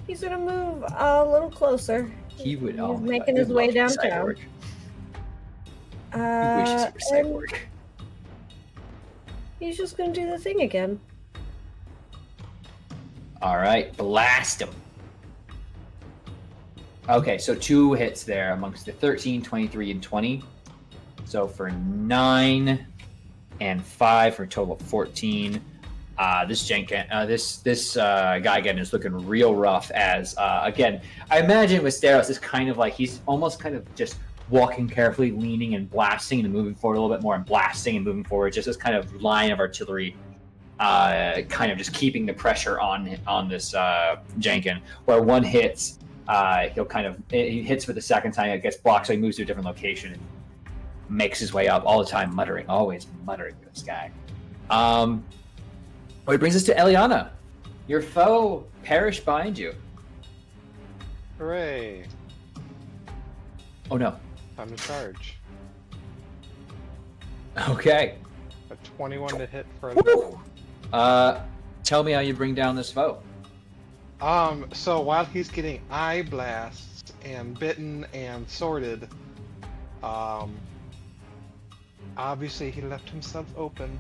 He's gonna move a little closer. He would. He's Oh my making God, his he'd way love to be downtown. Cyborg. He wishes he And were Cyborg. he's just gonna do the thing again. All right, blast him. Okay, so 2 hits there amongst the 13, 23, and 20. So for 9 and 5 for a total of 14. This guy again is looking real rough. As again, I imagine with Steros, it's kind of like he's almost kind of just walking carefully, leaning and blasting, and moving forward a little bit more, and blasting and moving forward. Just this kind of line of artillery, kind of just keeping the pressure on this Janken. Where one hits, he hits for the second time, it gets blocked, so he moves to a different location and makes his way up all the time, always muttering to this guy. It brings us to Eliana. Your foe perished behind you. Hooray! Oh no. Time to charge. Okay. A 21 to hit for a Woo! Tell me how you bring down this foe. So while he's getting eye blasts and bitten and sorted, obviously he left himself open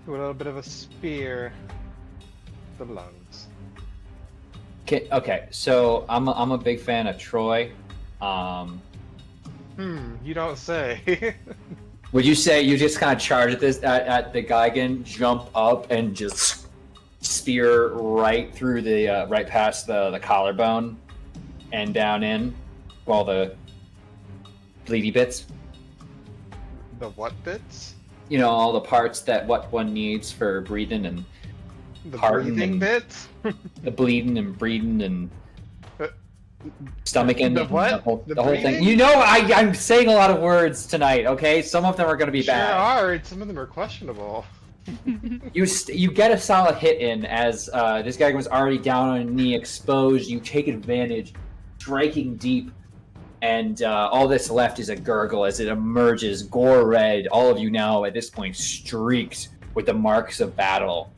to a little bit of a spear, the lungs. Okay, so I'm a big fan of Troy. You don't say. Would you say you just kind of charge at at the guy again, jump up, and just spear right through the right past the collarbone and down in all the bleedy bits? The what bits? You know, all the parts that what one needs for breathing and The Pardon breathing me. bits? the bleeding and breathing and Uh, stomaching. the what? The whole, The the whole thing. breathing? You know, I'm saying a lot of words tonight. Okay, some of them are going to be Sure bad. are, and some of them are questionable. You get a solid hit in as this guy was already down on a knee, exposed. You take advantage, striking deep, and all that's left is a gurgle as it emerges, gore red. All of you now at this point streaked with the marks of battle,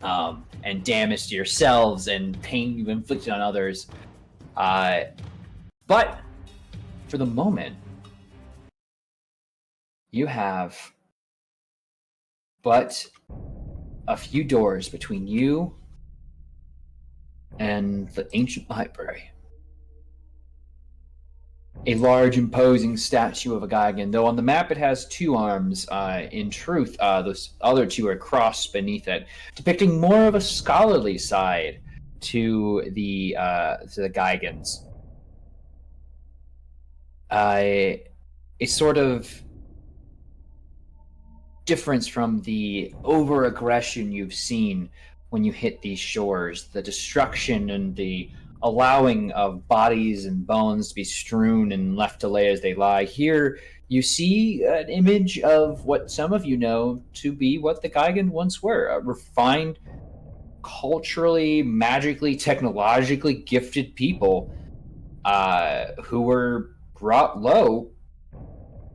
and damage to yourselves and pain you've inflicted on others. But for the moment, you have but a few doors between you and the ancient library. A large, imposing statue of a Gaigan, though on the map it has 2 arms. In truth, those other 2 are crossed beneath it, depicting more of a scholarly side to the Gaigans. A sort of difference from the over-aggression you've seen when you hit these shores, the destruction and the allowing of bodies and bones to be strewn and left to lay as they lie. Here, you see an image of what some of you know to be what the Geigen once were, a refined, culturally, magically, technologically gifted people who were brought low,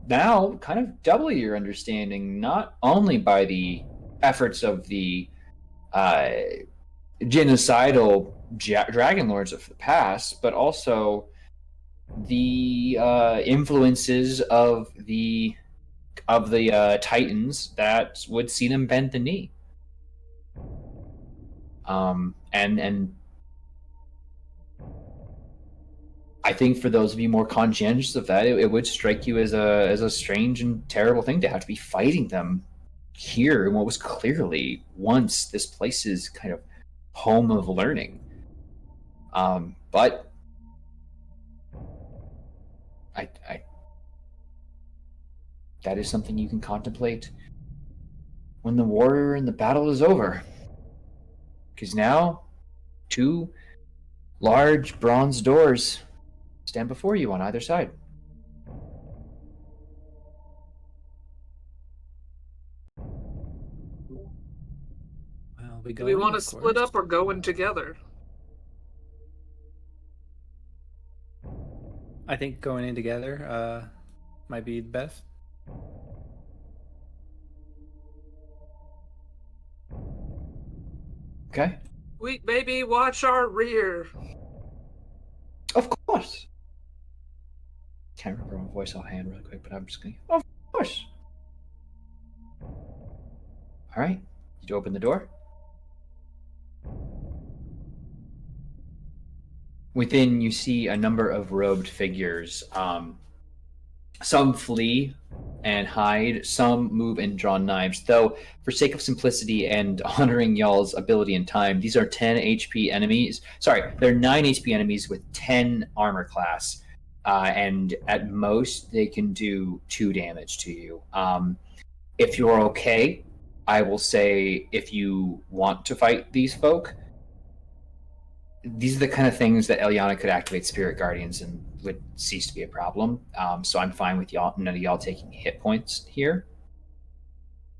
now kind of doubly your understanding, not only by the efforts of the genocidal Dragonlords of the past, but also the influences of the Titans that would see them bend the knee. And I think for those of you more conscientious of that, it would strike you as a strange and terrible thing to have to be fighting them here in what was clearly once this place's kind of home of learning. But I that is something you can contemplate when the war and the battle is over. Because now, 2 large bronze doors stand before you on either side. Well, we Do we want to split up or go in together? I think going in together might be best. Okay? Sweet baby, watch our rear. Of course. Can't remember my voice offhand really quick, but I'm just going, of course. All right. You open the door. Within, you see a number of robed figures. Some flee and hide, some move and draw knives. Though, for sake of simplicity and honoring y'all's ability and time, these are 10 HP enemies. Sorry, they're 9 HP enemies with 10 armor class. And at most, they can do 2 damage to you. If you're okay, I will say if you want to fight these folk, these are the kind of things that Eliana could activate Spirit Guardians and would cease to be a problem. So I'm fine with y'all, none of y'all taking hit points here,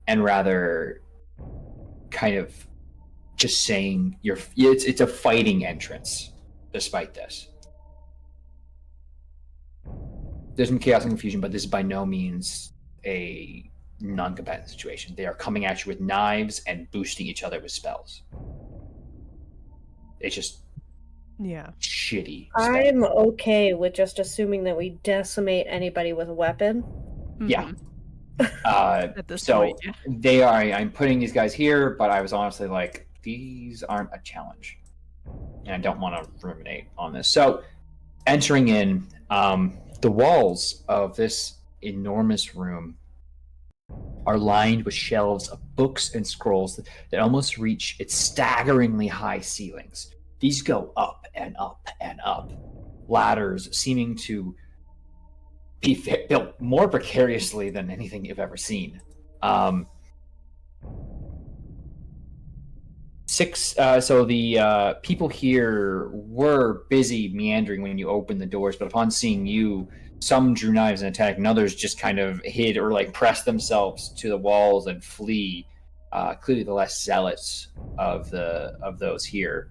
and rather kind of just saying it's a fighting entrance. Despite this, there's some chaos and confusion, but this is by no means a non-combatant situation. They are coming at you with knives and boosting each other with spells. It's just shitty stuff. I'm okay with just assuming that we decimate anybody with a weapon. Yeah. At this So point, yeah. they are. I'm putting these guys here, but I was honestly like, these aren't a challenge, and I don't want to ruminate on this. So, entering in, the walls of this enormous room are lined with shelves of books and scrolls that almost reach its staggeringly high ceilings. These go up and up and up, ladders seeming to be built more precariously than anything you've ever seen. So the people here were busy meandering when you opened the doors, but upon seeing you, some drew knives and attacked, and others just kind of hid or like pressed themselves to the walls and flee. Clearly, the less zealots of those here.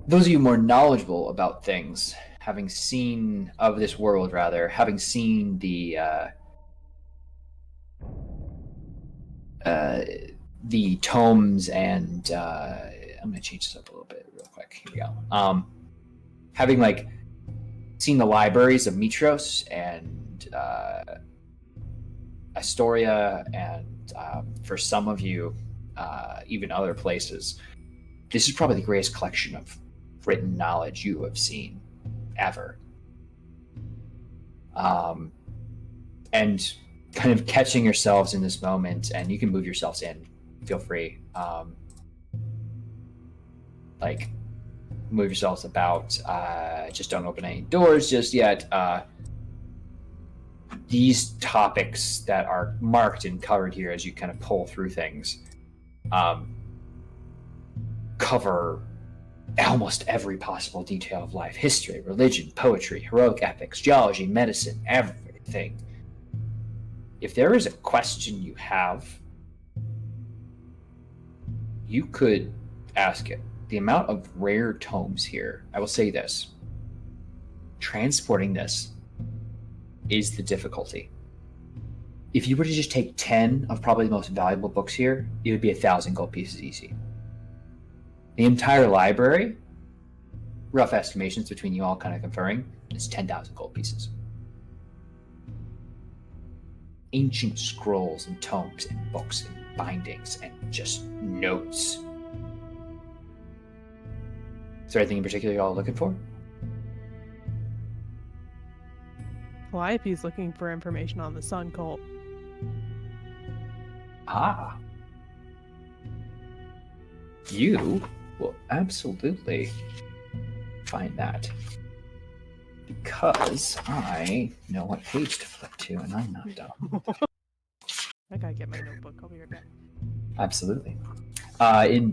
Those of you more knowledgeable about things, having seen of this world, rather, having seen the tomes and I'm going to change this up a little bit real quick. Here we go. Having like seen the libraries of Mitros and Astoria, and for some of you, even other places, this is probably the greatest collection of written knowledge you have seen ever. And kind of catching yourselves in this moment, and you can move yourselves in, feel free. Like, move yourselves about, just don't open any doors just yet. these topics that are marked and covered here as you kind of pull through things cover almost every possible detail of life: history, religion, poetry, heroic epics, geology, medicine, everything. If there is a question you have, you could ask it. The amount of rare tomes here, I will say this: transporting this is the difficulty. If you were to just take 10 of probably the most valuable books here, it would be 1,000 gold pieces easy. The entire library, rough estimations between you all kind of conferring, is 10,000 gold pieces. Ancient scrolls and tomes and books and bindings and just notes. Is there anything in particular you're all looking for? Calliope's looking for information on the Sun Cult. Ah. You will absolutely find that. Because I know what page to flip to, and I'm not dumb. I gotta get my notebook. I'll be right back. Absolutely.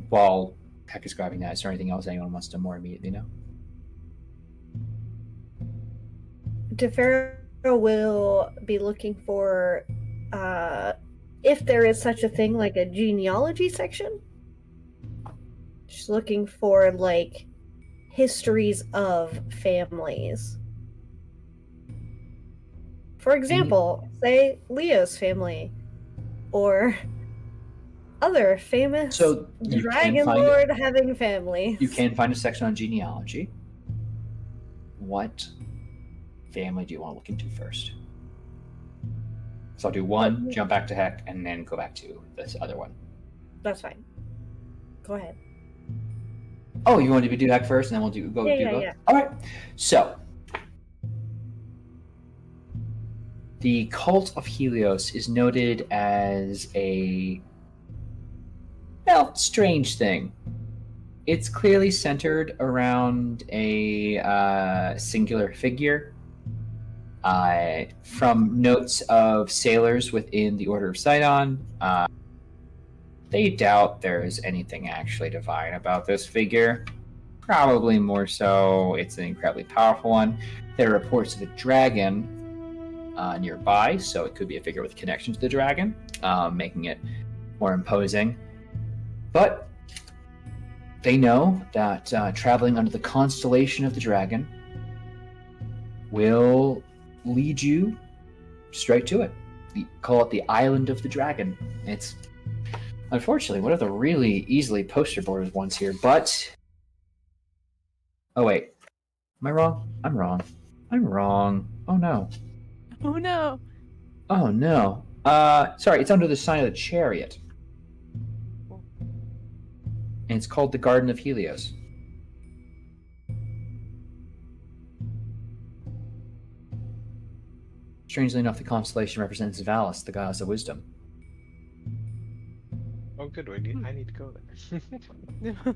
While Heck is grabbing that, is there anything else anyone wants to more immediately know? DeFaro will be looking for if there is such a thing like a genealogy section. She's looking for like histories of families. For example, say Leo's family or other famous Dragonlord having families. You can find a section on genealogy. What family do you want to look into first? So I'll do one, jump back to Heck, and then go back to this other one. That's fine. Go ahead. Oh, you want to do Heck first, and then we'll do both? Yeah. All right. So, the cult of Helios is noted as a, well, strange thing. It's clearly centered around a singular figure. From notes of sailors within the Order of Sidon, they doubt there's anything actually divine about this figure. Probably more so, it's an incredibly powerful one. There are reports of a dragon nearby, so it could be a figure with connection to the dragon, making it more imposing. But they know that traveling under the constellation of the dragon will lead you straight to it. We call it the Island of the Dragon. It's unfortunately one of the really easily poster boarded ones here, but oh wait, am I wrong? I'm wrong. Oh no. Oh no. Oh no. Sorry, it's under the sign of the chariot. And it's called the Garden of Helios. Strangely enough, the constellation represents Valis, the goddess of wisdom. Oh, good. I need to go there.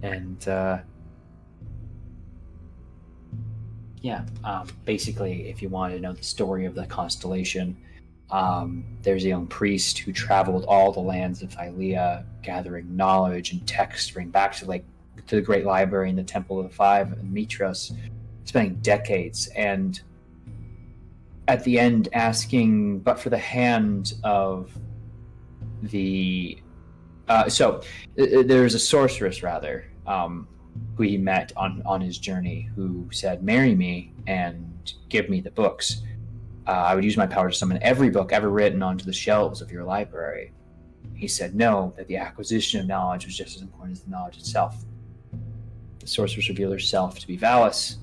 And basically, if you want to know the story of the constellation, there's a young priest who traveled all the lands of Thylea, gathering knowledge and text to bring back to the Great Library in the Temple of the Five in Mitros, spending decades, and at the end asking but for the hand of the there's a sorceress rather who he met on his journey, who said, marry me and give me the books. I would use my power to summon every book ever written onto the shelves of your library. He said no, that the acquisition of knowledge was just as important as the knowledge itself. The sorceress revealed herself to be Valis,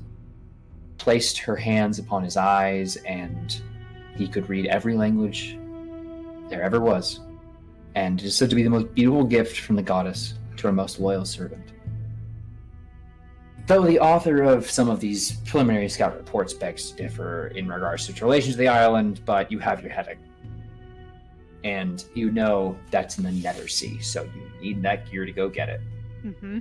placed her hands upon his eyes, and he could read every language there ever was. And it is said to be the most beautiful gift from the goddess to her most loyal servant. Though the author of some of these preliminary scout reports begs to differ in regards to its relation to the island, but you have your heading. And you know that's in the Nether Sea, so you need that gear to go get it. Mm-hmm.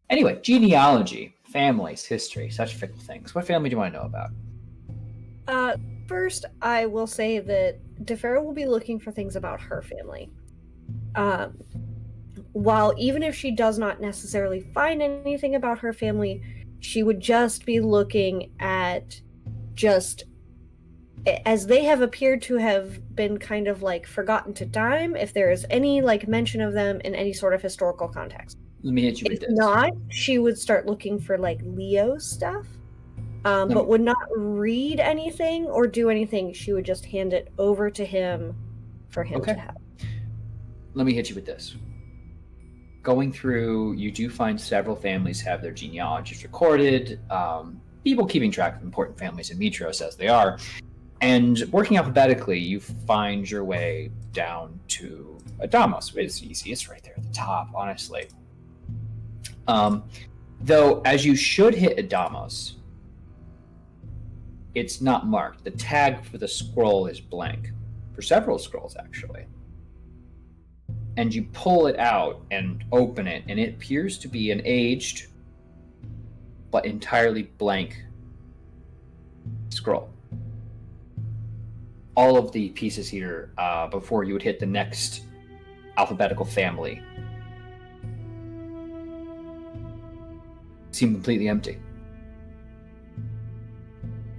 Anyway, genealogy, families, history, such fickle things. What family do you want to know about? First, I will say that DeFera will be looking for things about her family. While even if she does not necessarily find anything about her family, she would just be looking at just as they have appeared to have been kind of like forgotten to time, if there is any like mention of them in any sort of historical context. Let me hit you with If this. not, she would start looking for like Leo stuff, but would not read anything or do anything. She would just hand it over to him for him to have. Let me hit you with this. Going through, you do find several families have their genealogies recorded. People keeping track of important families in Mitros as they are. And working alphabetically, you find your way down to Adamos. It's easy. It's right there at the top, honestly. Though, as you should hit Adamos, it's not marked. The tag for the scroll is blank. For several scrolls, actually. And you pull it out and open it, and it appears to be an aged, but entirely blank scroll. All of the pieces here, before you would hit the next alphabetical family, seem completely empty.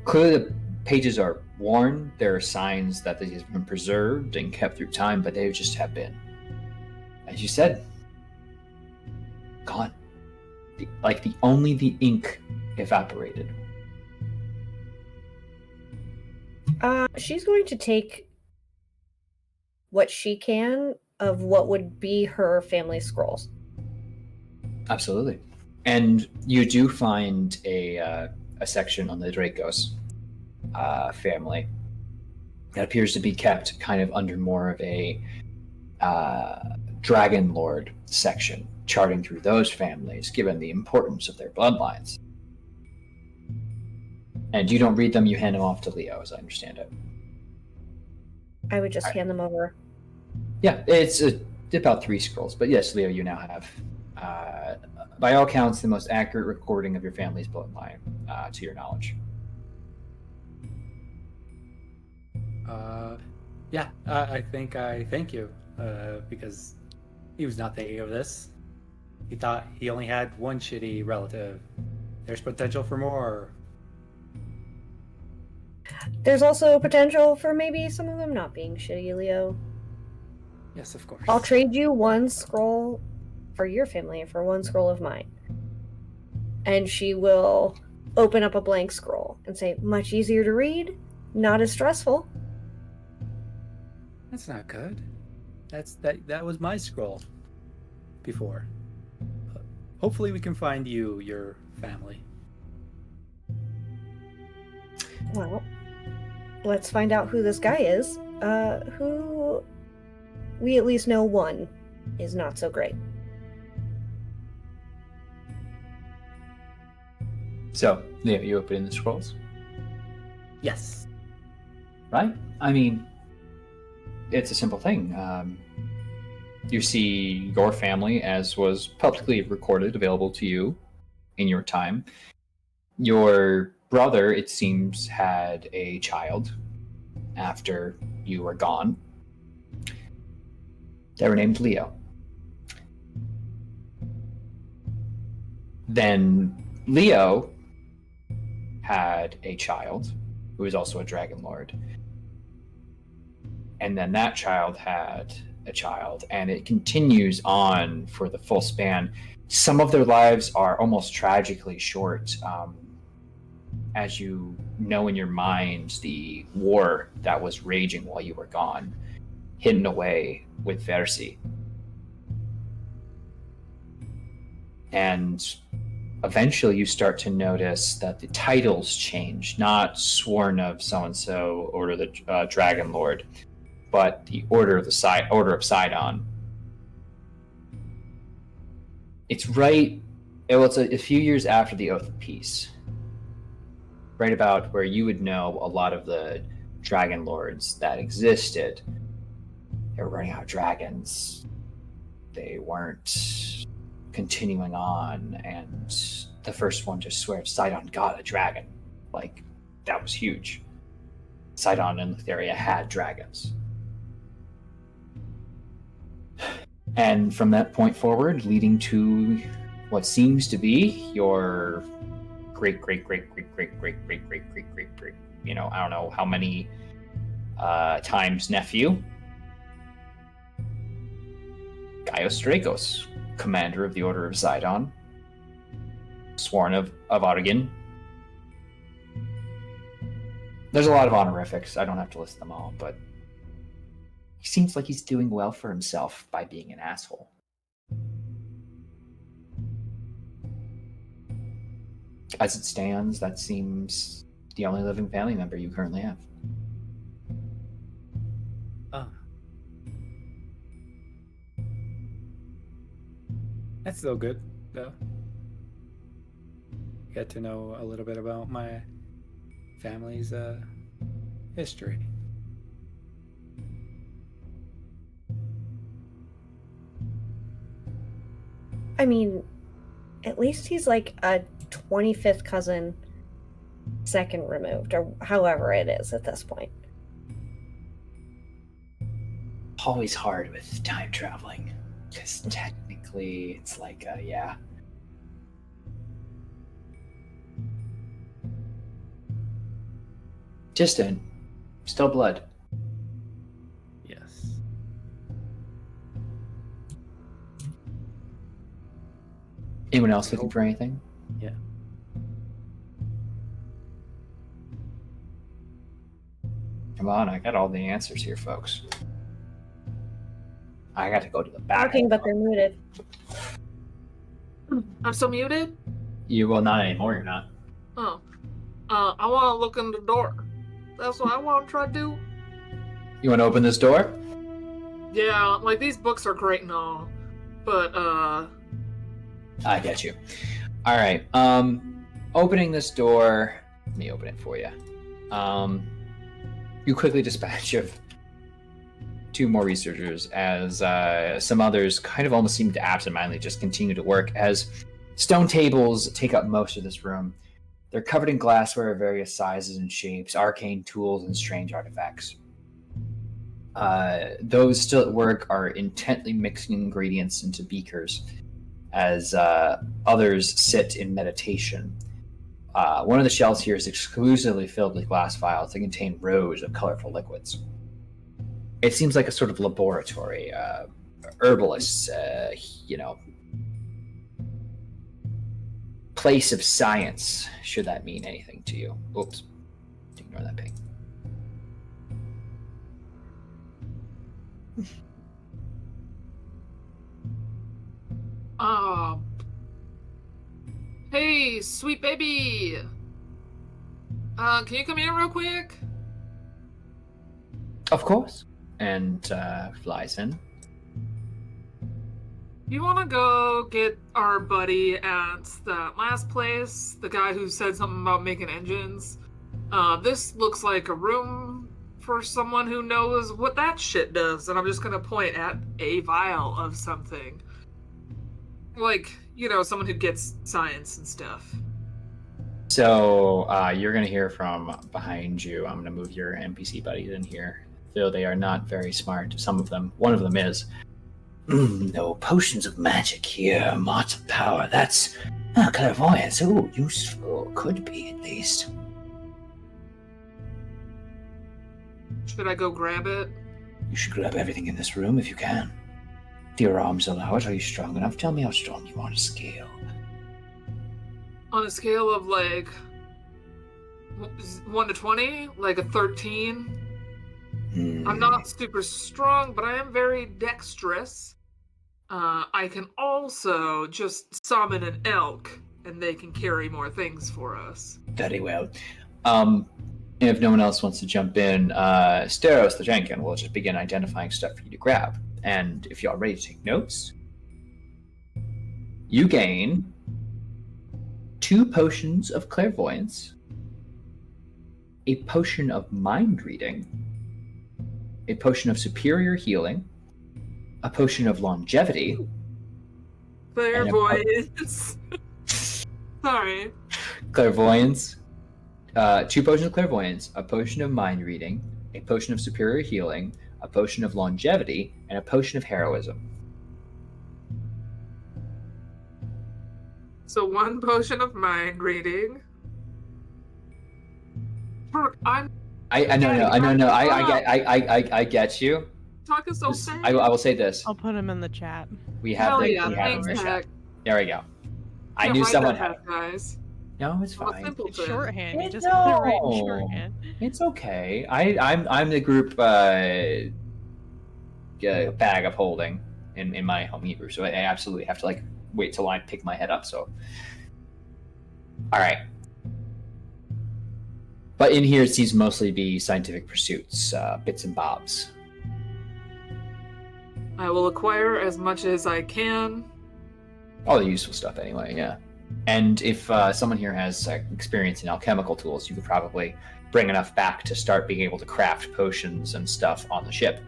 Clearly the pages are worn. There are signs that these have been preserved and kept through time, but they just have been, as you said, gone. Only the ink evaporated. She's going to take what she can of what would be her family scrolls. Absolutely. And you do find a section on the Dracos family that appears to be kept kind of under more of a Dragonlord section, charting through those families, given the importance of their bloodlines. And you don't read them, you hand them off to Leo, as I understand it. I would just hand them over. Yeah, it's about 3 scrolls. But yes, Leo, you now have, by all counts, the most accurate recording of your family's bloodline, to your knowledge. I think I thank you, because he was not thinking of this. He thought he only had one shitty relative. There's potential for more. There's also potential for maybe some of them not being shitty, Leo. Yes, of course. I'll trade you 1 scroll for your family for 1 scroll of mine. And she will open up a blank scroll and say, much easier to read, not as stressful. That's not good. That was my scroll before. Hopefully we can find you your family. Well, let's find out who this guy is. Who we at least know one is not so great. So, Leo, you open the scrolls? Yes. Right? I mean, it's a simple thing. You see your family, as was publicly recorded, available to you in your time. Your brother, it seems, had a child after you were gone. They were named Leo. Then Leo had a child who was also a Dragonlord. And then that child had a child, and it continues on for the full span. Some of their lives are almost tragically short. As you know in your mind, the war that was raging while you were gone, hidden away with Versi. And eventually you start to notice that the titles change, not Sworn of so-and-so, Order of the Dragonlord, but the Order of Sidon. It's right, it's a few years after the Oath of Peace. Right about where you would know a lot of the Dragonlords that existed. They were running out of dragons. They weren't continuing on, and the first one to swear Sidon got a dragon. Like, that was huge. Sidon and Thylea had dragons. And from that point forward, leading to what seems to be your great, you know, I don't know how many times nephew, Gaius Dracos, commander of the Order of Zidon, sworn of Odyssey. There's a lot of honorifics. I don't have to list them all, but he seems like he's doing well for himself by being an asshole. As it stands, that seems the only living family member you currently have. Oh. That's still good, though. Get to know a little bit about my family's history. I mean, at least he's like a 25th cousin, second removed, or however it is at this point. Always hard with time traveling, because technically it's like, yeah. Distant, still blood. Yes. Anyone else looking for anything? Yeah. Come on, I got all the answers here, folks. I got to go to the back. Talking, but they're muted. I'm still muted? You will not anymore, you're not. Oh. I want to look in the door. That's what I want to try to do. You want to open this door? Yeah, like, these books are great and all, but, I get you. All right. Opening this door. Let me open it for you. You quickly dispatch of 2 more researchers as some others kind of almost seem to absentmindedly just continue to work as stone tables take up most of this room. They're covered in glassware of various sizes and shapes, arcane tools, and strange artifacts. Those still at work are intently mixing ingredients into beakers as others sit in meditation. One of the shelves here is exclusively filled with glass vials that contain rows of colorful liquids. It seems like a sort of laboratory, herbalists, place of science, should that mean anything to you. Oops, ignore that ping. Hey, sweet baby! Can you come here real quick? Of course. And flies in. You wanna go get our buddy at the last place? The guy who said something about making engines? This looks like a room for someone who knows what that shit does, and I'm just gonna point at a vial of something. Like, someone who gets science and stuff. So you're going to hear from behind you. I'm going to move your NPC buddies in here, though they are not very smart. Some of them. One of them is. No potions of magic here. Mots of power. That's clairvoyance. Oh, useful. Could be, at least. Should I go grab it? You should grab everything in this room if you can. Do your arms allow it? Are you strong enough? Tell me how strong you are on a scale. On a scale of, 1 to 20? Like a 13? I'm not super strong, but I am very dexterous. I can also just summon an elk, and they can carry more things for us. Very well. If no one else wants to jump in, Steros the Jenkin will just begin identifying stuff for you to grab. And if you are ready to take notes, you gain 2 potions of clairvoyance, a potion of mind reading, a potion of superior healing, a potion of longevity, Clairvoyance. Sorry. Clairvoyance. 2 potions of clairvoyance, a potion of mind reading, a potion of superior healing, a potion of longevity, and a potion of heroism. So 1 potion of mind reading. I'm I get you. talking so This- fast. I will say this: I'll put him in the chat. we have Hell the, yeah, we have thanks, the chat. Heck. There we go. I Can't knew write someone that had. fast, guys. No, it's I'm a fine. It's simpleton. shorthand. You It's just have to write in no. shorthand. It's okay. I'm the group bag of holding in my home Hebrew, so I absolutely have to like wait till I pick my head up. So, all right. But in here, it seems mostly be scientific pursuits, bits and bobs. I will acquire as much as I can. All the useful stuff, anyway. Yeah. And if someone here has experience in alchemical tools, you could probably bring enough back to start being able to craft potions and stuff on the ship.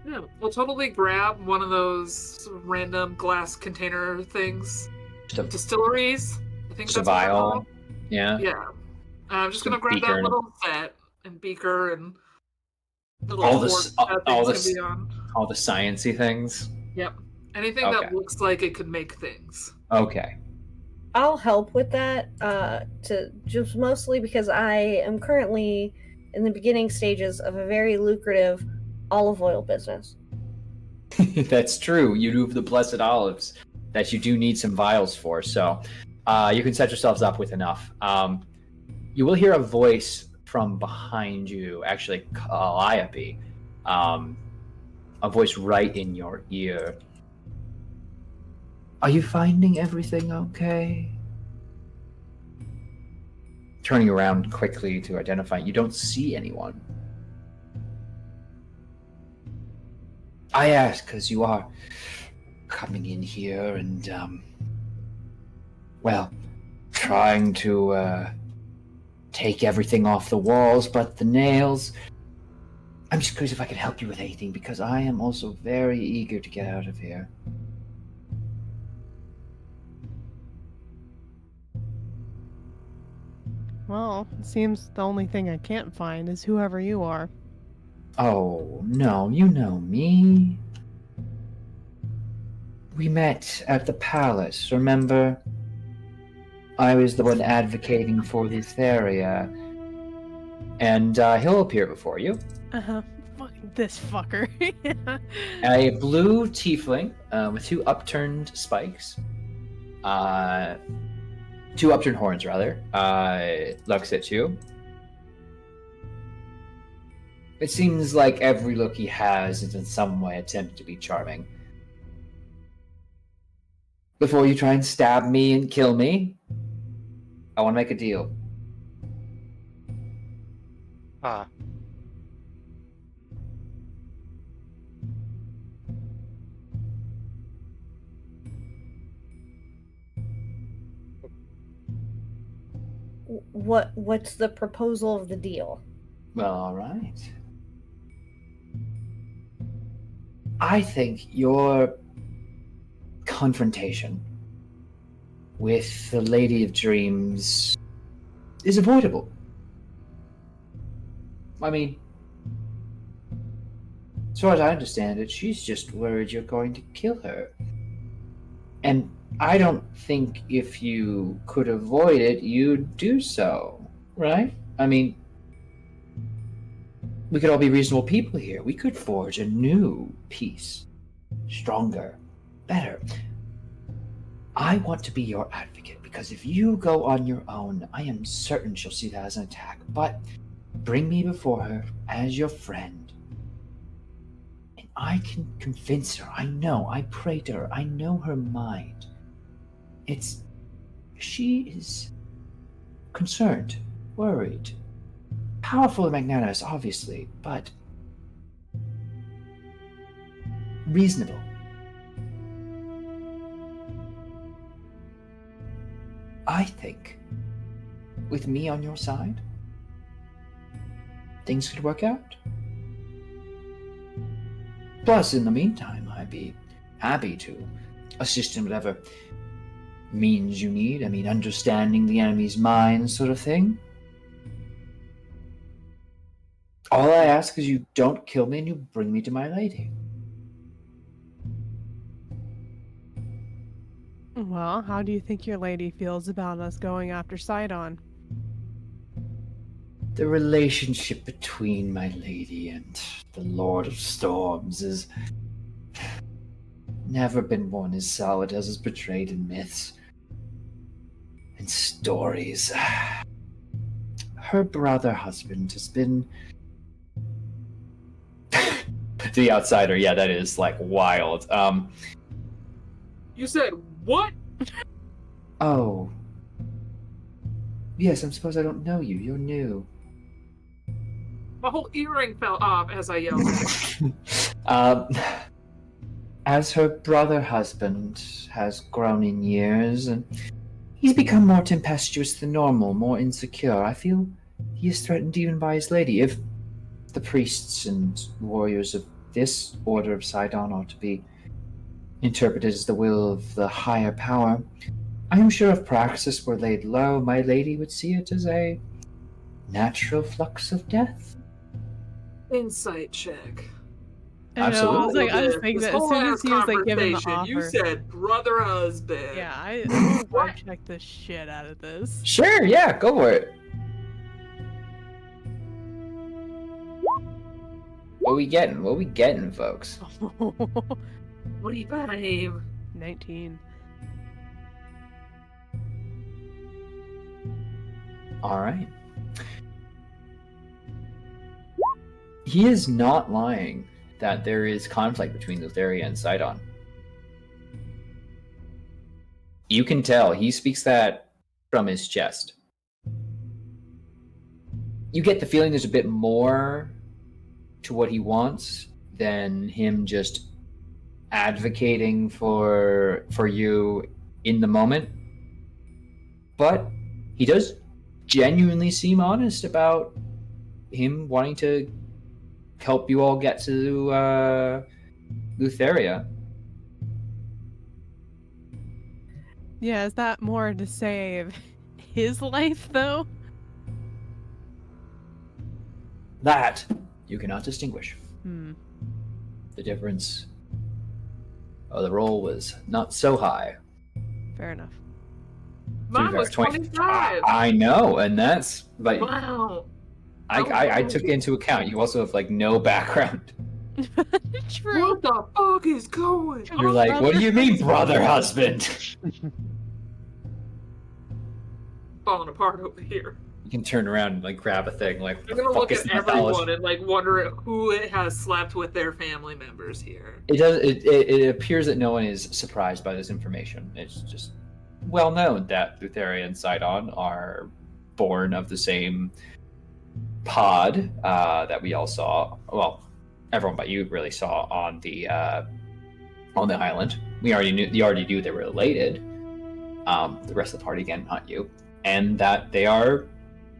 Yeah, we'll totally grab one of those random glass container things. Just a, Distilleries. I think just a that's what they're vial. called. Yeah. Yeah. I'm just Some gonna grab beaker that and- little set and beaker and little All fork this- that all things this- can be on. All the sciencey things. Yep. Anything Okay. that looks like it could make things. Okay. I'll help with that, to just mostly because I am currently in the beginning stages of a very lucrative olive oil business. That's true. You do have the blessed olives that you do need some vials for, so you can set yourselves up with enough. You will hear a voice from behind you, actually, Calliope. A voice right in your ear. Are you finding everything okay? Turning around quickly to identify, you don't see anyone. I ask because you are coming in here and, well, trying to take everything off the walls but the nails. I'm just curious if I can help you with anything because I am also very eager to get out of here. Well, it seems the only thing I can't find is whoever you are. Oh, no, you know me. We met at the palace, remember? I was the one advocating for the Thylea. And he'll appear before you. Uh-huh. This fucker. A blue tiefling with 2 upturned spikes. 2 upturned horns, rather. Looks at you. It seems like every look he has is in some way attempting to be charming. Before you try and stab me and kill me, I want to make a deal. Ah, What's the proposal of the deal? Well, all right. I think your confrontation with the Lady of Dreams is avoidable. I mean, as far as I understand it, she's just worried you're going to kill her. And I don't think if you could avoid it, you'd do so, right? I mean, we could all be reasonable people here. We could forge a new peace. Stronger. Better. I want to be your advocate, because if you go on your own, I am certain she'll see that as an attack. But bring me before her as your friend. And I can convince her. I know. I pray to her. I know her mind. She is concerned, worried, powerful and magnanimous, obviously, but reasonable. I think, with me on your side, things could work out. Plus, in the meantime, I'd be happy to assist in whatever means you need. I mean, understanding the enemy's mind sort of thing. All I ask is you don't kill me and you bring me to my lady. Well, how do you think your lady feels about us going after Sidon? The relationship between my lady and the Lord of Storms has never been one as solid as is portrayed in myths and stories. Her brother husband has been... To the outsider, yeah, that is, like, wild. You said what? Oh. Yes, I suppose I don't know you. You're new. My whole earring fell off as I yelled at it. As her brother husband has grown in years, and he's become more tempestuous than normal, more insecure. I feel he is threatened even by his lady. If the priests and warriors of this order of Sidon are to be interpreted as the will of the higher power, I am sure if Praxis were laid low, my lady would see it as a natural flux of death. Insight check. I know, Absolutely. I was thinking that as soon as he was like given the offer. You said brother husband. Yeah, I want to vibe check the shit out of this. Sure, yeah, go for it. What we getting? What we getting, folks? 25. 19. All right. He is not lying that there is conflict between Thylea and Sidon. You can tell he speaks that from his chest. You get the feeling there's a bit more to what he wants than him just advocating for you in the moment. But he does genuinely seem honest about him wanting to help you all get to Lutheria. Yeah, is that more to save his life, though? That you cannot distinguish. The difference of the roll was not so high. Fair enough. Mine was 25. I know, and that's... But Wow. I took into account you also have, like, no background. True. What the fuck is going on? You're like, what do you mean, brother husband? Falling apart over here. You can turn around and, like, grab a thing, like, I'm gonna look at everyone mythology? and like wonder who has slept with their family members here. It appears that no one is surprised by this information. It's just well known that Lutheria and Sidon are born of the same pod that we all saw. Well, everyone but you really saw on the island. You already knew they were related. The rest of the party, again, not you, and that they are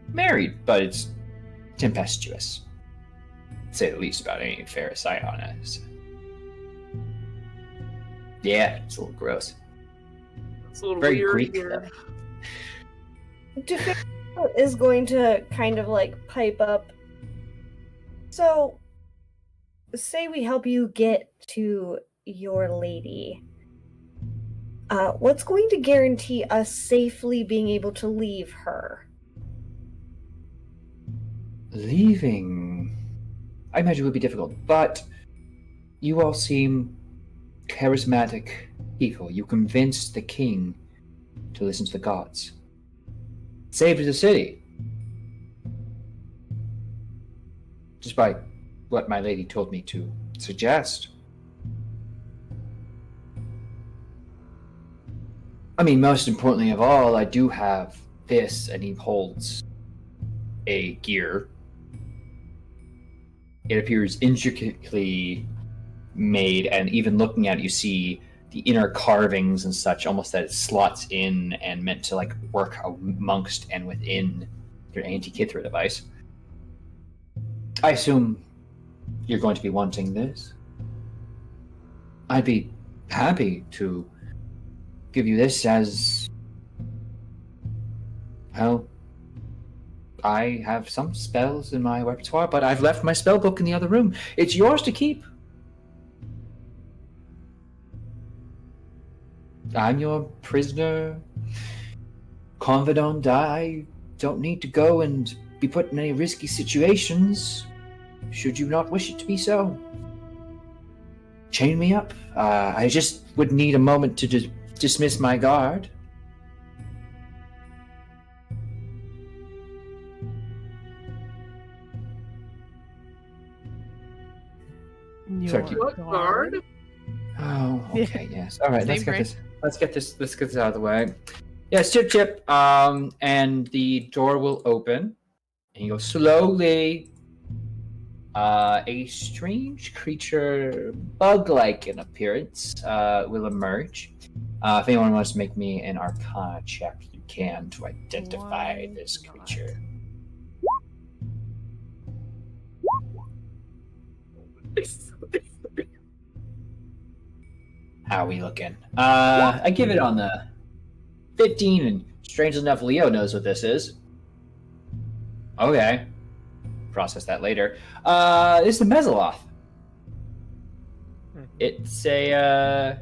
married, but it's tempestuous, to say the least, about any fair Sidon is. Yeah, it's a little gross. It's a little Very weird Greek. here. Defense is going to kind of like pipe up. So, say we help you get to your lady. What's going to guarantee us safely being able to leave her? Leaving, I imagine, would be difficult, but you all seem charismatic people. You convinced the king to listen to the gods. Saved the city. Just by what my lady told me to suggest. I mean, most importantly of all, I do have this, and he holds a gear. It appears intricately made, and even looking at it, you see the inner carvings and such, almost that it slots in and meant to like work amongst and within your Antikythera device. I assume you're going to be wanting this. I'd be happy to give you this as, well, I have some spells in my repertoire, but I've left my spell book in the other room. It's yours to keep. I'm your prisoner, confidant. I don't need to go and be put in any risky situations, should you not wish it to be so. Chain me up. I just would need a moment to dismiss my guard. Sorry, keep- What guard? Oh, okay, yes. All right, let's Same get brain. this. Let's get this out of the way. Yes, chip. And the door will open, and you go slowly. A strange creature, bug-like in appearance, will emerge. If anyone wants to make me an Arcana check, you can to identify Why this not? creature. How are we looking? I give it on the 15, and strange enough, Leo knows what this is. Okay. Process that later. It's the Mesoloth. It's a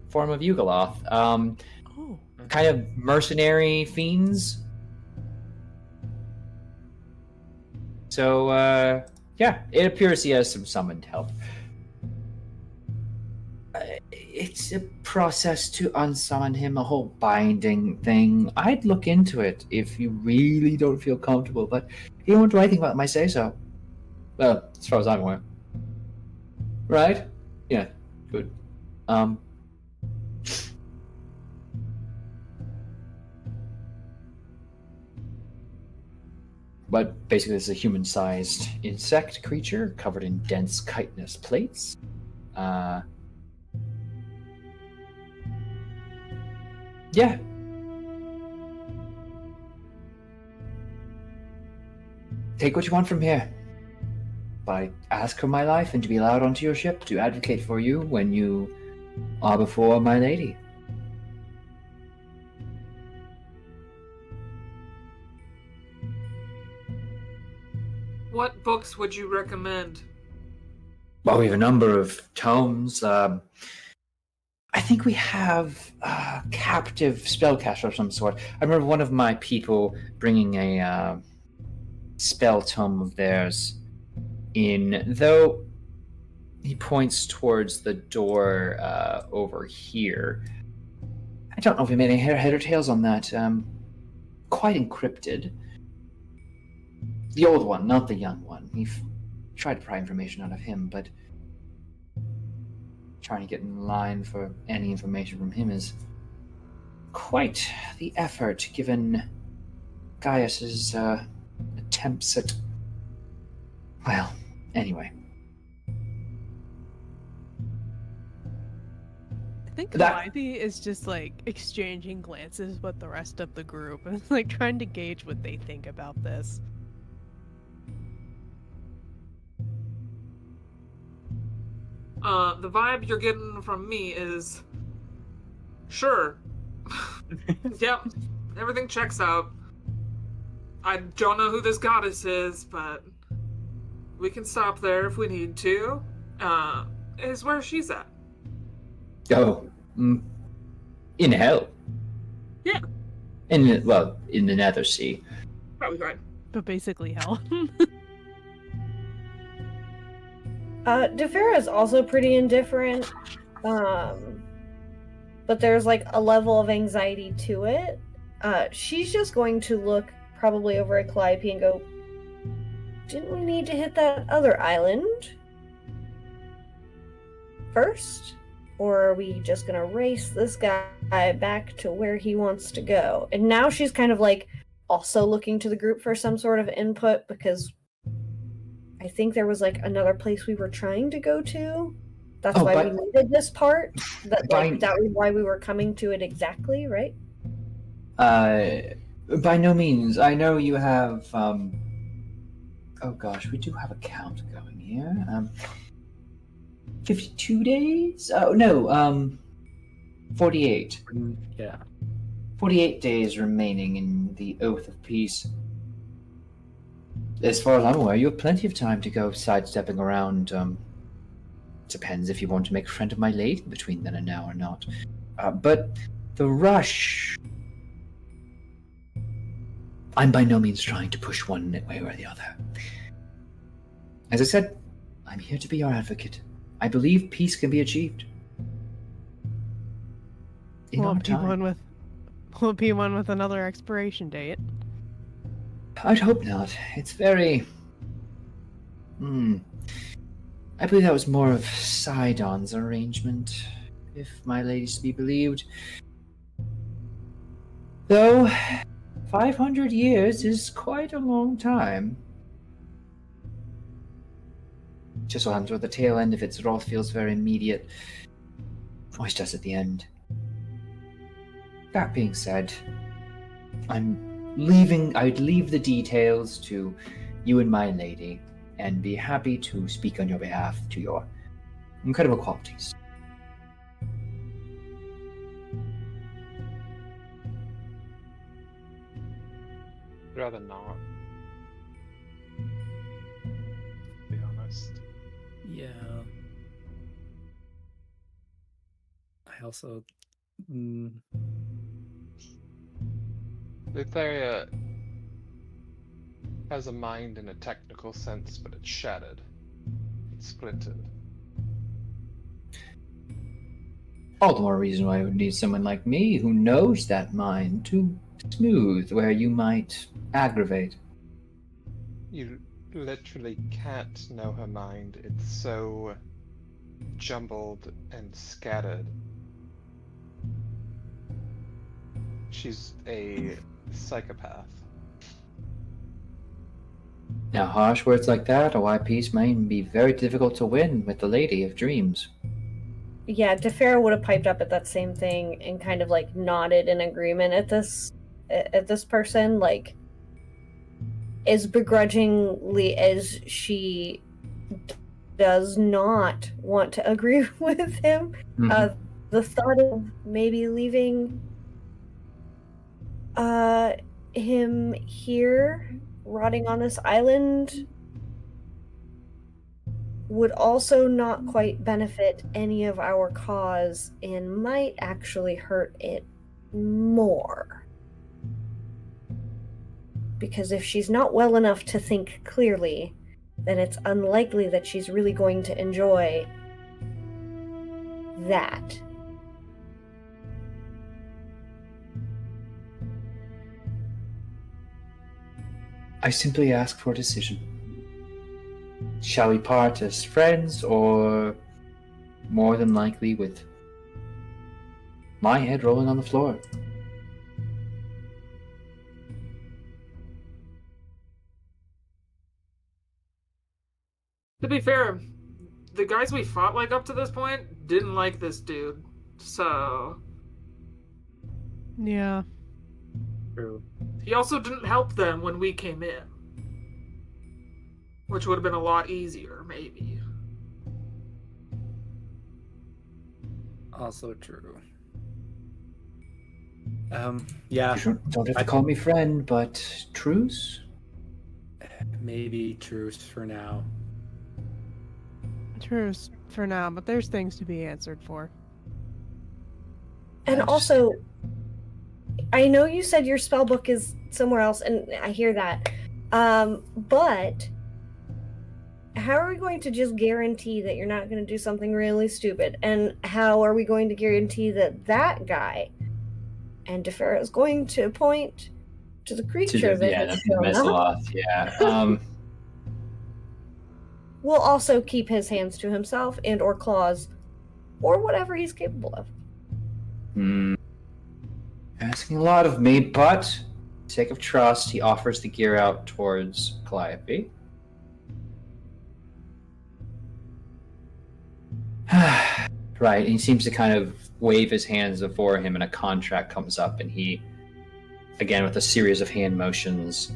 form of Yugoloth. Oh. Kind of mercenary fiends. So, yeah, it appears he has some summoned help. It's a process to unsummon him, a whole binding thing. I'd look into it if you really don't feel comfortable, but if you won't do anything about it, I say so. Well, as far as I'm aware. Right? Yeah, good. But basically, it's a human-sized insect creature covered in dense chitinous plates. Yeah. Take what you want from here. But I ask for my life and to be allowed onto your ship to advocate for you when you are before my lady. What books would you recommend? Well, we have a number of tomes. I think we have a captive spellcaster of some sort. I remember one of my people bringing a spell tome of theirs in, though he points towards the door over here. I don't know if we made any head or tails on that. Quite encrypted. The old one, not the young one. We've tried to pry information out of him, but trying to get in line for any information from him is quite the effort, given Gaius's attempts at... Well, anyway. I think That- Calliope is just like exchanging glances with the rest of the group and like trying to gauge what they think about this. The vibe you're getting from me is sure. Yep, everything checks out. I don't know who this goddess is, but we can stop there if we need to. Is where she's at. Oh, in hell. Yeah. In the Nether Sea. Probably right. But basically hell. Defera is also pretty indifferent, but there's like a level of anxiety to it. She's just going to look probably over at Calliope and go, didn't we need to hit that other island first? Or are we just gonna race this guy back to where he wants to go? And now she's kind of like also looking to the group for some sort of input, because I think there was like another place we were trying to go to. That's Oh, why but- we needed this part. That By- that was why we were coming to it exactly, right? By no means. I know you have, oh gosh, we do have a count going here. 52 days? Oh, no, 48. Yeah. 48 days remaining in the Oath of Peace. As far as I'm aware, you have plenty of time to go sidestepping around. Depends if you want to make a friend of my lady between then and now or not. But the rush... I'm by no means trying to push one way or the other. As I said, I'm here to be your advocate. I believe peace can be achieved. In our time. Will it be one with another expiration date? I'd hope not. It's very... I believe that was more of Sidon's arrangement, if my lady's to be believed. Though, 500 years is quite a long time. Just so happens with the tail end of it all feels very immediate. Always does at the end. That being said, I'd leave the details to you and my lady, and be happy to speak on your behalf to your incredible qualities. Rather not. To be honest. Yeah. I also. Thylea has a mind in a technical sense, but it's shattered. It's splintered. All the more reason why I would need someone like me who knows that mind to smooth where you might aggravate. You literally can't know her mind. It's so jumbled and scattered. She's a psychopath. Now, harsh words like that, or why peace may be very difficult to win with the Lady of Dreams. Yeah, DeFera would have piped up at that same thing and kind of like nodded in agreement at this person, like as begrudgingly as she does not want to agree with him. Mm-hmm. The thought of maybe leaving him here rotting on this island would also not quite benefit any of our cause and might actually hurt it more. Because if she's not well enough to think clearly, then it's unlikely that she's really going to enjoy that. I simply ask for a decision. Shall we part as friends, or more than likely with my head rolling on the floor? To be fair, the guys we fought like up to this point didn't like this dude. So Yeah. True. he also didn't help them when we came in. Which would have been a lot easier, maybe. Also true. Yeah, You don't have to call me friend, but truce? maybe truce for now. Truce for now, but there's things to be answered for. And also, I know you said your spell book is somewhere else, and I hear that. But how are we going to just guarantee that you're not going to do something really stupid? And how are we going to guarantee that that guy, and DeFera is going to point to the creature that has shown up, will also keep his hands to himself and or claws or whatever he's capable of. Asking a lot of me, but for the sake of trust, he offers the gear out towards Calliope. Right, he seems to kind of wave his hands before him, and a contract comes up, and he, again, with a series of hand motions,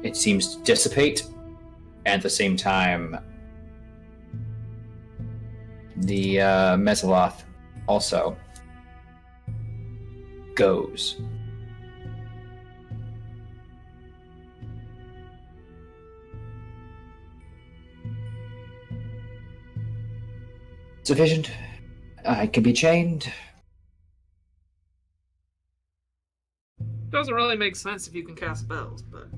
it seems to dissipate, and at the same time, the Mesaloth also goes. Sufficient. I can be chained. Doesn't really make sense if you can cast spells, but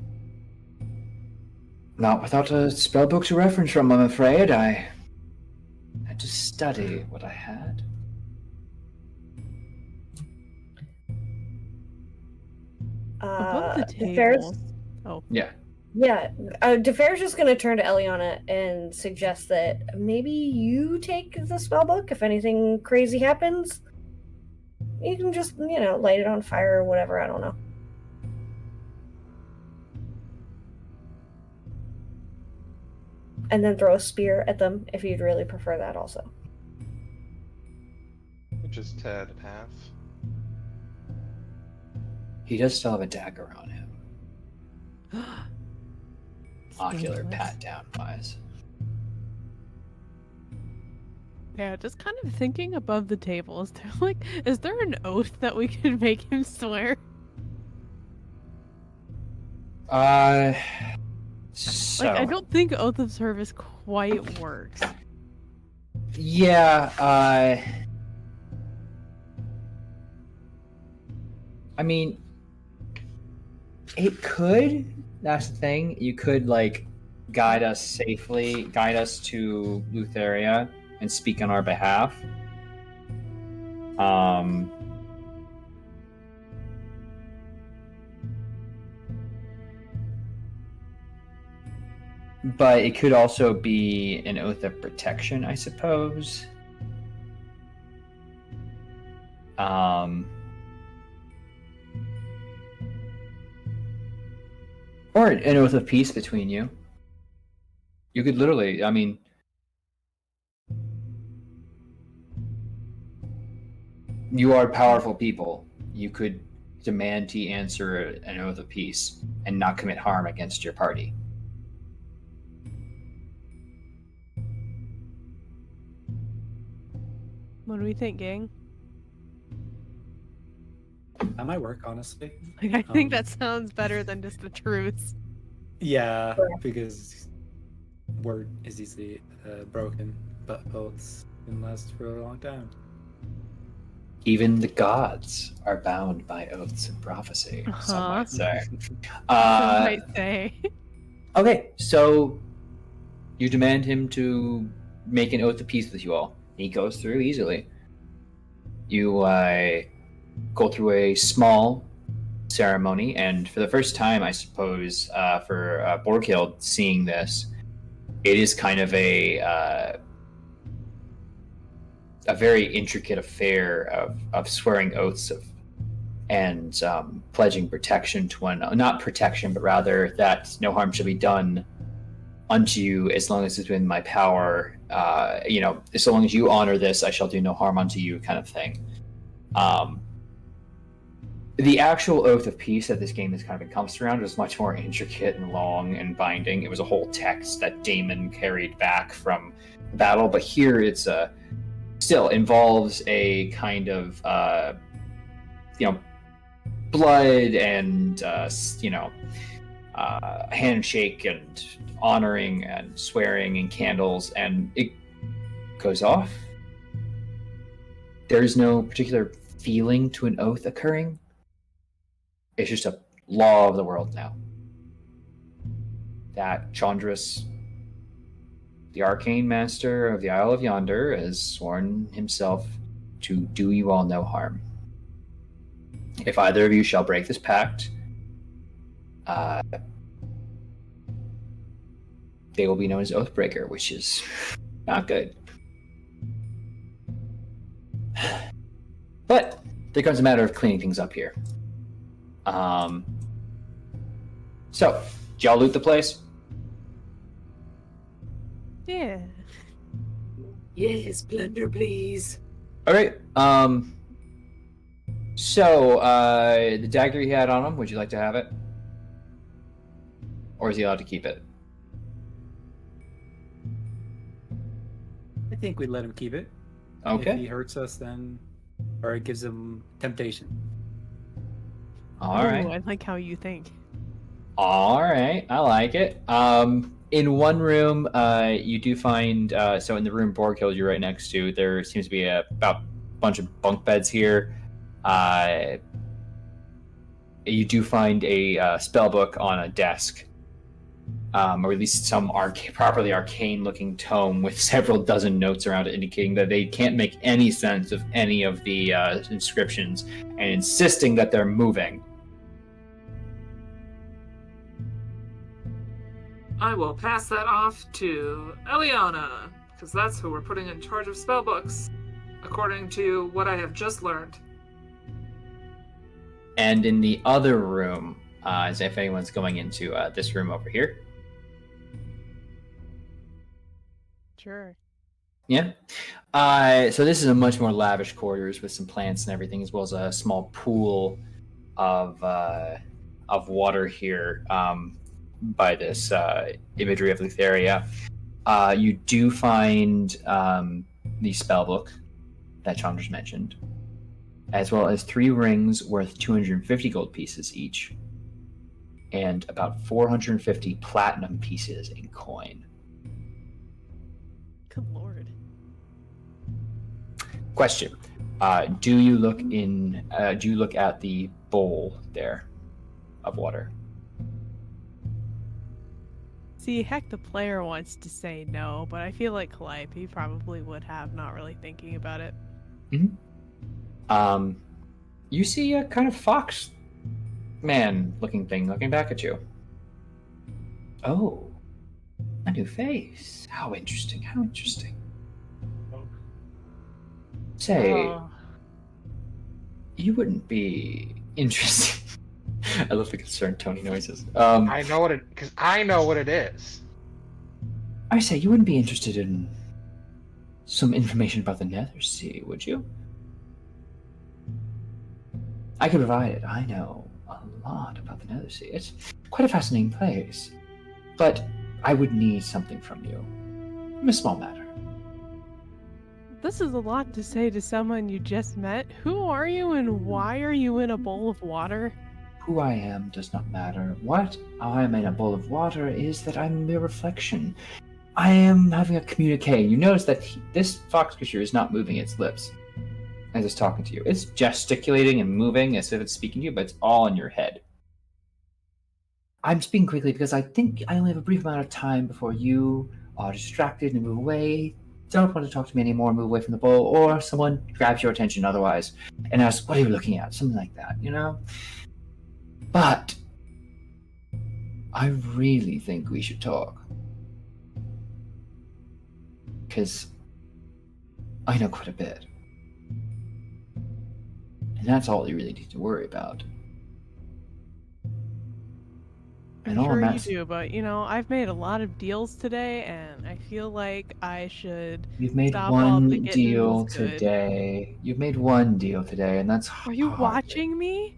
Not without a spellbook to reference from, I'm afraid. I had to study what I had. Above the Defair's- table. Oh, Yeah. Yeah, Defair's just gonna turn to Eliana and suggest that maybe you take the spellbook if anything crazy happens. You can just, light it on fire or whatever, I don't know. And then throw a spear at them if you'd really prefer that also. Just Ted half. He does still have a dagger on him. Ocular Scandalous. pat down wise. Yeah, just kind of thinking above the table. Is there an oath that we could make him swear? So I don't think Oath of Service quite works. yeah, I mean, it could. That's the thing. You could guide us safely, guide us to Lutheria, and speak on our behalf. But it could also be an oath of protection, I suppose. Or an oath of peace between you. You could literally, I mean, you are powerful people. You could demand he answer an oath of peace and not commit harm against your party. What do we think, gang? That might work, honestly. I think Um, that sounds better than just the truth. Yeah, because word is easily broken, but oaths can last for a long time. Even the gods are bound by oaths and prophecy, some Uh-huh. might say. I might say. Okay, so you demand him to make an oath of peace with you all. He goes through easily. You go through a small ceremony, and for the first time, I suppose, for Borghild seeing this, it is kind of a very intricate affair of swearing oaths and pledging protection to one, not protection, but rather that no harm shall be done unto you as long as it's within my power. So long as you honor this, I shall do no harm unto you, kind of thing. The actual oath of peace that this game has kind of encompassed around was much more intricate and long and binding. It was a whole text that Damon carried back from the battle, but here it's still involves a kind of blood and handshake and honoring and swearing and candles, and it goes off. There's no particular feeling to an oath occurring. It's just a law of the world now that Chandris, the arcane master of the Isle of Yonder, has sworn himself to do you all no harm. If either of you shall break this pact, they will be known as Oathbreaker, which is not good. But there comes a matter of cleaning things up here. So, did y'all loot the place? Yeah. yes, plunder, please. All right. So, the dagger he had on him, would you like to have it? Or is he allowed to keep it? I think we'd let him keep it. If he Okay. hurts us, then, or it gives him temptation. All right. I like how you think. All right, I like it. In one room, you do find so in the room Borg killed you right next to, there seems to be about a bunch of bunk beds here. You do find a spell book on a desk, or at least some properly arcane-looking tome with several dozen notes around it, indicating that they can't make any sense of any of the inscriptions, and insisting that they're moving. I will pass that off to Eliana, because that's who we're putting in charge of spellbooks, according to what I have just learned. And in the other room, as if anyone's going into this room over here. Sure. Yeah. So this is a much more lavish quarters with some plants and everything, as well as a small pool of water here by this imagery of Thylea. You do find the spell book that Chandra's mentioned, as well as 3 rings worth 250 gold pieces each, and about 450 platinum pieces in coin. Good lord. Question: Do you look at the bowl there of water? See, heck, the player wants to say no, but I feel like Calliope probably would have, not really thinking about it. Mm-hmm. You see a kind of fox man looking thing looking back at you. Oh, a new face. How interesting, how interesting. Say, you wouldn't be interested. I love the concerned Tony noises. I know what it is. I say, you wouldn't be interested in some information about the Nether Sea, would you? I can provide it. I know a lot about the Nether Sea. It's quite a fascinating place. But I would need something from you. A small matter. This is a lot to say to someone you just met. Who are you and why are you in a bowl of water? Who I am does not matter. What I am in a bowl of water is that I'm a reflection. I am having a communique. You notice that this fox creature is not moving its lips as it's talking to you. It's gesticulating and moving as if it's speaking to you, but it's all in your head. I'm speaking quickly because I think I only have a brief amount of time before you are distracted and move away, don't want to talk to me anymore, move away from the bowl, or someone grabs your attention otherwise and asks, what are you looking at? Something like that, you know? But I really think we should talk. Because I know quite a bit. And that's all you really need to worry about. And I'm all sure I'm you do, but I've made a lot of deals today, and I feel like I should You've made stop while one the getting deal is good. today. You've made one deal today, and that's Are you hardly- watching me?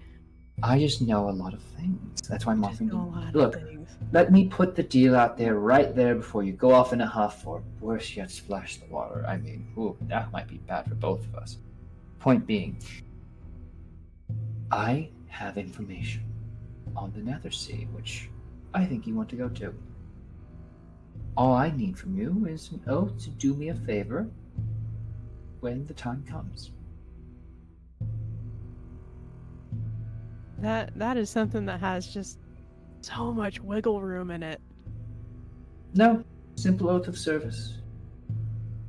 I just know a lot of things. That's why I'm I just offering know a you. lot Look, of things. let me put the deal out there right there before you go off in a huff, or worse yet, splash the water. I mean, ooh, that might be bad for both of us. Point being, I have information on the Nether Sea, which I think you want to go to. All I need from you is an oath to do me a favor when the time comes. That is something that has just so much wiggle room in it. No, simple oath of service.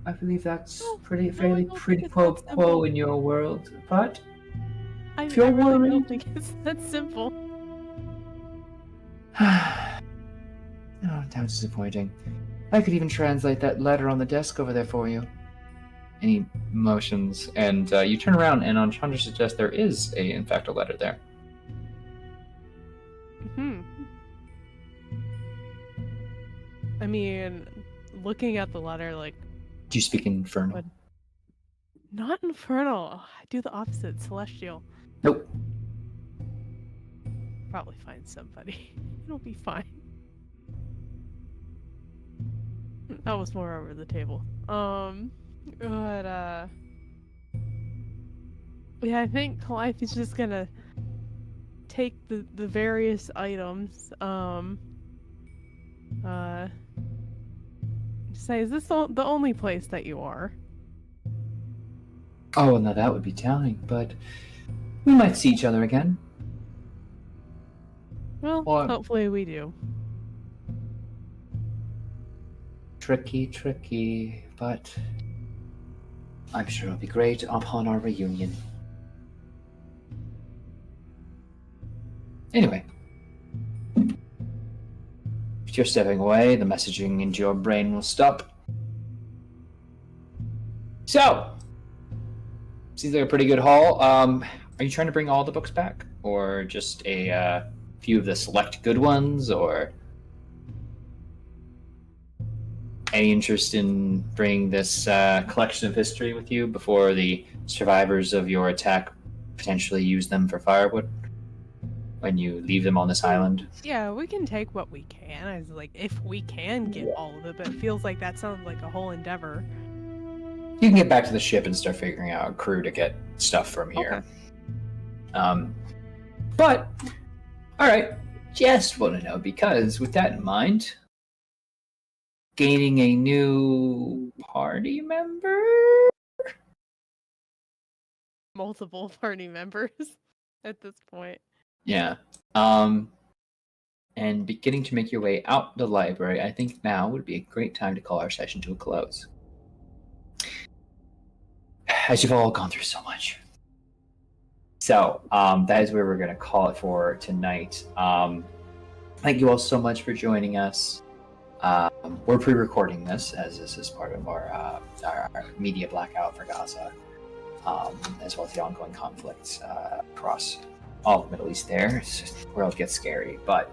I believe that's No, fairly I don't pretty think it's quo that simple. quo in your world, but I if you're really worried, don't think it's that simple. oh, how disappointing. I could even translate that letter on the desk over there for you. Any motions, and you turn around, and on Chandra suggests there is in fact, a letter there. I mean, looking at the letter, like, Do you speak Infernal? What? Not infernal. I do the opposite, celestial. Nope. Probably find somebody. It'll be fine. That was more over the table. Yeah, I think Calliope's just gonna take the various items. Say, is this the only place that you are? Oh, now that would be telling, but we might see each other again. Well, Or- hopefully we do. Tricky, but I'm sure it'll be great upon our reunion. Anyway, if you're stepping away, the messaging into your brain will stop. So, seems like a pretty good haul. Are you trying to bring all the books back, or just a few of the select good ones, or any interest in bringing this collection of history with you before the survivors of your attack potentially use them for firewood when you leave them on this island? Yeah, we can take what we can. I was like, if we can get all of it, but it feels like that sounds like a whole endeavor. You can get back to the ship and start figuring out a crew to get stuff from here. Okay. But, alright, just want to know, because with that in mind, gaining a new party member? Multiple party members at this point. Yeah. And beginning to make your way out the library, I think now would be a great time to call our session to a close. As you've all gone through so much. So, that is where we're going to call it for tonight. Thank you all so much for joining us. We're pre-recording this, as this is part of our media blackout for Gaza, as well as the ongoing conflicts across all of the Middle East there. It's just, the world gets scary. But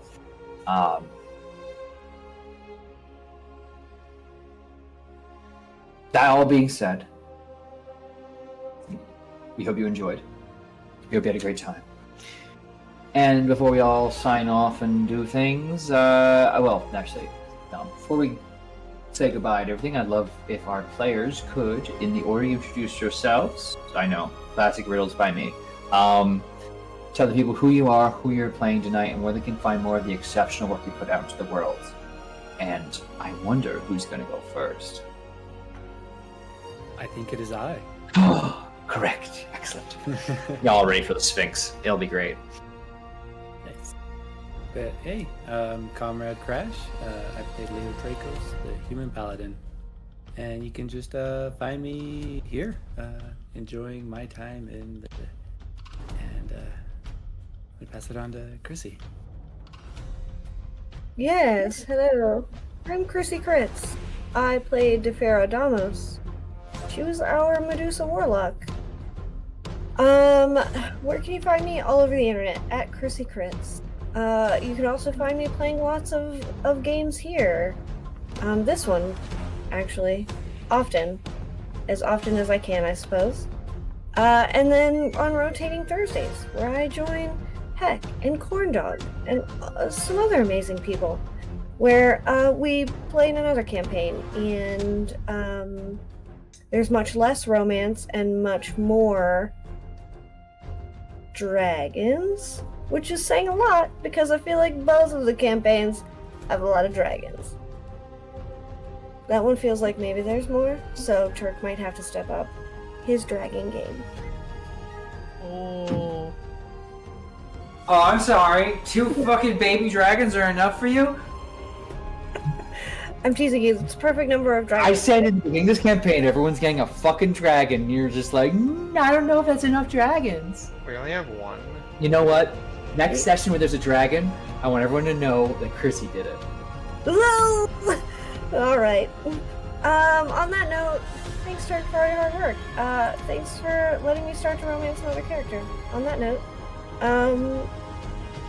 that all being said, we hope you enjoyed. We hope you had a great time. And before we all sign off and do things, before we say goodbye to everything, I'd love if our players could, in the order you introduce yourselves, I know, classic riddles by me, tell the people who you are, who you're playing tonight, and where they can find more of the exceptional work you put out into the world. And I wonder who's going to go first. I think it is I. Correct. Excellent. Y'all ready for the Sphinx? It'll be great. Nice. But hey, Comrade Crash, I played Leo Dracos, the human paladin. And you can just find me here, enjoying my time in the... And I'll pass it on to Chrissy. Yes, hello. I'm Chrissy Kritz. I played Defera Damos. She was our Medusa Warlock. Where can you find me? All over the internet, at Chrissy Kritz. You can also find me playing lots of games here. This one, actually. Often as I can, I suppose. And then on rotating Thursdays, where I join Heck and Corndog and some other amazing people, where we play in another campaign, and there's much less romance and much more dragons, which is saying a lot because I feel like both of the campaigns have a lot of dragons. That one feels like maybe there's more, so Turk might have to step up his dragon game. Oh. Oh, I'm sorry. 2 fucking baby dragons are enough for you? I'm teasing you. It's a perfect number of dragons. I said in the beginning of this campaign, everyone's getting a fucking dragon. You're just like, I don't know if that's enough dragons. We only have one. You know what? Next session where there's a dragon, I want everyone to know that Chrissy did it. Whoa! Alright. On that note, thanks Turk for all your hard work. Thanks for letting me start to romance another character. On that note,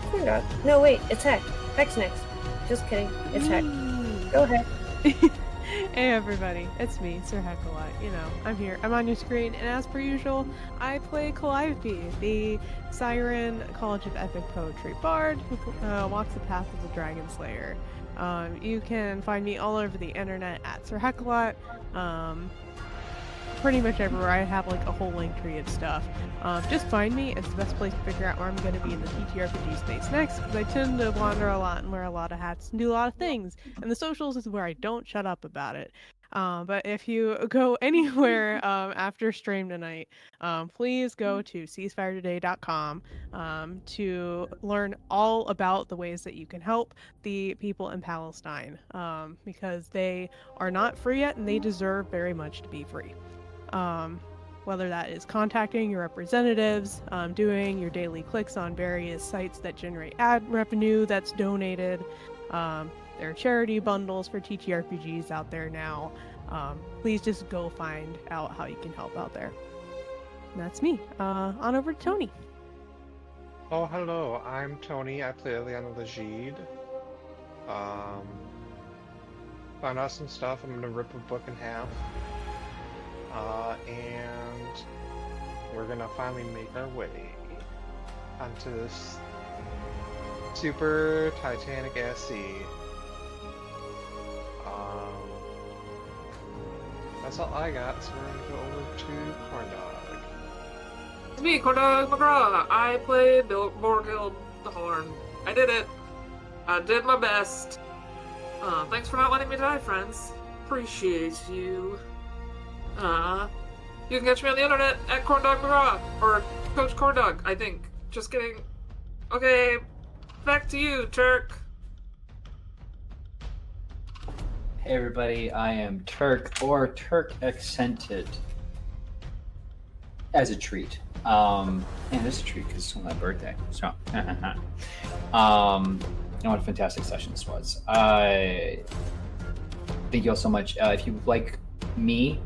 Corndog. No, wait, it's Heck. Heck's next. Just kidding. It's Heck. Go ahead. Hey everybody, it's me, Sir Heckalot. You know, I'm here. I'm on your screen, and as per usual, I play Calliope, the Siren College of Epic Poetry Bard who walks the path of the Dragon Slayer. You can find me all over the internet at Sir Heckalot. pretty much everywhere. I have like a whole link tree of stuff. Just find me. It's the best place to figure out where I'm going to be in the TTRPG space next, because I tend to wander a lot and wear a lot of hats and do a lot of things. And the socials is where I don't shut up about it. But if you go anywhere after stream tonight, please go to ceasefiretoday.com to learn all about the ways that you can help the people in Palestine, because they are not free yet and they deserve very much to be free. Whether that is contacting your representatives, doing your daily clicks on various sites that generate ad revenue that's donated. There are charity bundles for TTRPGs out there now. Please just go find out how you can help out there. And that's me. On over to Tony. Oh, hello. I'm Tony. I play Eliana Legide. Found out some stuff. I'm gonna rip a book in half. And we're gonna finally make our way onto this super titanic ass sea. That's all I got, so we're gonna go over to Corndog. It's me, Corndog McGraw. I play Borghild the Horn. I did it. I did my best. Thanks for not letting me die, friends. Appreciate you. You can catch me on the internet at Corndog McGraw, or Coach Corndog, I think. Just kidding. Okay, back to you, Turk. Hey everybody, I am Turk, or Turk Accented, as a treat. And it's a treat because it's my birthday, so. What a fantastic session this was. Thank you all so much. If you like me,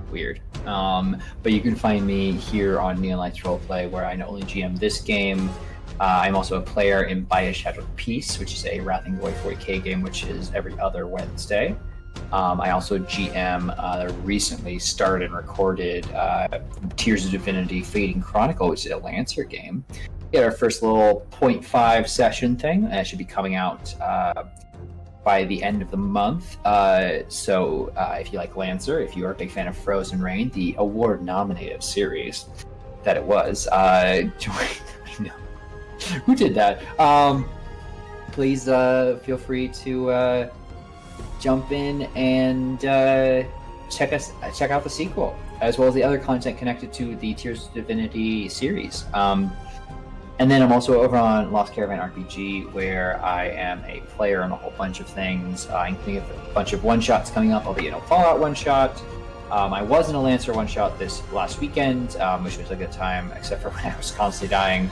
weird. But you can find me here on Neon Lights Roleplay, where I not only GM this game, I'm also a player in By a Shadowed Peace, which is a Wrathing Void 40k game, which is every other Wednesday. I also GM the recently started and recorded Tears of Divinity Fading Chronicle, which is a Lancer game. We had our first little 0.5 session thing, and it should be coming out by the end of the month. So if you like Lancer, if you are a big fan of Frozen Rain, the award-nominated series that it was, join. I know. Who did that? Please feel free to jump in and check out the sequel, as well as the other content connected to the Tears of Divinity series. And then I'm also over on Lost Caravan RPG, where I am a player on a whole bunch of things, including a bunch of one-shots coming up. I'll be in a Fallout one-shot. I was in a Lancer one-shot this last weekend, which was a good time, except for when I was constantly dying.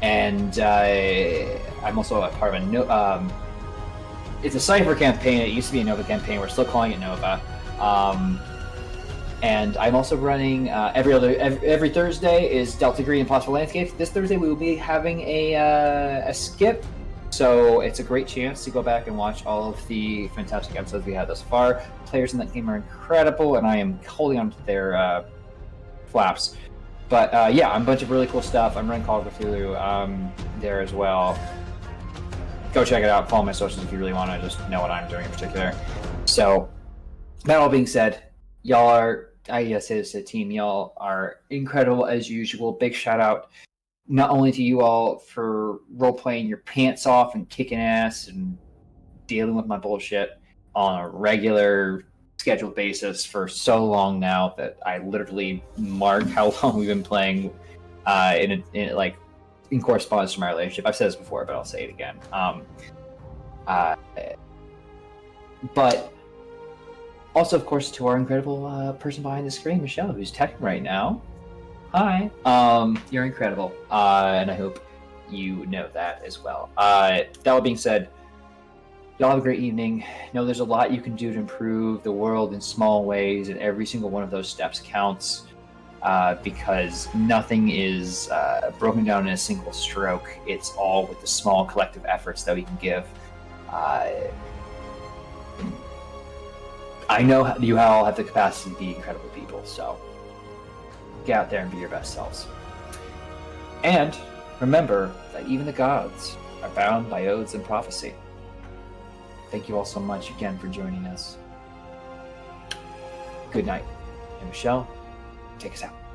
And I'm also a part of a it's a Cypher campaign. It used to be a Nova campaign. We're still calling it Nova. And I'm also running every Thursday is Delta Green Impossible Landscapes. This Thursday we will be having a skip, so it's a great chance to go back and watch all of the fantastic episodes we had thus far. Players in that game are incredible, and I am holding on to their flaps. But yeah, I'm a bunch of really cool stuff. I'm running Call of Cthulhu there as well. Go check it out. Follow my socials if you really want to just know what I'm doing in particular. So, that all being said, y'all are, I guess it's a team, y'all are incredible as usual. Big shout out not only to you all for role-playing your pants off and kicking ass and dealing with my bullshit on a regular scheduled basis for so long now that I literally mark how long we've been playing in correspondence to my relationship. I've said this before, but I'll say it again. But also, of course, to our incredible person behind the screen, Michelle, who's texting right now. Hi. You're incredible, and I hope you know that as well. That all being said, y'all have a great evening. Know there's a lot you can do to improve the world in small ways, and every single one of those steps counts, because nothing is broken down in a single stroke. It's all with the small collective efforts that we can give. I know you all have the capacity to be incredible people, so get out there and be your best selves. And remember that even the gods are bound by oaths and prophecy. Thank you all so much again for joining us. Good night. And Michelle, take us out.